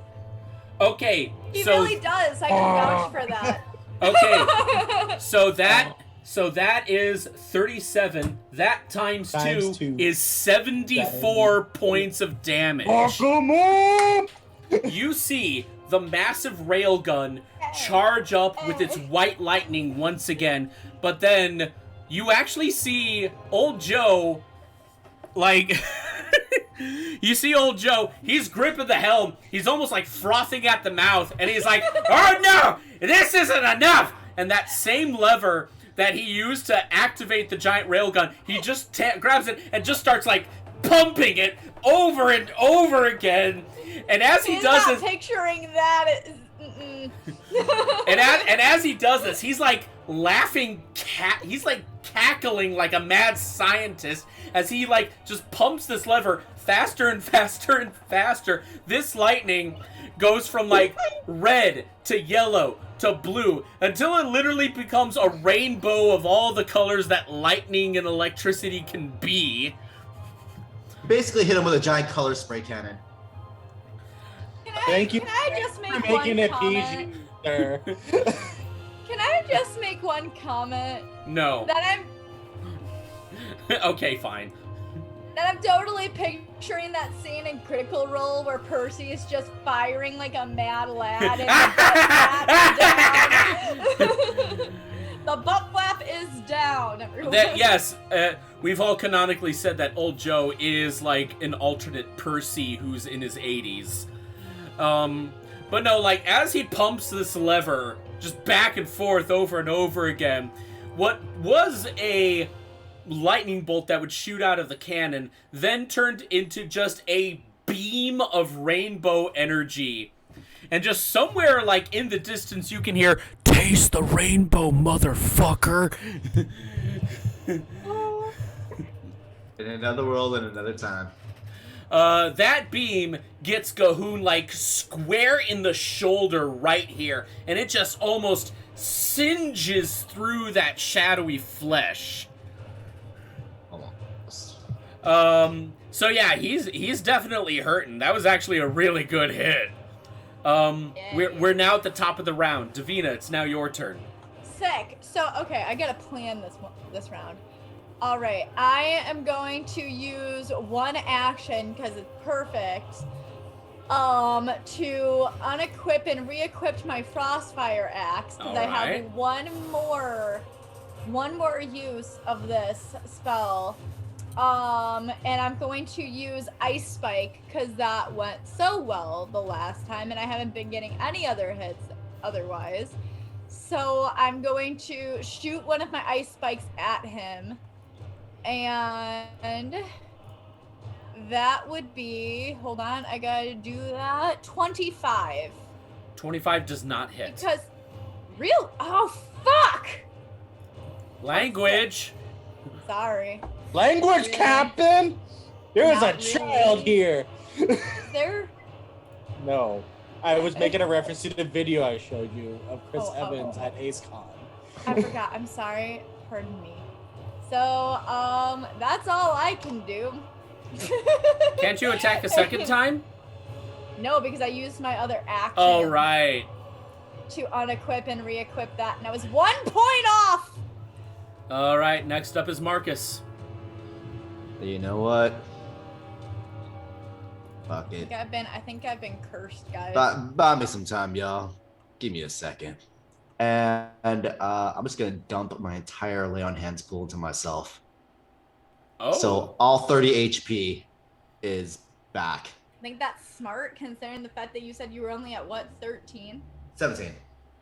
Okay, He so really does. I can vouch for that. okay, so that So that is 37. That times two is 74 points of damage. You see the massive railgun charge up with its white lightning once again, but then you actually see old Joe, like, you see old Joe, he's gripping the helm, he's almost like frothing at the mouth, and he's like, oh no, this isn't enough! And that same lever that he used to activate the giant railgun, he just grabs it and just starts like pumping it over and over again. And as he does this, picturing that. and as he does this, he's like laughing, he's like cackling like a mad scientist as he like just pumps this lever faster and faster and faster. This lightning goes from like red to yellow to blue until it literally becomes a rainbow of all the colors that lightning and electricity can be. Basically hit him with a giant color spray cannon. Thank you Can I just make for making one it comment? PG, sir. Can I just make one comment? No. That Okay, fine. I'm totally picturing that scene in Critical Role where Percy is just firing like a mad lad and the butt flap is down, everyone. Yes, we've all canonically said that old Joe is like an alternate Percy who's in his 80s. But no, like, as he pumps this lever just back and forth over and over again, what was a lightning bolt that would shoot out of the cannon then turned into just a beam of rainbow energy. And just somewhere, like, in the distance, you can hear, "Taste the rainbow, motherfucker!" In another world, in another time. That beam gets Gahoon, like, square in the shoulder right here, and it just almost singes through that shadowy flesh. So yeah, he's definitely hurting. That was actually a really good hit. We're now at the top of the round. Davina, it's now your turn. Sick. So, okay, I gotta plan this round. All right, I am going to use one action because it's perfect. To unequip and re-equip my Frostfire axe because I have one more use of this spell. And I'm going to use Ice Spike because that went so well the last time, and I haven't been getting any other hits otherwise. So I'm going to shoot one of my Ice Spikes at him. And that would be, hold on, I gotta do that, 25. 25 does not hit. Because, oh, fuck! Language! Sorry. Language, Captain! There's a child here! There? No. I was making a reference to the video I showed you of Chris Evans at AceCon. I forgot, I'm sorry, pardon me. So, that's all I can do. Can't you attack a second time? No, because I used my other action. Oh, right. To unequip and re-equip that, and I was 1 point off! Alright, next up is Marcus. You know what? Fuck it. I think I've been cursed, guys. Buy me some time, y'all. Give me a second. And I'm just gonna dump my entire Lay on Hands pool to myself. Oh. So all 30 HP is back. I think that's smart considering the fact that you said you were only at what, 13? 17.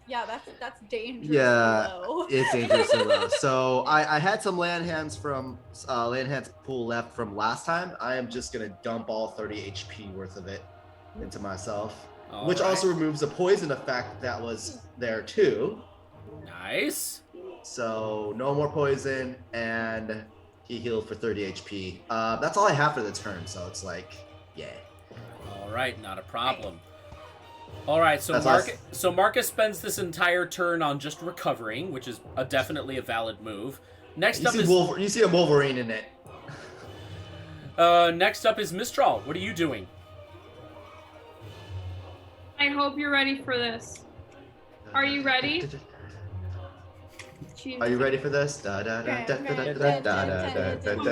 Yeah, that's dangerous. Yeah, it's dangerously low. So I had some Lay on Hands from Lay on Hands pool left from last time. I am just gonna dump all 30 HP worth of it into myself. Which also removes a poison effect that was there too. Nice. So no more poison, and he healed for 30 HP. That's all I have for the turn, so it's like, yeah. Alright, not a problem. Alright, so Marcus spends this entire turn on just recovering, which is definitely a valid move. Next up is you see a Wolverine in it. Next up is Mistral. What are you doing? I hope you're ready for this. Are you ready? Are you ready for this? Da, da, da, da, da, da, da, da, da, da, da.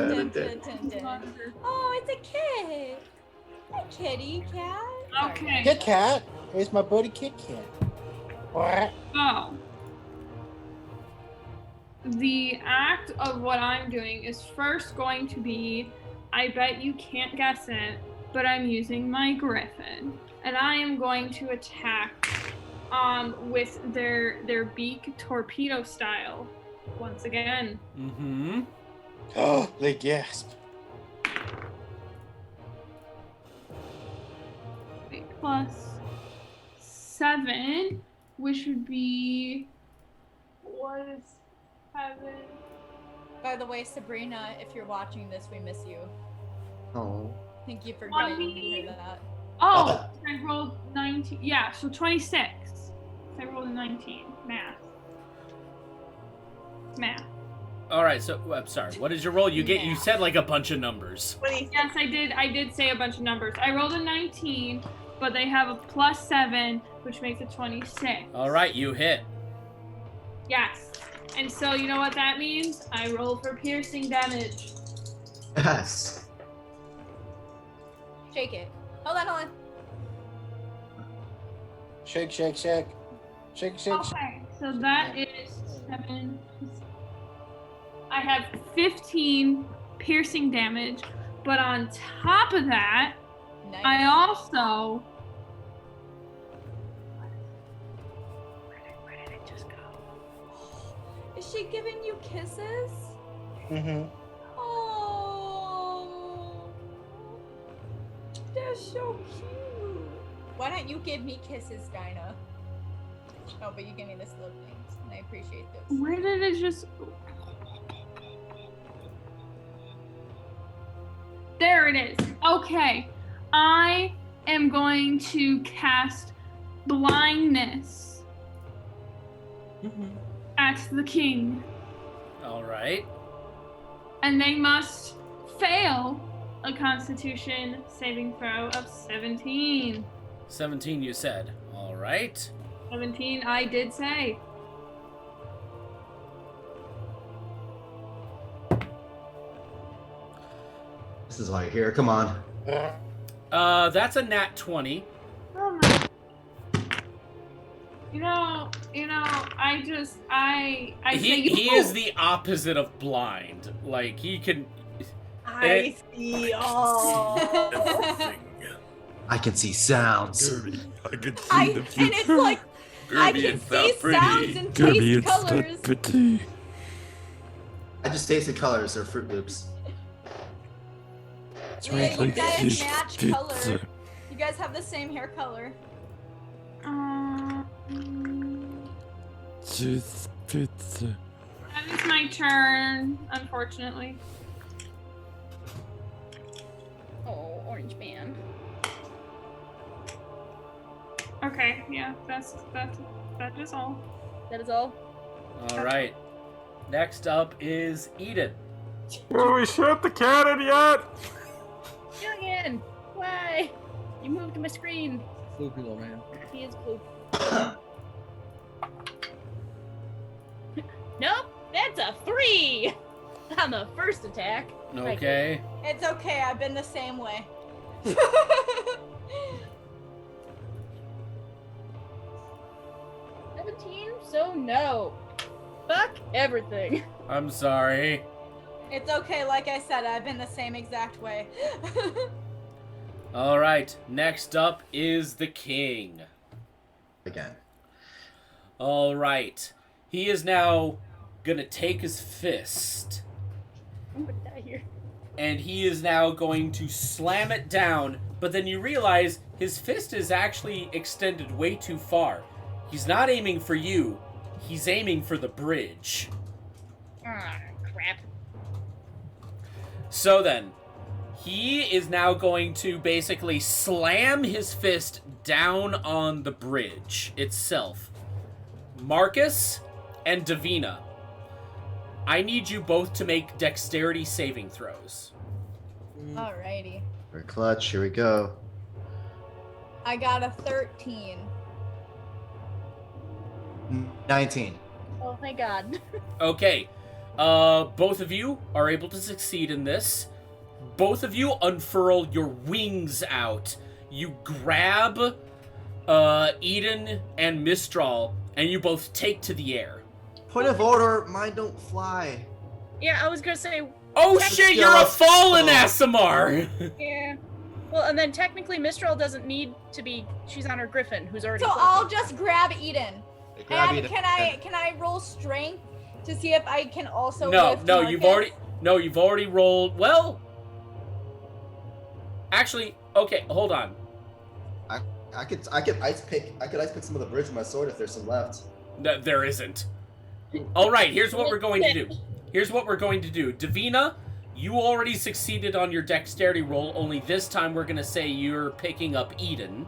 Oh, it's a kid. Hi, kitty cat. Okay. Kit Kat. Here's my buddy Kit Kat. What? So, the act of what I'm doing is first going to be, I bet you can't guess it, but I'm using my griffin. And I am going to attack with their beak torpedo style once again. Mm-hmm. Oh, they gasp. +7, which would be what is 7? By the way, Sabrina, if you're watching this, we miss you. Oh. Thank you for letting me hear that. Oh, I rolled 19. Yeah, so 26. I rolled a 19. Math. All right, so I'm sorry. What is your roll? You said like a bunch of numbers. Yes, I did. I did say a bunch of numbers. I rolled a 19, but they have a +7, which makes it 26. All right, you hit. Yes. And so you know what that means? I roll for piercing damage. Yes. Shake it. Hold on. Shake, shake, shake. Shake, shake, shake. Okay, so that is 7. I have 15 piercing damage, but on top of that, Nice. I also. Where did it just go? Is she giving you kisses? Mm-hmm. Oh, they're so cute. Why don't you give me kisses, Dinah? Oh, but you give me this little things, and I appreciate those. Where did it just? There it is. Okay. I am going to cast blindness at the king. All right. And they must fail a constitution saving throw of 17. 17, you said. All right. 17, I did say. This is why you're here. Come on. That's a nat 20. Oh my. You know, I He is the opposite of blind. Like, he can... I see all. I can see sounds. I can see And it's like, I can see sounds and taste colors. I just tasted colors. They're Fruit Loops. Yeah, you guys match color. You guys have the same hair color. That is my turn, unfortunately. Oh, orange man. Okay, yeah, that is all. That is all. All right. Next up is Eden. Did we shoot the cannon yet? Youngin! Why? You moved my screen. Floopy little man. He is floop. Nope, that's a 3 on the first attack. Okay. It's okay, I've been the same way. 17, so no. Fuck everything. I'm sorry. It's okay, like I said, I've been the same exact way. All right. Next up is the king. Again. All right. He is now gonna take his fist, I'm gonna die here. and he is now going to slam it down, but then you realize his fist is actually extended way too far. He's not aiming for you. He's aiming for the bridge. Ah, crap. So then, he is now going to basically slam his fist down on the bridge itself. Marcus and Davina, I need you both to make dexterity saving throws. Alrighty. We're clutch. Here we go. I got a 13. 19. Oh, my god. Okay. Both of you are able to succeed in this. Both of you unfurl your wings out. You grab Eden and Mistral, and you both take to the air. Point of order, mine don't fly. Yeah, I was gonna say. Oh shit, you're a fallen Aasimar! Yeah. Well, and then technically Mistral doesn't need to be. She's on her griffin, who's already. So floating. I'll just grab Eden. Grab And Eden. can I roll strength to see if I can also No, lift no, Marcus? you've already rolled. Well, actually, okay, hold on. I could ice pick some of the birds with my sword if there's some left. No, there isn't. All right, here's what we're going to do. Davina, you already succeeded on your dexterity roll, only this time we're going to say you're picking up Eden.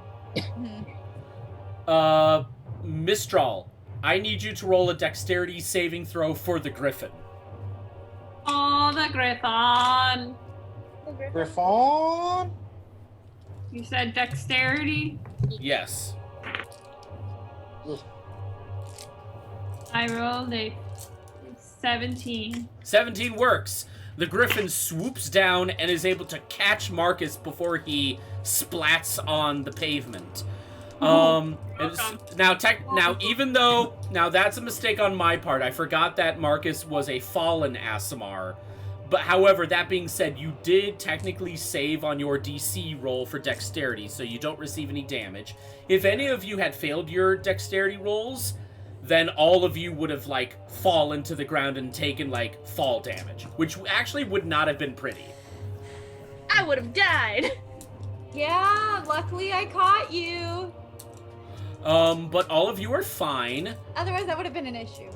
Mistral, I need you to roll a dexterity saving throw for the griffin. Oh, the griffin. Griffon? You said dexterity? Yes. I rolled a 17. 17 works. The griffin swoops down and is able to catch Marcus before he splats on the pavement. Now even though that's a mistake on my part, I forgot that Marcus was a fallen Aasimar. But however, that being said, you did technically save on your DC roll for dexterity, so you don't receive any damage. If any of you had failed your dexterity rolls, then all of you would have, like, fallen to the ground and taken, like, fall damage, which actually would not have been pretty. I would have died. Yeah, luckily I caught you. But all of you are fine. Otherwise, that would have been an issue.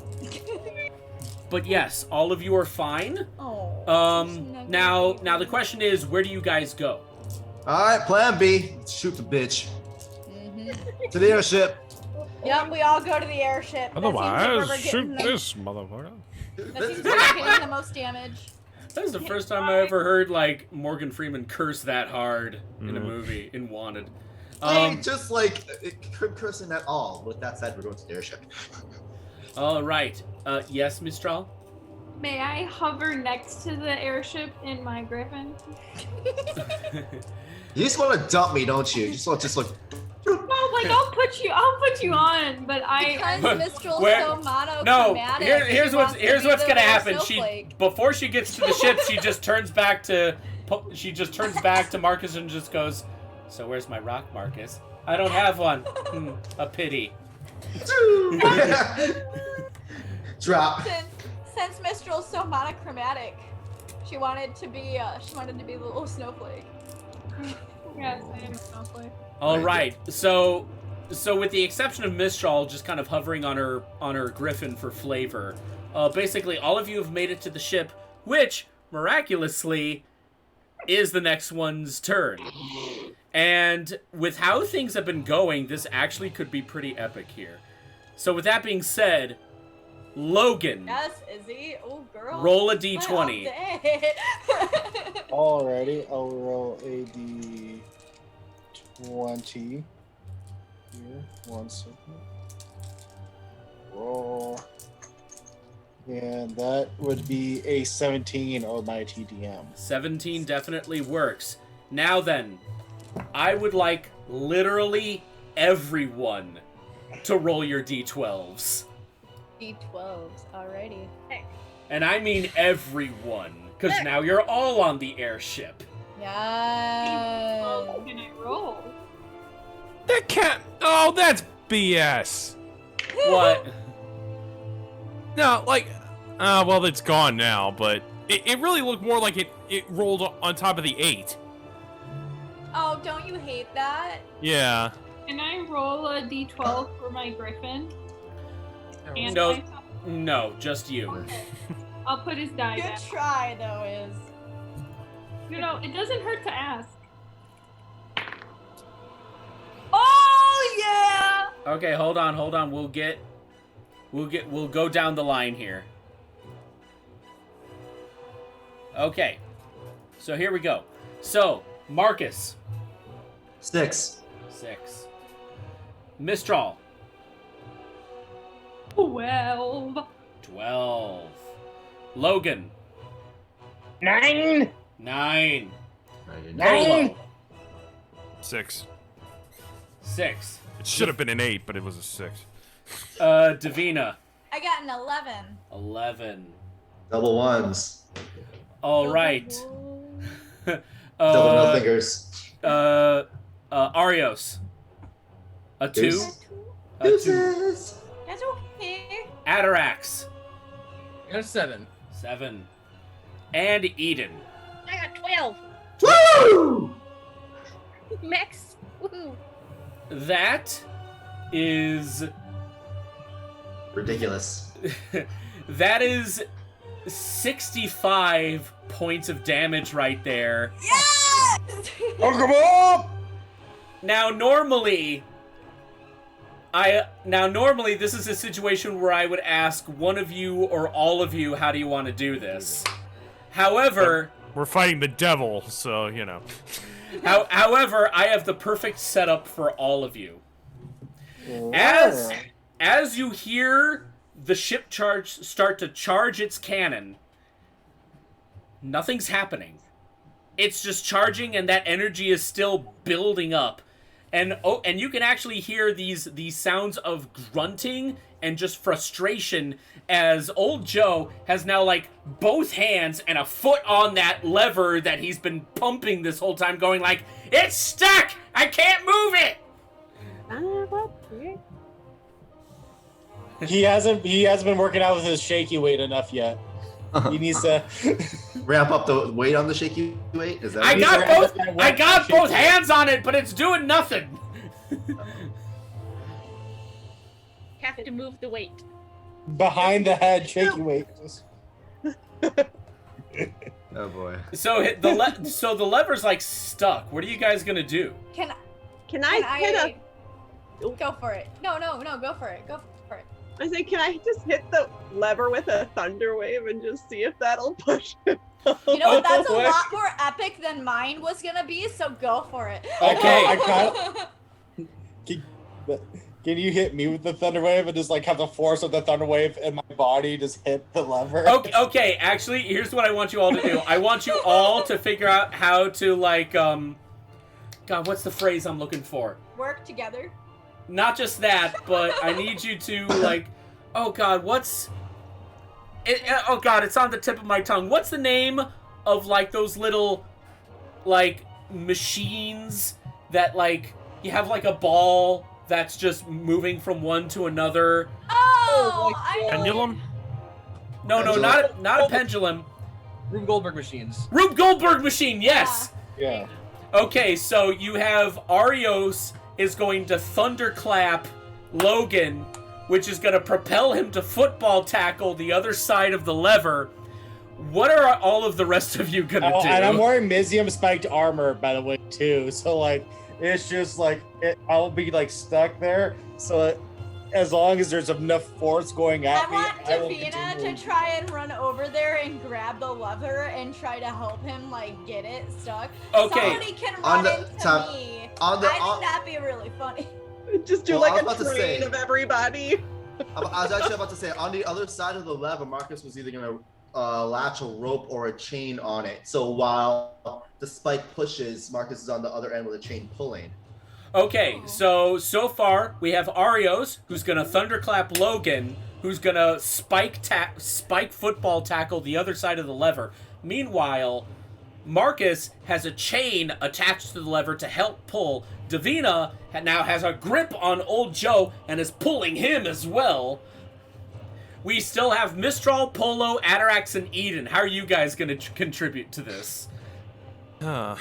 But yes, all of you are fine. Oh. Now the question is, where do you guys go? Alright, plan B. Let's shoot the bitch. To the airship. Yep, we all go to the airship. Otherwise, shoot this motherfucker. That seems to be getting the most damage. That is the first time I ever heard, like, Morgan Freeman curse that hard in a movie, in Wanted. Just like, cursing at all. With that said, we're going to the airship. All right. Yes, Mistral? May I hover next to the airship in my griffin? You just want to dump me, don't you? Just look. Well, like I'll put you on, but Because Mistral's so monochromatic. No, here's what's gonna happen. Before she gets to the ship, she just turns back to Marcus and just goes, "So where's my rock, Marcus? I don't have one. A pity." Drop. Since Mistral's so monochromatic, she wanted to be the little snowflake. Yes, I am a snowflake. All right. So with the exception of Mistral just kind of hovering on her griffin for flavor, basically all of you have made it to the ship, which miraculously is the next one's turn. And with how things have been going, this actually could be pretty epic here. So with that being said, Logan. Yes, Izzy. Oh, girl. Roll a d20. Alrighty, I'll roll a d20. Here, 1 second. Roll. And that would be a 17 on my TDM. 17 definitely works. Now then, I would like literally everyone to roll your d12s. D12s, alrighty. And I mean everyone, because now you're all on the airship. Yeah. Can I roll? That can't. Oh, that's BS. What? No, like, well, it's gone now, but it really looked more like it rolled on top of the 8. Oh, don't you hate that? Yeah. Can I roll a d12 for my griffin? And No, myself? no, just you. Okay. I'll put his die Good back. try, though, Iz. You know, it doesn't hurt to ask. Oh yeah! Okay, hold on. We'll go down the line here. Okay. So here we go. So, Marcus. 6. Mistral. 12. 12. Logan. 9. 9. 9. 6. 6. It should have been an 8, but it was a 6. Davina. I got an 11. 11. Double ones. All right. Double no fingers. Arios. A 2. Deuce. A 2. Deuces. That's okay. Atarax. I got a 7. 7. And Eden. I got 12. Woo! Max. Woohoo. That is Ridiculous. that is 65 points of damage right there. Yes! Come on! Now normally this is a situation where I would ask one of you or all of you, how do you want to do this? However, we're fighting the devil, so you know. However, I have the perfect setup for all of you. As you hear the ship start to charge its cannon, nothing's happening. It's just charging, and that energy is still building up. And you can actually hear these sounds of grunting and just frustration as old Joe has now like both hands and a foot on that lever that he's been pumping this whole time, going like, "It's stuck! I can't move it!" He hasn't been working out with his shaky weight enough yet. He needs to ramp up the weight on the shaky weight. Is that? I got both hands on it, but it's doing nothing. Have to move the weight. behind the head shaky weight. Oh boy. So the lever's like stuck. What are you guys gonna do? Can I hit a? Go for it. No, go for it. Go for it. I say, can I just hit the lever with a thunder wave and just see if that'll push it? You know what? That's a lot more epic than mine was gonna be. So go for it. Okay, Can you hit me with the thunder wave and just like have the force of the thunder wave in my body just hit the lever? Okay. Actually, here's what I want you all to do. I want you all to figure out how to like God, what's the phrase I'm looking for? Work together. Not just that, but I need you to like, oh God, what's it? Oh God, it's on the tip of my tongue. What's the name of like those little like machines that like you have like a ball that's just moving from one to another? Oh, pendulum? No, not a pendulum. Rube Goldberg machines. Rube Goldberg machine, yes. Yeah. Okay, so you have Arios is going to thunderclap Logan, which is going to propel him to football tackle the other side of the lever. What are all of the rest of you going to do? And I'm wearing Mizium spiked armor, by the way, too. So, like, it's just like, I'll be, like, stuck there. So, as long as there's enough force going at me, I will Davina continue. to try and run over there and grab the lever and try to help him, like, get it stuck. Okay. Somebody can run into me. I think that'd be really funny. Just do like a train of everybody. I was actually about to say, on the other side of the lever, Marcus was either going to latch a rope or a chain on it. So while the spike pushes, Marcus is on the other end with a chain pulling. Okay, so far we have Arios, who's gonna thunderclap Logan, who's gonna spike football tackle the other side of the lever. Meanwhile, Marcus has a chain attached to the lever to help pull. Davina now has a grip on old Joe and is pulling him as well. We still have Mistral, Polo, Atarax, and Eden. How are you guys gonna contribute to this? Help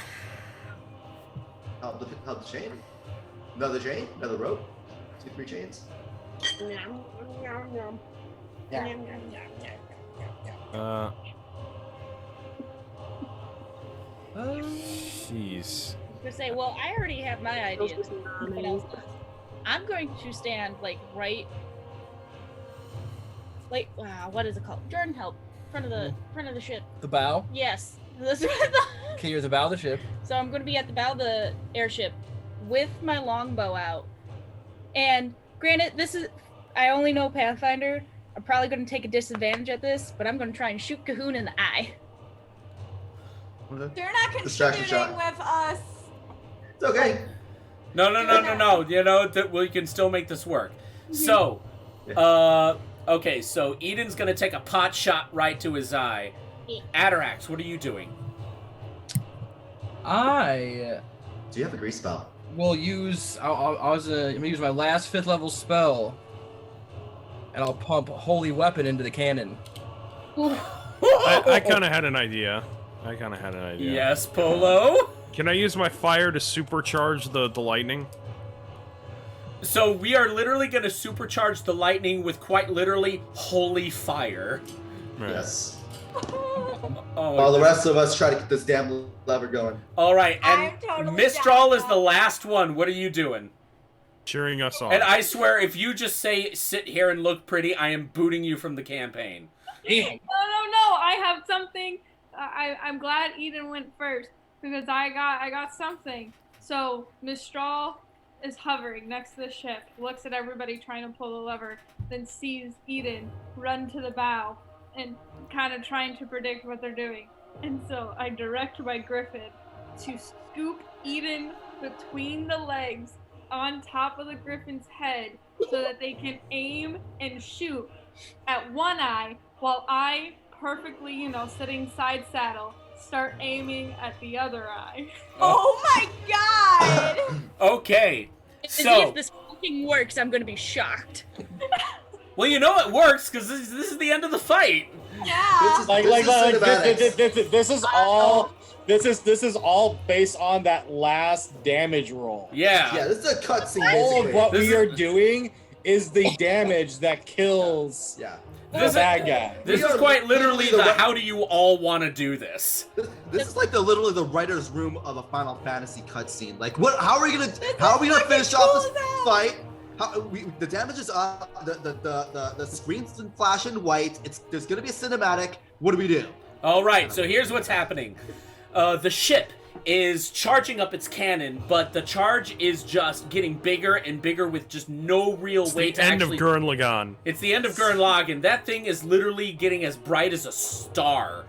the chain? Another chain? Another rope? 2, 3 chains? Jeez. I was gonna say, well, I already have my ideas. What else? I'm going to stand like right, like wow, what is it called? Jordan, help! Front of the ship. The bow? Yes. Okay, you're at the bow of the ship. So I'm going to be at the bow of the airship with my longbow out. And granted, I only know Pathfinder, I'm probably going to take a disadvantage at this, but I'm going to try and shoot Cahoon in the eye. You're not Distraction contributing shot. with us. It's okay. No. You know that we can still make this work. So, okay. So Eden's gonna take a pot shot right to his eye. Atarax, what are you doing? I Do you have a grease spell? will use. I'm gonna use my last 5th level spell, and I'll pump Holy Weapon into the cannon. I kind of had an idea. Yes, Polo? Can I use my fire to supercharge the lightning? So we are literally going to supercharge the lightning with quite literally holy fire. Right. Yes. Oh, While the rest of us try to get this damn lever going. All right, and I'm totally Mistral down. is the last one. What are you doing? Cheering us on. And I swear, if you just say, sit here and look pretty, I am booting you from the campaign. Damn. No. I have something. I'm glad Eden went first because I got something. So Mistral is hovering next to the ship, looks at everybody trying to pull the lever, then sees Eden run to the bow and kind of trying to predict what they're doing. And so I direct my Griffin to scoop Eden between the legs on top of the Griffin's head so that they can aim and shoot at one eye while I perfectly, sitting side saddle, start aiming at the other eye. Oh my god! Okay, so... If this fucking works, I'm gonna be shocked. Well, you know it works, because this is the end of the fight. Yeah. This is all based on that last damage roll. Yeah. Yeah, this is a cutscene. All of what we are doing is the damage that kills the bad guy. This is quite literally the how do you all want to do this? This is like literally the writer's room of a Final Fantasy cutscene. Like, what? How are we gonna finish off this fight? The damage is up. The screen's flashing white. There's gonna be a cinematic. What do we do? All right. So here's what's happening. The ship is charging up its cannon, but the charge is just getting bigger and bigger with just no real way to actually... It's the end of Gurren Lagann. It's the end of Gurren Lagann. That thing is literally getting as bright as a star.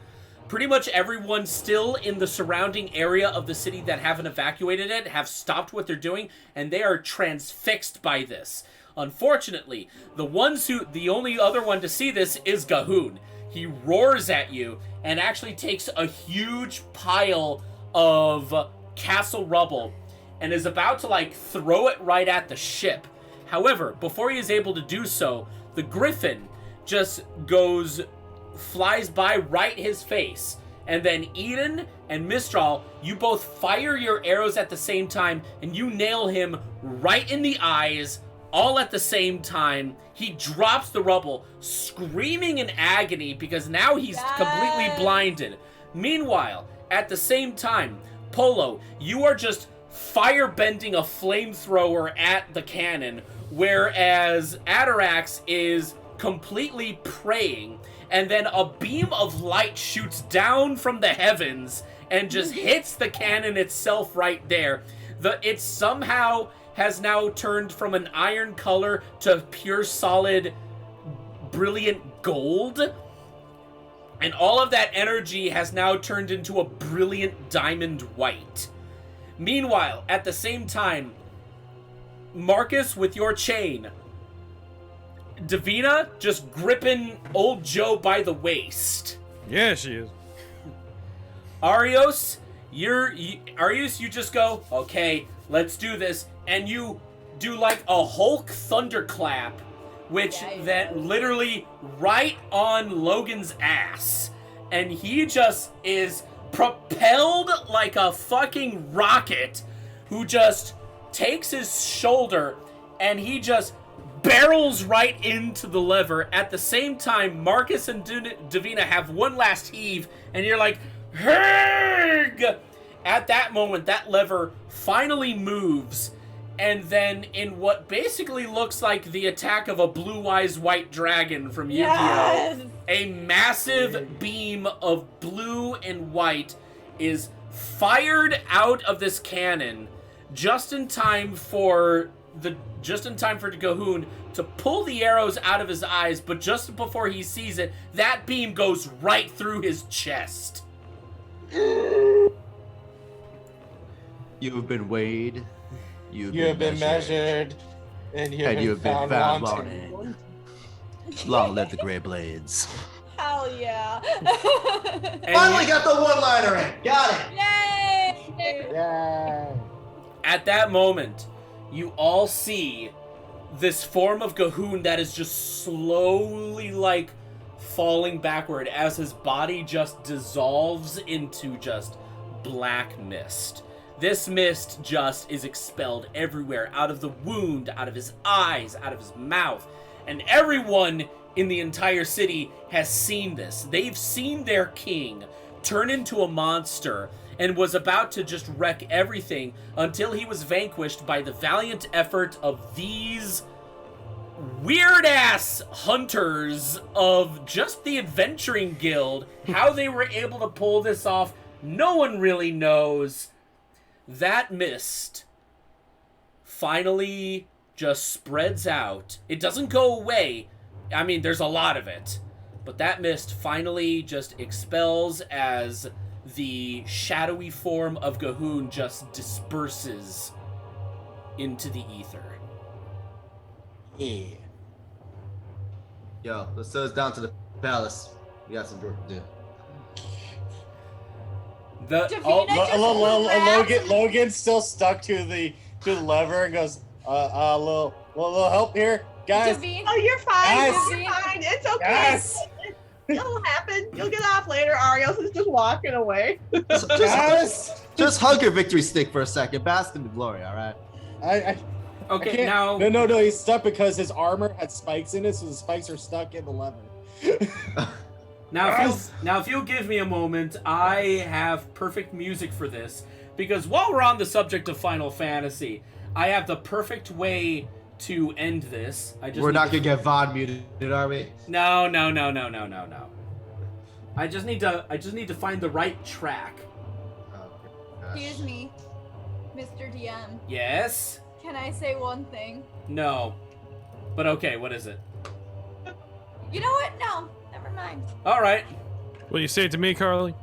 Pretty much everyone still in the surrounding area of the city that haven't evacuated it have stopped what they're doing, and they are transfixed by this. Unfortunately, the only other one to see this is Gahoon. He roars at you and actually takes a huge pile of castle rubble and is about to throw it right at the ship. However, before he is able to do so, the Griffin just flies by right his face. And then Eden and Mistral, you both fire your arrows at the same time and you nail him right in the eyes all at the same time. He drops the rubble, screaming in agony because now he's completely blinded. Meanwhile, at the same time, Polo, you are just firebending a flamethrower at the cannon, whereas Atarax is completely praying, and then a beam of light shoots down from the heavens and just hits the cannon itself right there. It somehow has now turned from an iron color to pure solid brilliant gold. And all of that energy has now turned into a brilliant diamond white. Meanwhile, at the same time, Marcus with your chain, Davina just gripping old Joe by the waist. Yeah, she is. Arios, you just go, okay, let's do this. And you do like a Hulk thunderclap, which then literally right on Logan's ass. And he just is propelled like a fucking rocket, who just takes his shoulder and he just barrels right into the lever. At the same time, Marcus and Davina have one last heave, and you're like, Herg! At that moment, that lever finally moves, and then in what basically looks like the attack of a Blue Eyes White Dragon from Yu-Gi-Oh! A massive beam of blue and white is fired out of this cannon just in time for Gahoon to pull the arrows out of his eyes, but just before he sees it, that beam goes right through his chest. You have been weighed. You have been measured. And you have been found wanting. Long live the Grey Blades. Hell yeah. Finally got the one-liner in. Got it. Yay! Yay! At that moment, you all see this form of Ga'Hoon that is just slowly, like, falling backward as his body just dissolves into just black mist. This mist just is expelled everywhere, out of the wound, out of his eyes, out of his mouth. And everyone in the entire city has seen this. They've seen their king turn into a monster and was about to just wreck everything until he was vanquished by the valiant effort of these weird-ass hunters of just the Adventuring Guild. How they were able to pull this off, no one really knows. That mist finally just spreads out. It doesn't go away. I mean, there's a lot of it. But that mist finally just expels as the shadowy form of Ga'Hoon just disperses into the ether. Yeah. Yo, let's send us down to the palace. We got some work to do. Logan's still stuck to the lever and goes, little help here, guys. Oh, you're fine. Guys. You're fine. It's okay. Guys. It'll happen. You'll get off later. Arios is just walking away. Just hug your victory stick for a second. Bask in the glory, all right? Okay, now... No, he's stuck because his armor had spikes in it, so the spikes are stuck in the lever. Now, if you'll give me a moment, I have perfect music for this. Because while we're on the subject of Final Fantasy, I have the perfect way to end this. We're not gonna get VOD muted, are we? No. I just need to find the right track. Excuse me, Mr. DM. Yes? Can I say one thing? No. But okay, what is it? You know what? No, never mind. All right. Will you say it to me, Carly?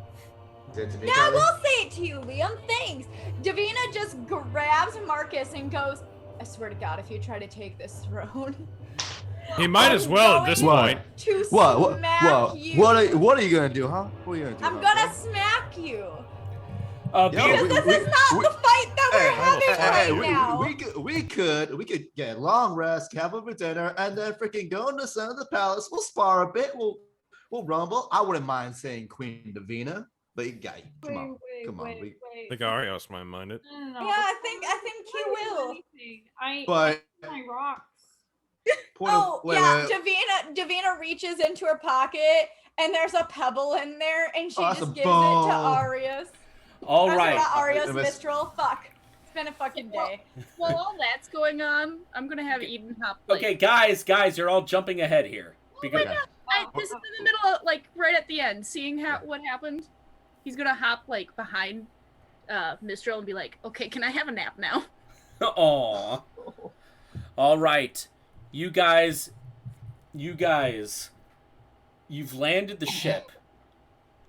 Yeah, I will say it to you, Liam. Thanks. Davina just grabs Marcus and goes, I swear to God, if you try to take this throne, He might as well at this point. What are you gonna do, huh? What are you gonna do? I'm gonna smack you. Because this is not the fight that we're having right now. We could get a long rest, have a dinner, and then freaking go in the center of the palace. We'll spar a bit. We'll rumble. I wouldn't mind saying Queen Davina, but come on. I think Arios might mind it. Yeah, I think he will. But my rocks. Davina reaches into her pocket and there's a pebble in there, and she just gives it to Arios. All right. Arios Mistral. Fuck. It's been a fucking day. While all that's going on, I'm gonna have Eden hop. Okay, guys, you're all jumping ahead here. Because this is in the middle of, like, right at the end, seeing what happened. He's gonna hop, like, behind Mistral and be like, okay, can I have a nap now? Aww. All right. You guys, you've landed the ship.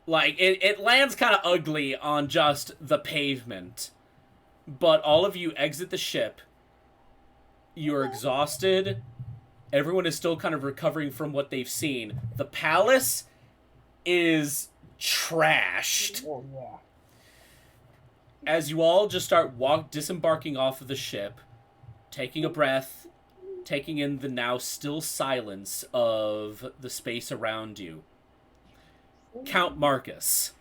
Like, it lands kind of ugly on just the pavement. But all of you exit the ship. You're exhausted. Everyone is still kind of recovering from what they've seen. The palace is trashed. As you all just start disembarking off of the ship, taking a breath, taking in the now still silence of the space around you. Count Marcus,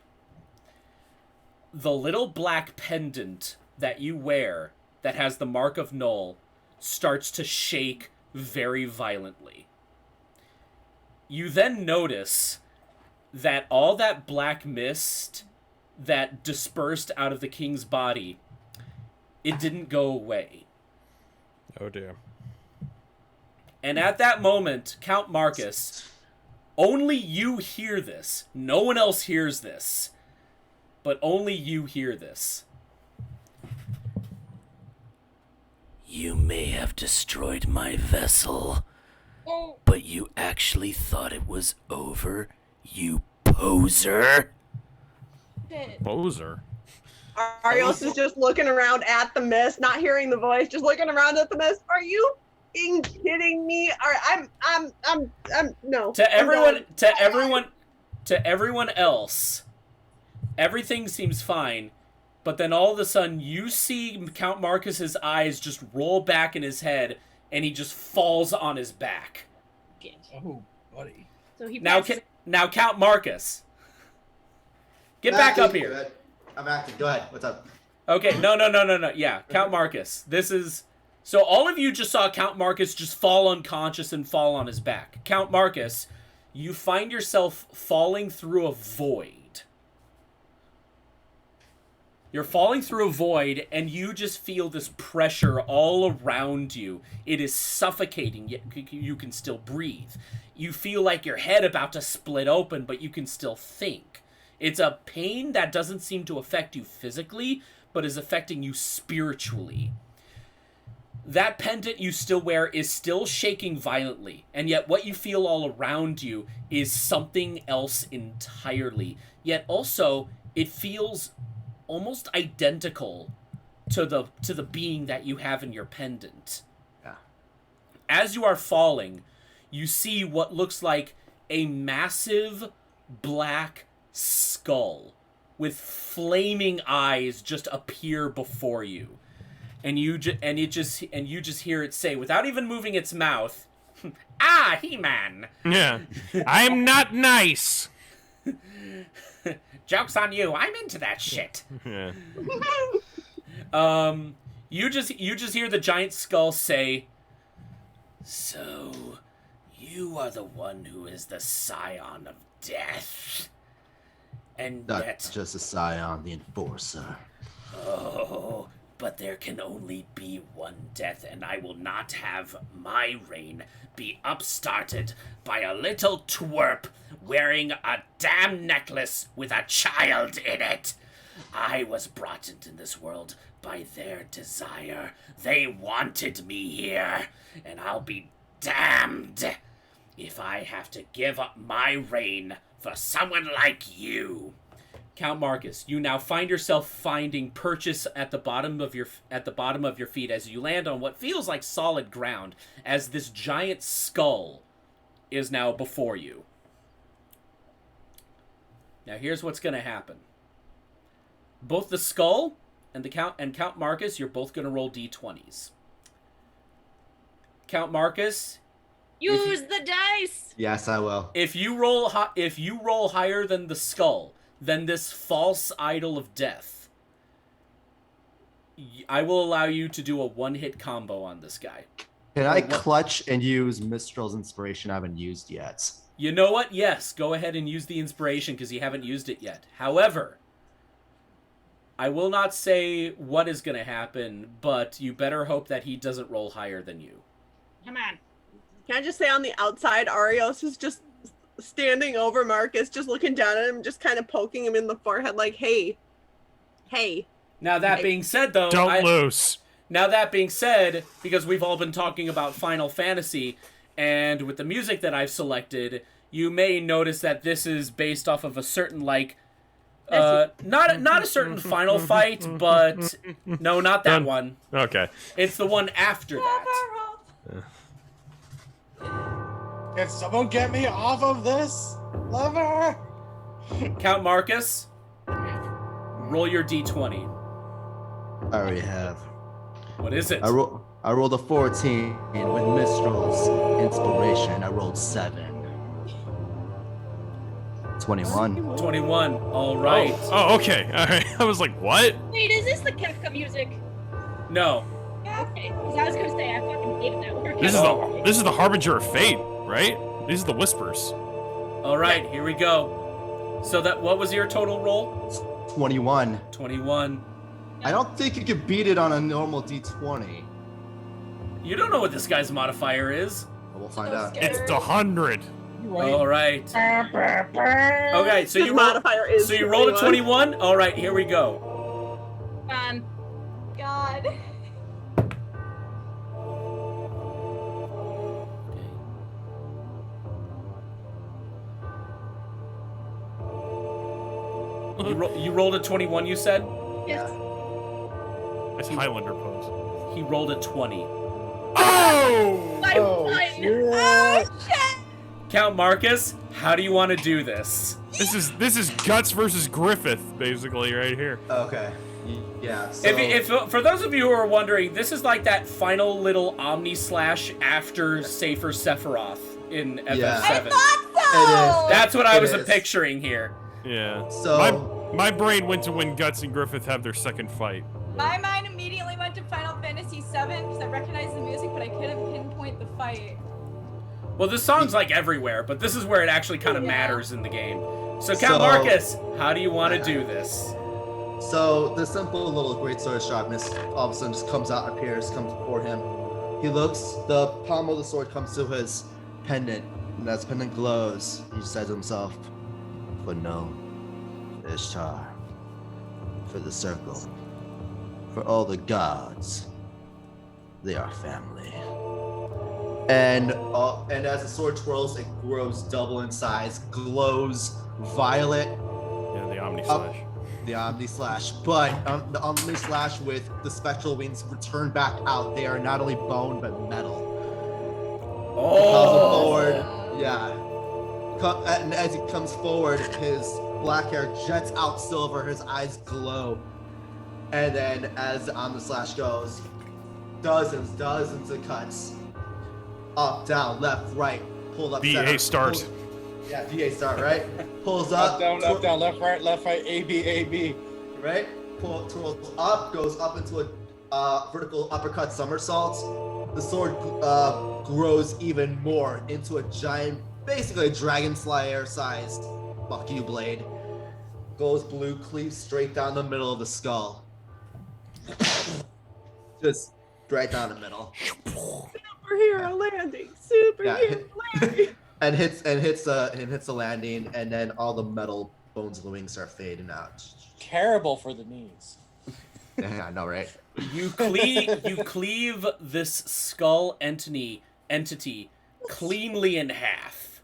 the little black pendant that you wear that has the mark of Null starts to shake very violently. You then notice that all that black mist that dispersed out of the king's body, it didn't go away. Oh dear. And at that moment, Count Marcus, only you hear this. No one else hears this. But only you hear this. You may have destroyed my vessel, But you actually thought it was over, you poser? Poser? Arios is just looking around at the mist, not hearing the voice, just looking around at the mist. Are you kidding me? I'm no. To everyone else, everything seems fine, but then all of a sudden you see Count Marcus's eyes just roll back in his head, and he just falls on his back. Oh, buddy. So he Now Count Marcus, get back up here. I'm acting. Go ahead. What's up? Okay, no. Yeah, Count Marcus. This is... So all of you just saw Count Marcus just fall unconscious and fall on his back. Count Marcus, you find yourself falling through a void. You're falling through a void, and you just feel this pressure all around you. It is suffocating, yet you can still breathe. You feel like your head about to split open, but you can still think. It's a pain that doesn't seem to affect you physically, but is affecting you spiritually. That pendant you still wear is still shaking violently, and yet what you feel all around you is something else entirely. Yet also, it feels almost identical to the being that you have in your pendant. Yeah. As you are falling, you see what looks like a massive black skull with flaming eyes just appear before you, and you just hear it say, without even moving its mouth, "Ah, He-Man." Yeah, I'm not nice. Joke's on you. I'm into that shit. Yeah. You just hear the giant skull say, "So, you are the one who is the scion of death. And Not yet... just a scion, the enforcer. Oh, but there can only be one death, and I will not have my reign be upstarted by a little twerp wearing a damn necklace with a child in it. I was brought into this world by their desire. They wanted me here, and I'll be damned if I have to give up my reign for someone like you." Count Marcus, you now find yourself finding purchase at the bottom of your feet as you land on what feels like solid ground, as this giant skull is now before you. Now here's what's going to happen. Both the skull and Count Marcus, you're both going to roll d20s. Count Marcus, use the dice. Yes, I will. If you roll higher than the skull, than this false idol of death, I will allow you to do a one-hit combo on this guy. Can I clutch and use Mistral's inspiration I haven't used yet? You know what? Yes, go ahead and use the inspiration because you haven't used it yet. However, I will not say what is going to happen, but you better hope that he doesn't roll higher than you. Come on. Can I just say on the outside, Arios is just standing over Marcus, just looking down at him, just kind of poking him in the forehead like, hey. Now that being said, though... Don't lose. Now that being said, because we've all been talking about Final Fantasy, and with the music that I've selected, you may notice that this is based off of a certain, like... not a certain final fight, but... No, not that one. Okay. It's the one after that. Can someone get me off of this lever? Count Marcus, roll your d20. I already have. What is it? I rolled a 14, and with Mistral's inspiration, I rolled 7. 21. 21. All right. Oh, okay. All right. I was like, what? Wait, is this the Kefka music? No. Okay, because I was gonna say I fucking hated that word. This is the Harbinger of Fate, right? These are the Whispers. All right, here we go. So what was your total roll? 21. 21. I don't think you could beat it on a normal d20. You don't know what this guy's modifier is. We'll find out. It's the 100. All right. Okay, so His you modifier is so you rolled a 21. All right, here we go. God. You rolled a 21, you said? Yes. That's Highlander pose. He rolled a 20. Oh! Shit! Count Marcus, how do you want to do this? This is Guts versus Griffith, basically, right here. Okay. Yeah. So... If for those of you who are wondering, this is like that final little Omni slash after Safer Sephiroth in FF7. I thought so! That's what I was picturing here. Yeah. So my brain went to when Guts and Griffith have their second fight. My mind immediately went to Final Fantasy VII because I recognized the music, but I couldn't pinpoint the fight. Well, this song's like everywhere, but this is where it actually kind of matters in the game. So, Count Marcus, how do you want to do this? So the simple little great sword of sharpness all of a sudden just comes out, appears, comes before him. He looks, the palm of the sword comes to his pendant, and as the pendant glows, he says to himself, "For no, Ishtar, for the circle, for all the gods, they are family." And as the sword twirls, it grows double in size, glows violet. Yeah, the Omni Slash. The Omni Slash, but the Omni Slash with the spectral wings return back out. They are not only bone but metal. Forward, yeah. And as he comes forward, his black hair jets out silver. His eyes glow, and then as the Omni Slash goes, dozens of cuts. Up, down, left, right, pull up. BA start. Yeah, BA start, right? Pulls up. Up, down, left, right, A, B. Right? Twirls up, goes up into a vertical uppercut somersault. The sword grows even more into a giant, basically a Dragon Slayer-sized fuck you blade. Goes blue, cleaves straight down the middle of the skull. Just right down the middle. Superhero landing. Superhero landing. And hits the landing, and then all the metal bones of the wings start fading out. Terrible for the knees. Yeah, I know, right? You cleave this skull entity cleanly in half,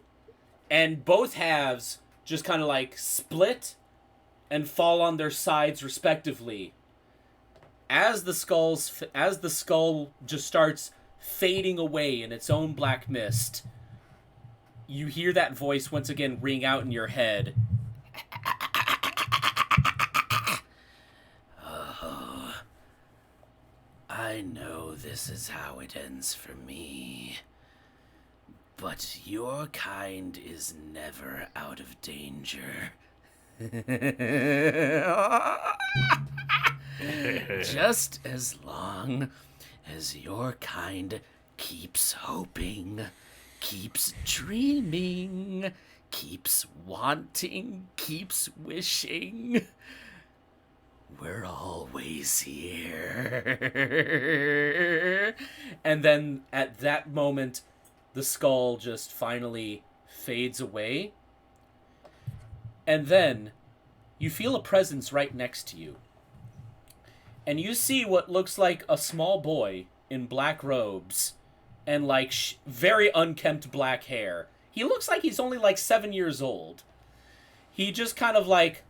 and both halves just kind of like split and fall on their sides respectively. As the skull just starts fading away in its own black mist, you hear that voice once again ring out in your head. Oh, I know this is how it ends for me, but your kind is never out of danger. Just as long as your kind keeps hoping, keeps dreaming, keeps wanting, keeps wishing, we're always here. And then at that moment, the skull just finally fades away. And then you feel a presence right next to you. And you see what looks like a small boy in black robes and like very unkempt black hair. He looks like he's only like 7 years old. He just kind of like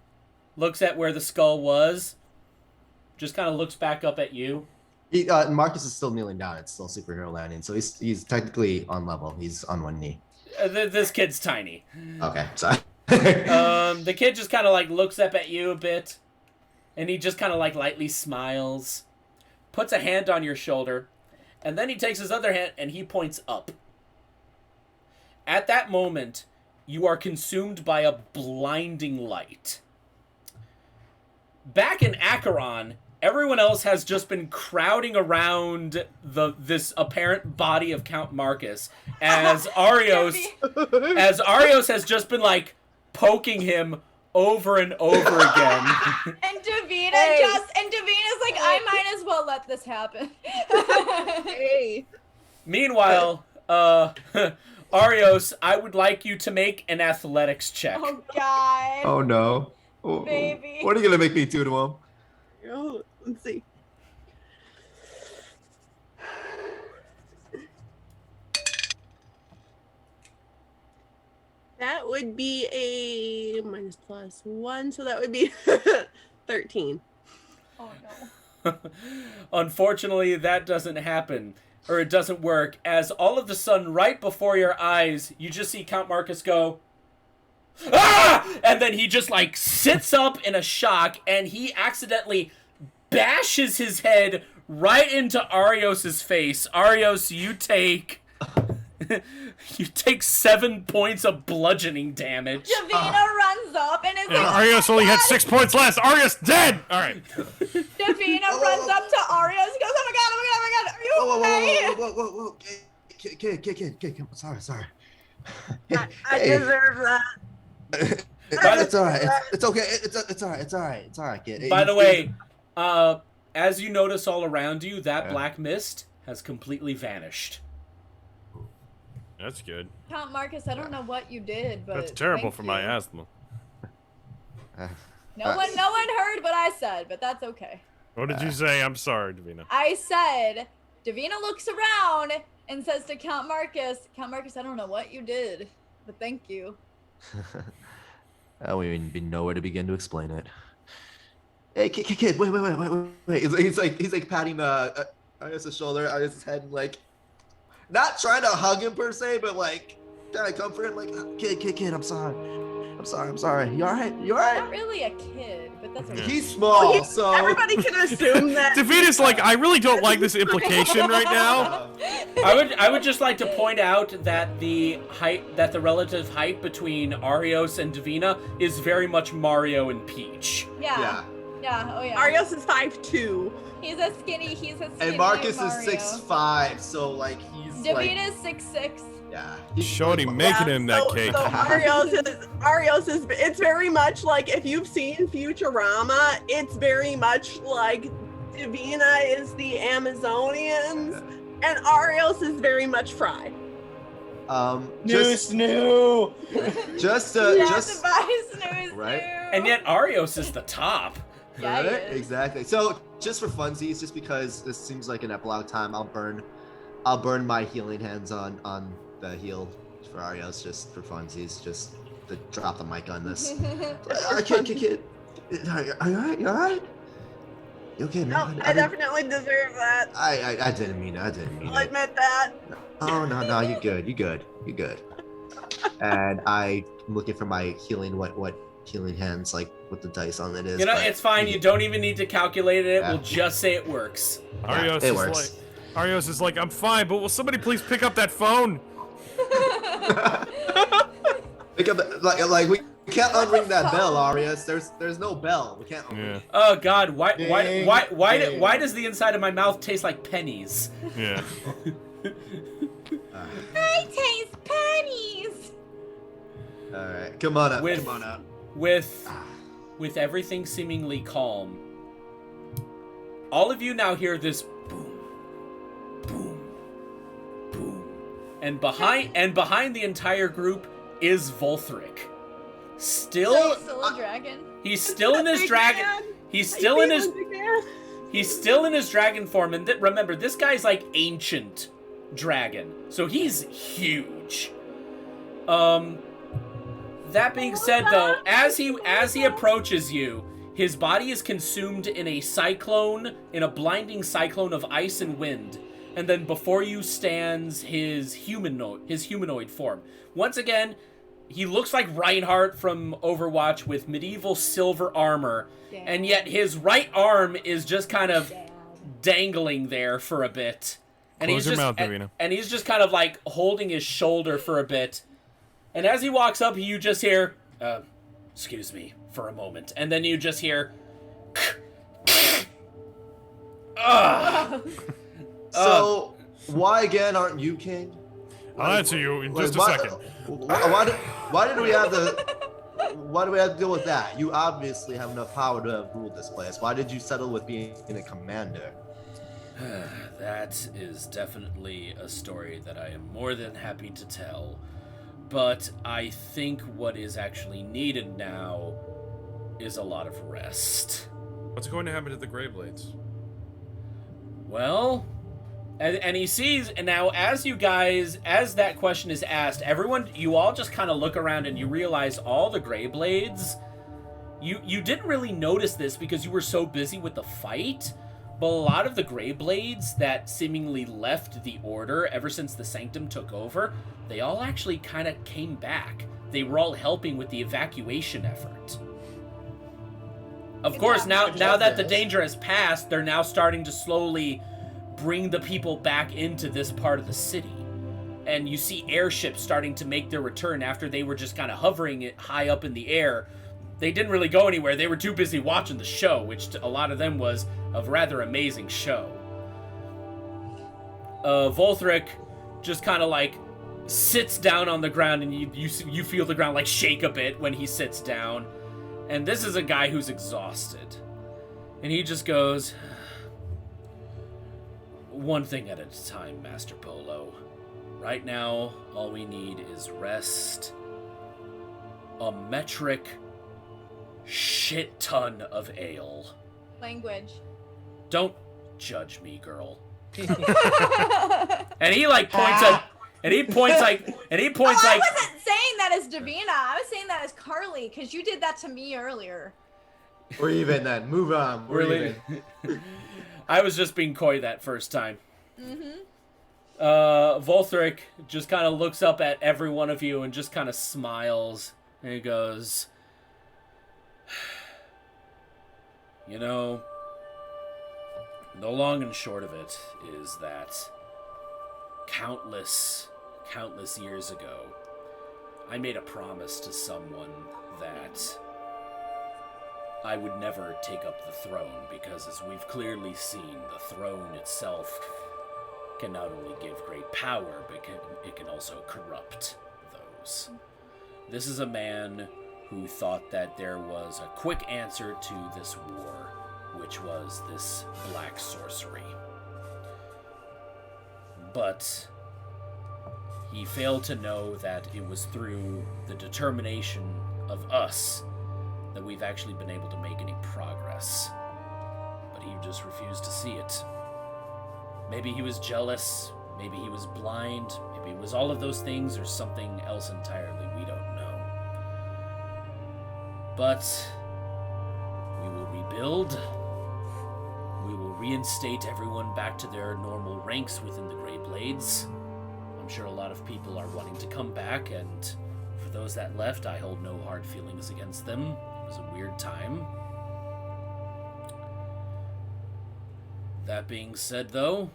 looks at where the skull was, just kind of looks back up at you. Marcus is still kneeling down. It's still superhero landing, so he's technically on level. He's on one knee. This kid's tiny. Okay, sorry. The kid just kind of like looks up at you a bit, and he just kind of like lightly smiles, puts a hand on your shoulder, and then he takes his other hand and he points up. At that moment, you are consumed by a blinding light. Back in Acheron, everyone else has just been crowding around this apparent body of Count Marcus as Arios has just been like poking him over and over again. And Davina's like, I might as well let this happen. Hey. Meanwhile, Arios, I would like you to make an athletics check. Oh God. Oh no. Oh, baby. What are you gonna make me do to him? Oh, let's see. That would be a minus plus 1, so that would be 13. Oh no. Unfortunately, that doesn't happen, or it doesn't work, as all of a sudden, right before your eyes, you just see Count Marcus go, "Ah!" And then he just, like, sits up in a shock, and he accidentally bashes his head right into Arios' face. Arios, you take... you take 7 points of bludgeoning damage. Davina runs up and is like, Arios only had 6 points less. Arios dead. All right. Davina runs up to Arios and goes, "Oh my god, oh my god, oh my god, are you okay?" Whoa. Kid, sorry. I deserve that. It's all right. It's okay. It's all right, kid. By the way, as you notice all around you, that black mist has completely vanished. That's good. Count Marcus, I don't know what you did, but That's terrible thank for you. my asthma. No one heard what I said, but that's okay. What did you say? I'm sorry, Davina. I said, Davina looks around and says to Count Marcus, I don't know what you did, but thank you. We even know where to begin to explain it. Hey, kid, wait. He's like patting Arios' shoulder, Arios' head, and like, not trying to hug him per se, but like, trying to comfort him, like, kid, I'm sorry. You all right? Not really a kid, but that's okay. He's small, so everybody can assume that. Davina's like, I really don't like this implication right now. I would just like to point out that the relative height between Arios and Davina is very much Mario and Peach. Yeah, oh yeah. Arios is 5'2". He's a skinny and Marcus Mario. is 6'5", so like he's Davina's 6'6". Yeah. Shorty making him that cake. So Arios is, it's very much like, if you've seen Futurama, it's very much like Davina is the Amazonians, and Arios is very much Fry. Just right? And yet Arios is the top. Yeah, right? Exactly. So just for funsies, just because this seems like an epilogue time, I'll burn my healing hands on the heal for Arios, just for funsies, just to drop the mic on this. Kid. Are you alright? You alright? You okay, man? No, I definitely deserve that. I didn't mean it. I'll admit that. Oh no, you're good. And I'm looking for my healing what healing hands, like what the dice on it is. You know, it's fine. You don't even need to calculate it. We'll just say it works. Arios is like, I'm fine, but will somebody please pick up that phone? Pick up, like we can't unring that bell, Arios. There's no bell. We can't. Yeah. Oh God, why does the inside of my mouth taste like pennies? Yeah. I taste pennies. All right, come on up. With everything seemingly calm, all of you now hear this boom, boom, boom, and behind the entire group is Volthric. Still a dragon. He's still in his dragon. He's still in his dragon form, and remember, this guy's like ancient dragon, so he's huge. That being said, though, as he approaches you, his body is consumed in a blinding cyclone of ice and wind, and then before you stands his humanoid form. Once again, he looks like Reinhardt from Overwatch with medieval silver armor, and yet his right arm is just kind of dangling there for a bit. And Close your mouth, Davina. And he's just kind of like holding his shoulder for a bit. And as he walks up, you just hear, excuse me for a moment. And then you just hear, So, why again aren't you king? I'll answer you in just a second. Why do we have to deal with that? You obviously have enough power to have ruled this place. Why did you settle with being a commander? That is definitely a story that I am more than happy to tell. But I think what is actually needed now is a lot of rest. What's going to happen to the Greyblades? Well, And he sees, and now as that question is asked, you all just kind of look around and you realize all the Greyblades, you didn't really notice this because you were so busy with the fight, but a lot of the Greyblades that seemingly left the Order ever since the Sanctum took over, they all actually kind of came back. They were all helping with the evacuation effort. Of course, now that the danger has passed, they're now starting to slowly bring the people back into this part of the city. And you see airships starting to make their return after they were just kind of hovering it high up in the air. They didn't really go anywhere. They were too busy watching the show, which to a lot of them was a rather amazing show. Volthric just kind of like sits down on the ground, and you feel the ground like shake a bit when he sits down. And this is a guy who's exhausted. And he just goes, one thing at a time, Master Polo. Right now, all we need is rest, a metric shit ton of ale. Language. Don't judge me, girl. And he like points at, and he points like, I wasn't saying that as Davina. I was saying that as Carly, because you did that to me earlier. We're even then. Move on. We're even. I was just being coy that first time. Mm-hmm. Volthric just kind of looks up at every one of you and just kind of smiles. And he goes, you know, the long and short of it is that countless years ago, I made a promise to someone that I would never take up the throne, because as we've clearly seen, the throne itself can not only give great power, but it can also corrupt those. This is a man who thought that there was a quick answer to this war, which was this black sorcery. But he failed to know that it was through the determination of us that we've actually been able to make any progress. But he just refused to see it. Maybe he was jealous, maybe he was blind, maybe it was all of those things or something else entirely, we don't know. But we will rebuild. We will reinstate everyone back to their normal ranks within the Greyblades. I'm sure a lot of people are wanting to come back, and for those that left, I hold no hard feelings against them. It was a weird time. That being said, though,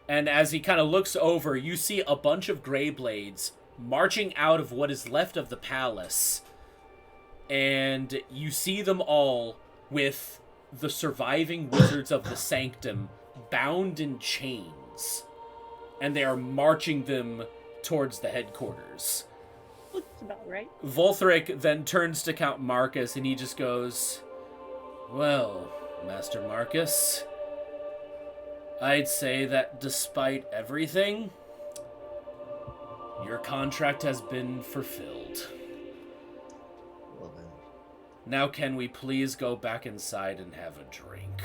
and as he kind of looks over, you see a bunch of Greyblades marching out of what is left of the palace, and you see them all with the surviving wizards of the Sanctum bound in chains, and they are marching them towards the headquarters. Looks about right. Volthric then turns to Count Marcus, and he just goes, well, Master Marcus, I'd say that despite everything, your contract has been fulfilled. Well then. Now can we please go back inside and have a drink?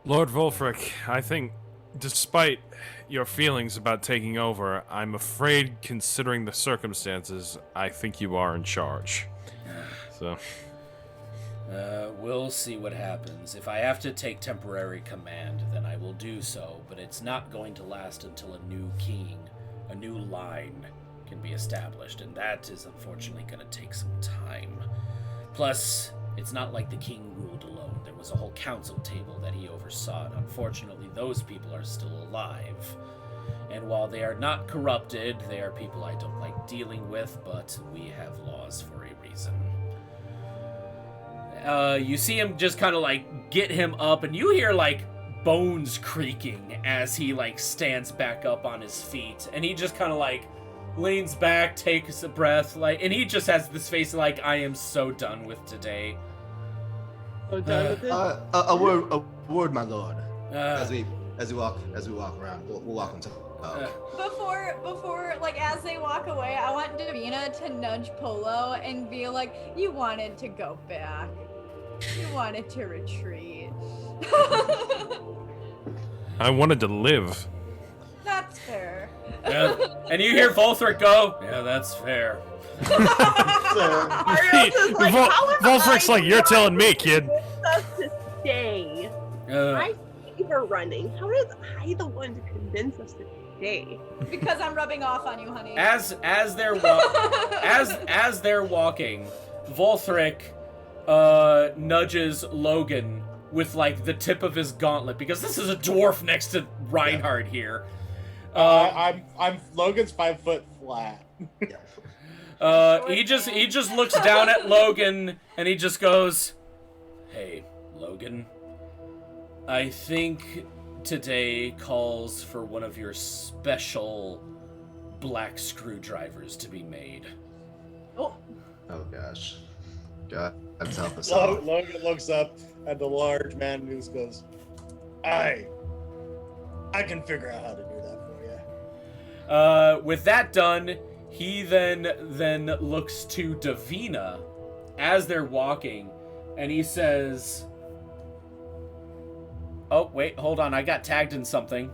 Lord Volthric, I think, despite your feelings about taking over, I'm afraid, considering the circumstances, I think you are in charge. So... we'll see what happens. If I have to take temporary command, then I will do so, but it's not going to last until a new king, a new line, can be established, and that is unfortunately going to take some time. Plus, it's not like the king ruled alone. There was a whole council table that he oversaw, and unfortunately those people are still alive. And while they are not corrupted, they are people I don't like dealing with, but we have laws for a reason. You see him just kind of like get him up, and you hear like bones creaking as he like stands back up on his feet, and he just kind of like leans back, takes a breath, like, and he just has this face like, I am so done with today. A word, my lord. As we walk around, we'll walk into. Before, like, as they walk away, I want Davina to nudge Polo and be like, you wanted to go back. You wanted to retreat. I wanted to live. That's fair. Yeah. And you hear Volthric go, yeah, that's fair. Volthric's like, you're telling me, kid. Us to stay. I see her running. How is I the one to convince us to stay? Because I'm rubbing off on you, honey. As they're walking, Volthric nudges Logan with like the tip of his gauntlet because this is a dwarf next to Reinhardt here. I'm Logan's 5 foot flat. He just looks down at Logan and he just goes, "Hey, Logan, I think today calls for one of your special black screwdrivers to be made." Oh gosh. God, that's help us out. Logan looks up at the large man and just goes, I can figure out how to do that for you. With that done, he then looks to Davina as they're walking, and he says, "Oh, wait, hold on. I got tagged in something."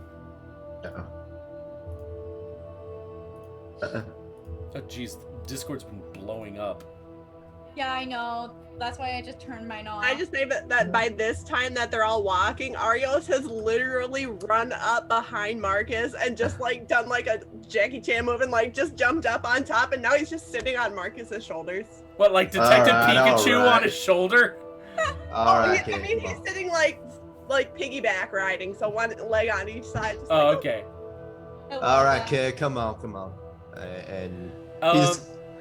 Oh, jeez. Discord's been blowing up. Yeah, I know. That's why I just turned mine off. I just say that by this time that they're all walking, Arios has literally run up behind Marcus and just like done like a Jackie Chan move and like just jumped up on top, and now he's just sitting on Marcus's shoulders. What, like Detective Pikachu on his shoulder? I mean, he's sitting like piggyback riding, so one leg on each side. Just Oh, okay. All right, kid, come on. And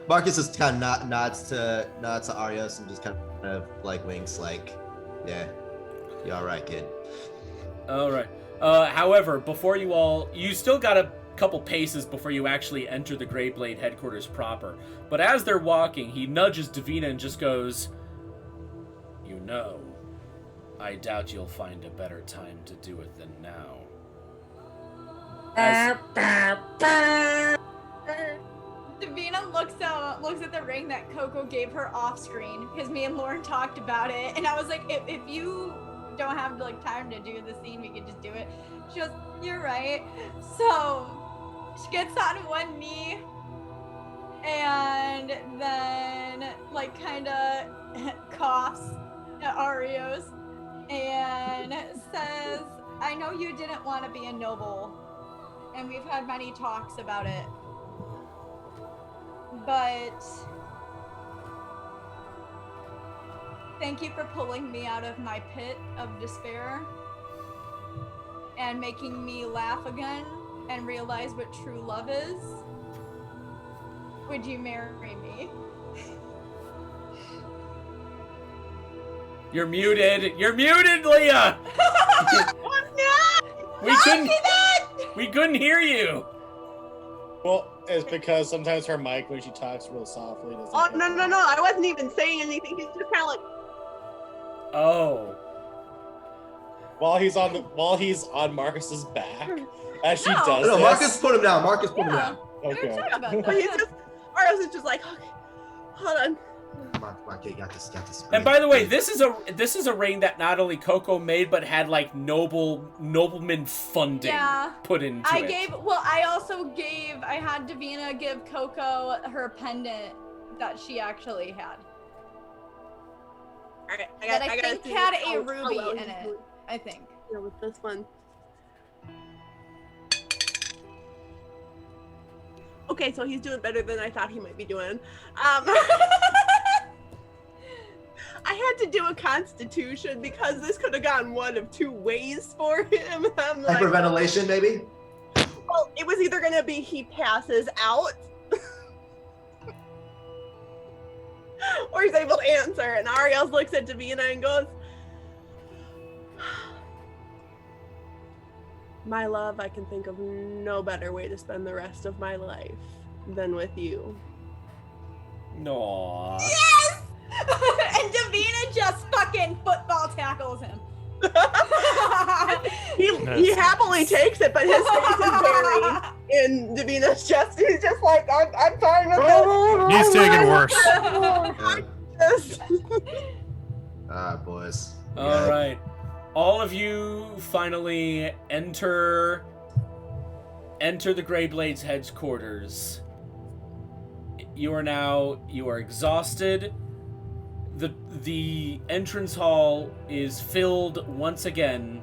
Marcus just kind of nods to Arios and just kind of like winks, like, yeah, you all right, kid? All right. However, before you still got a couple paces before you actually enter the Greyblade headquarters proper. But as they're walking, he nudges Davina and just goes, "You know, I doubt you'll find a better time to do it than now." Davina looks at the ring that Coco gave her off screen because me and Lauren talked about it, and I was like, if you don't have like time to do the scene, we could just do it. She goes, "You're right." So she gets on one knee and then like kind of coughs at Arios and says, "I know you didn't want to be a noble, and we've had many talks about it. But thank you for pulling me out of my pit of despair and making me laugh again and realize what true love is. Would you marry me?" You're muted, Leah! We couldn't hear you! Well, it's because sometimes her mic, when she talks real softly, doesn't. Oh, no, I wasn't even saying anything. He's just kind of like. Oh. While he's on Marcus's back, as she does. No, this. Marcus, put him down. Okay. Arios is just like, okay, hold on. Come on, kid, got this. And by the way, this is a ring that not only Coco made, but had like nobleman funding put into it. I had Davina give Coco her pendant that she actually had. All right, I think had a ruby in it. I think. Yeah, with this one. Okay, so he's doing better than I thought he might be doing. I had to do a constitution because this could have gone one of two ways for him. I'm like, hyperventilation, maybe? Well, it was either going to be he passes out or he's able to answer. And Arios looks at Davina and goes, "My love, I can think of no better way to spend the rest of my life than with you." Aww. Yes! And Davina just fucking football tackles him. He happily takes it, but his face is buried in Davina's chest. He's just like, I'm fine with this. He's taking worse. Boys. All right. all of you finally enter the Greyblade's headquarters. You are exhausted. The entrance hall is filled once again.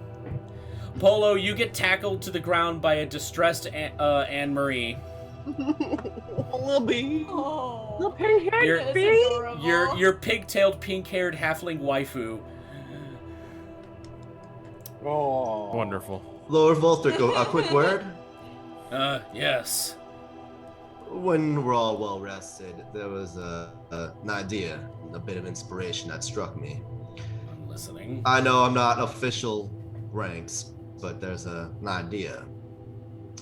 Polo, you get tackled to the ground by a distressed Anne-Marie. Little bee. Oh, little pink-haired bee. Your pig-tailed, pink-haired halfling waifu. Oh, wonderful. Lord Voltric, a quick word. Yes. When we're all well rested, there was an idea, a bit of inspiration that struck me. I'm listening. I know I'm not official ranks, but there's an idea,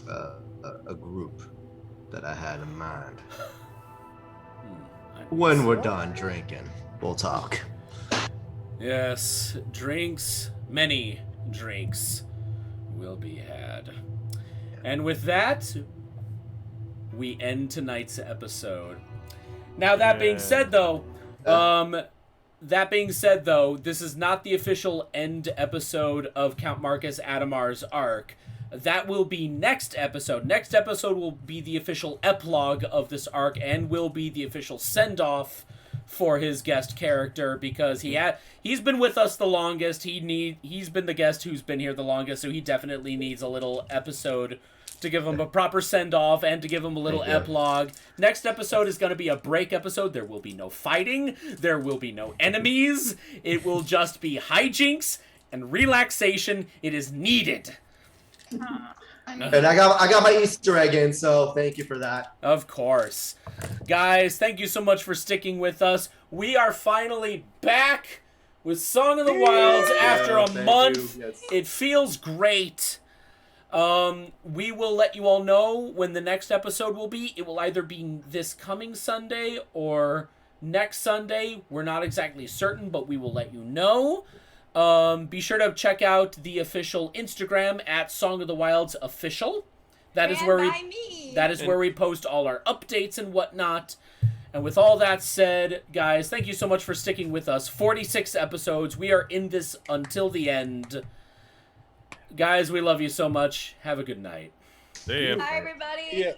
a group that I had in mind. When we're done drinking, we'll talk. Yes, drinks, many drinks will be had. And with that, we end tonight's episode. Now, that being said, though, this is not the official end episode of Count Marcus Adamar's arc. That will be next episode. Next episode will be the official epilogue of this arc and will be the official send-off for his guest character, because he's been with us the longest. He's been the guest who's been here the longest, so he definitely needs a little episode to give him a proper send-off and to give him a little epilogue. Next episode is going to be a break episode. There will be no fighting. There will be no enemies. It will just be hijinks and relaxation. It is needed. And I got my Easter egg in, so thank you for that. Of course. Guys, thank you so much for sticking with us. We are finally back with Song of the Wilds after a month. Yes. It feels great. We will let you all know when the next episode will be. It will either be this coming Sunday or next Sunday. We're not exactly certain, but we will let you know. Be sure to check out the official Instagram at Song of the Wilds Official. That is where we post all our updates and whatnot. And with all that said, guys, thank you so much for sticking with us. 46 episodes. We are in this until the end. Guys, we love you so much. Have a good night. See ya. Bye, everybody. Yeah.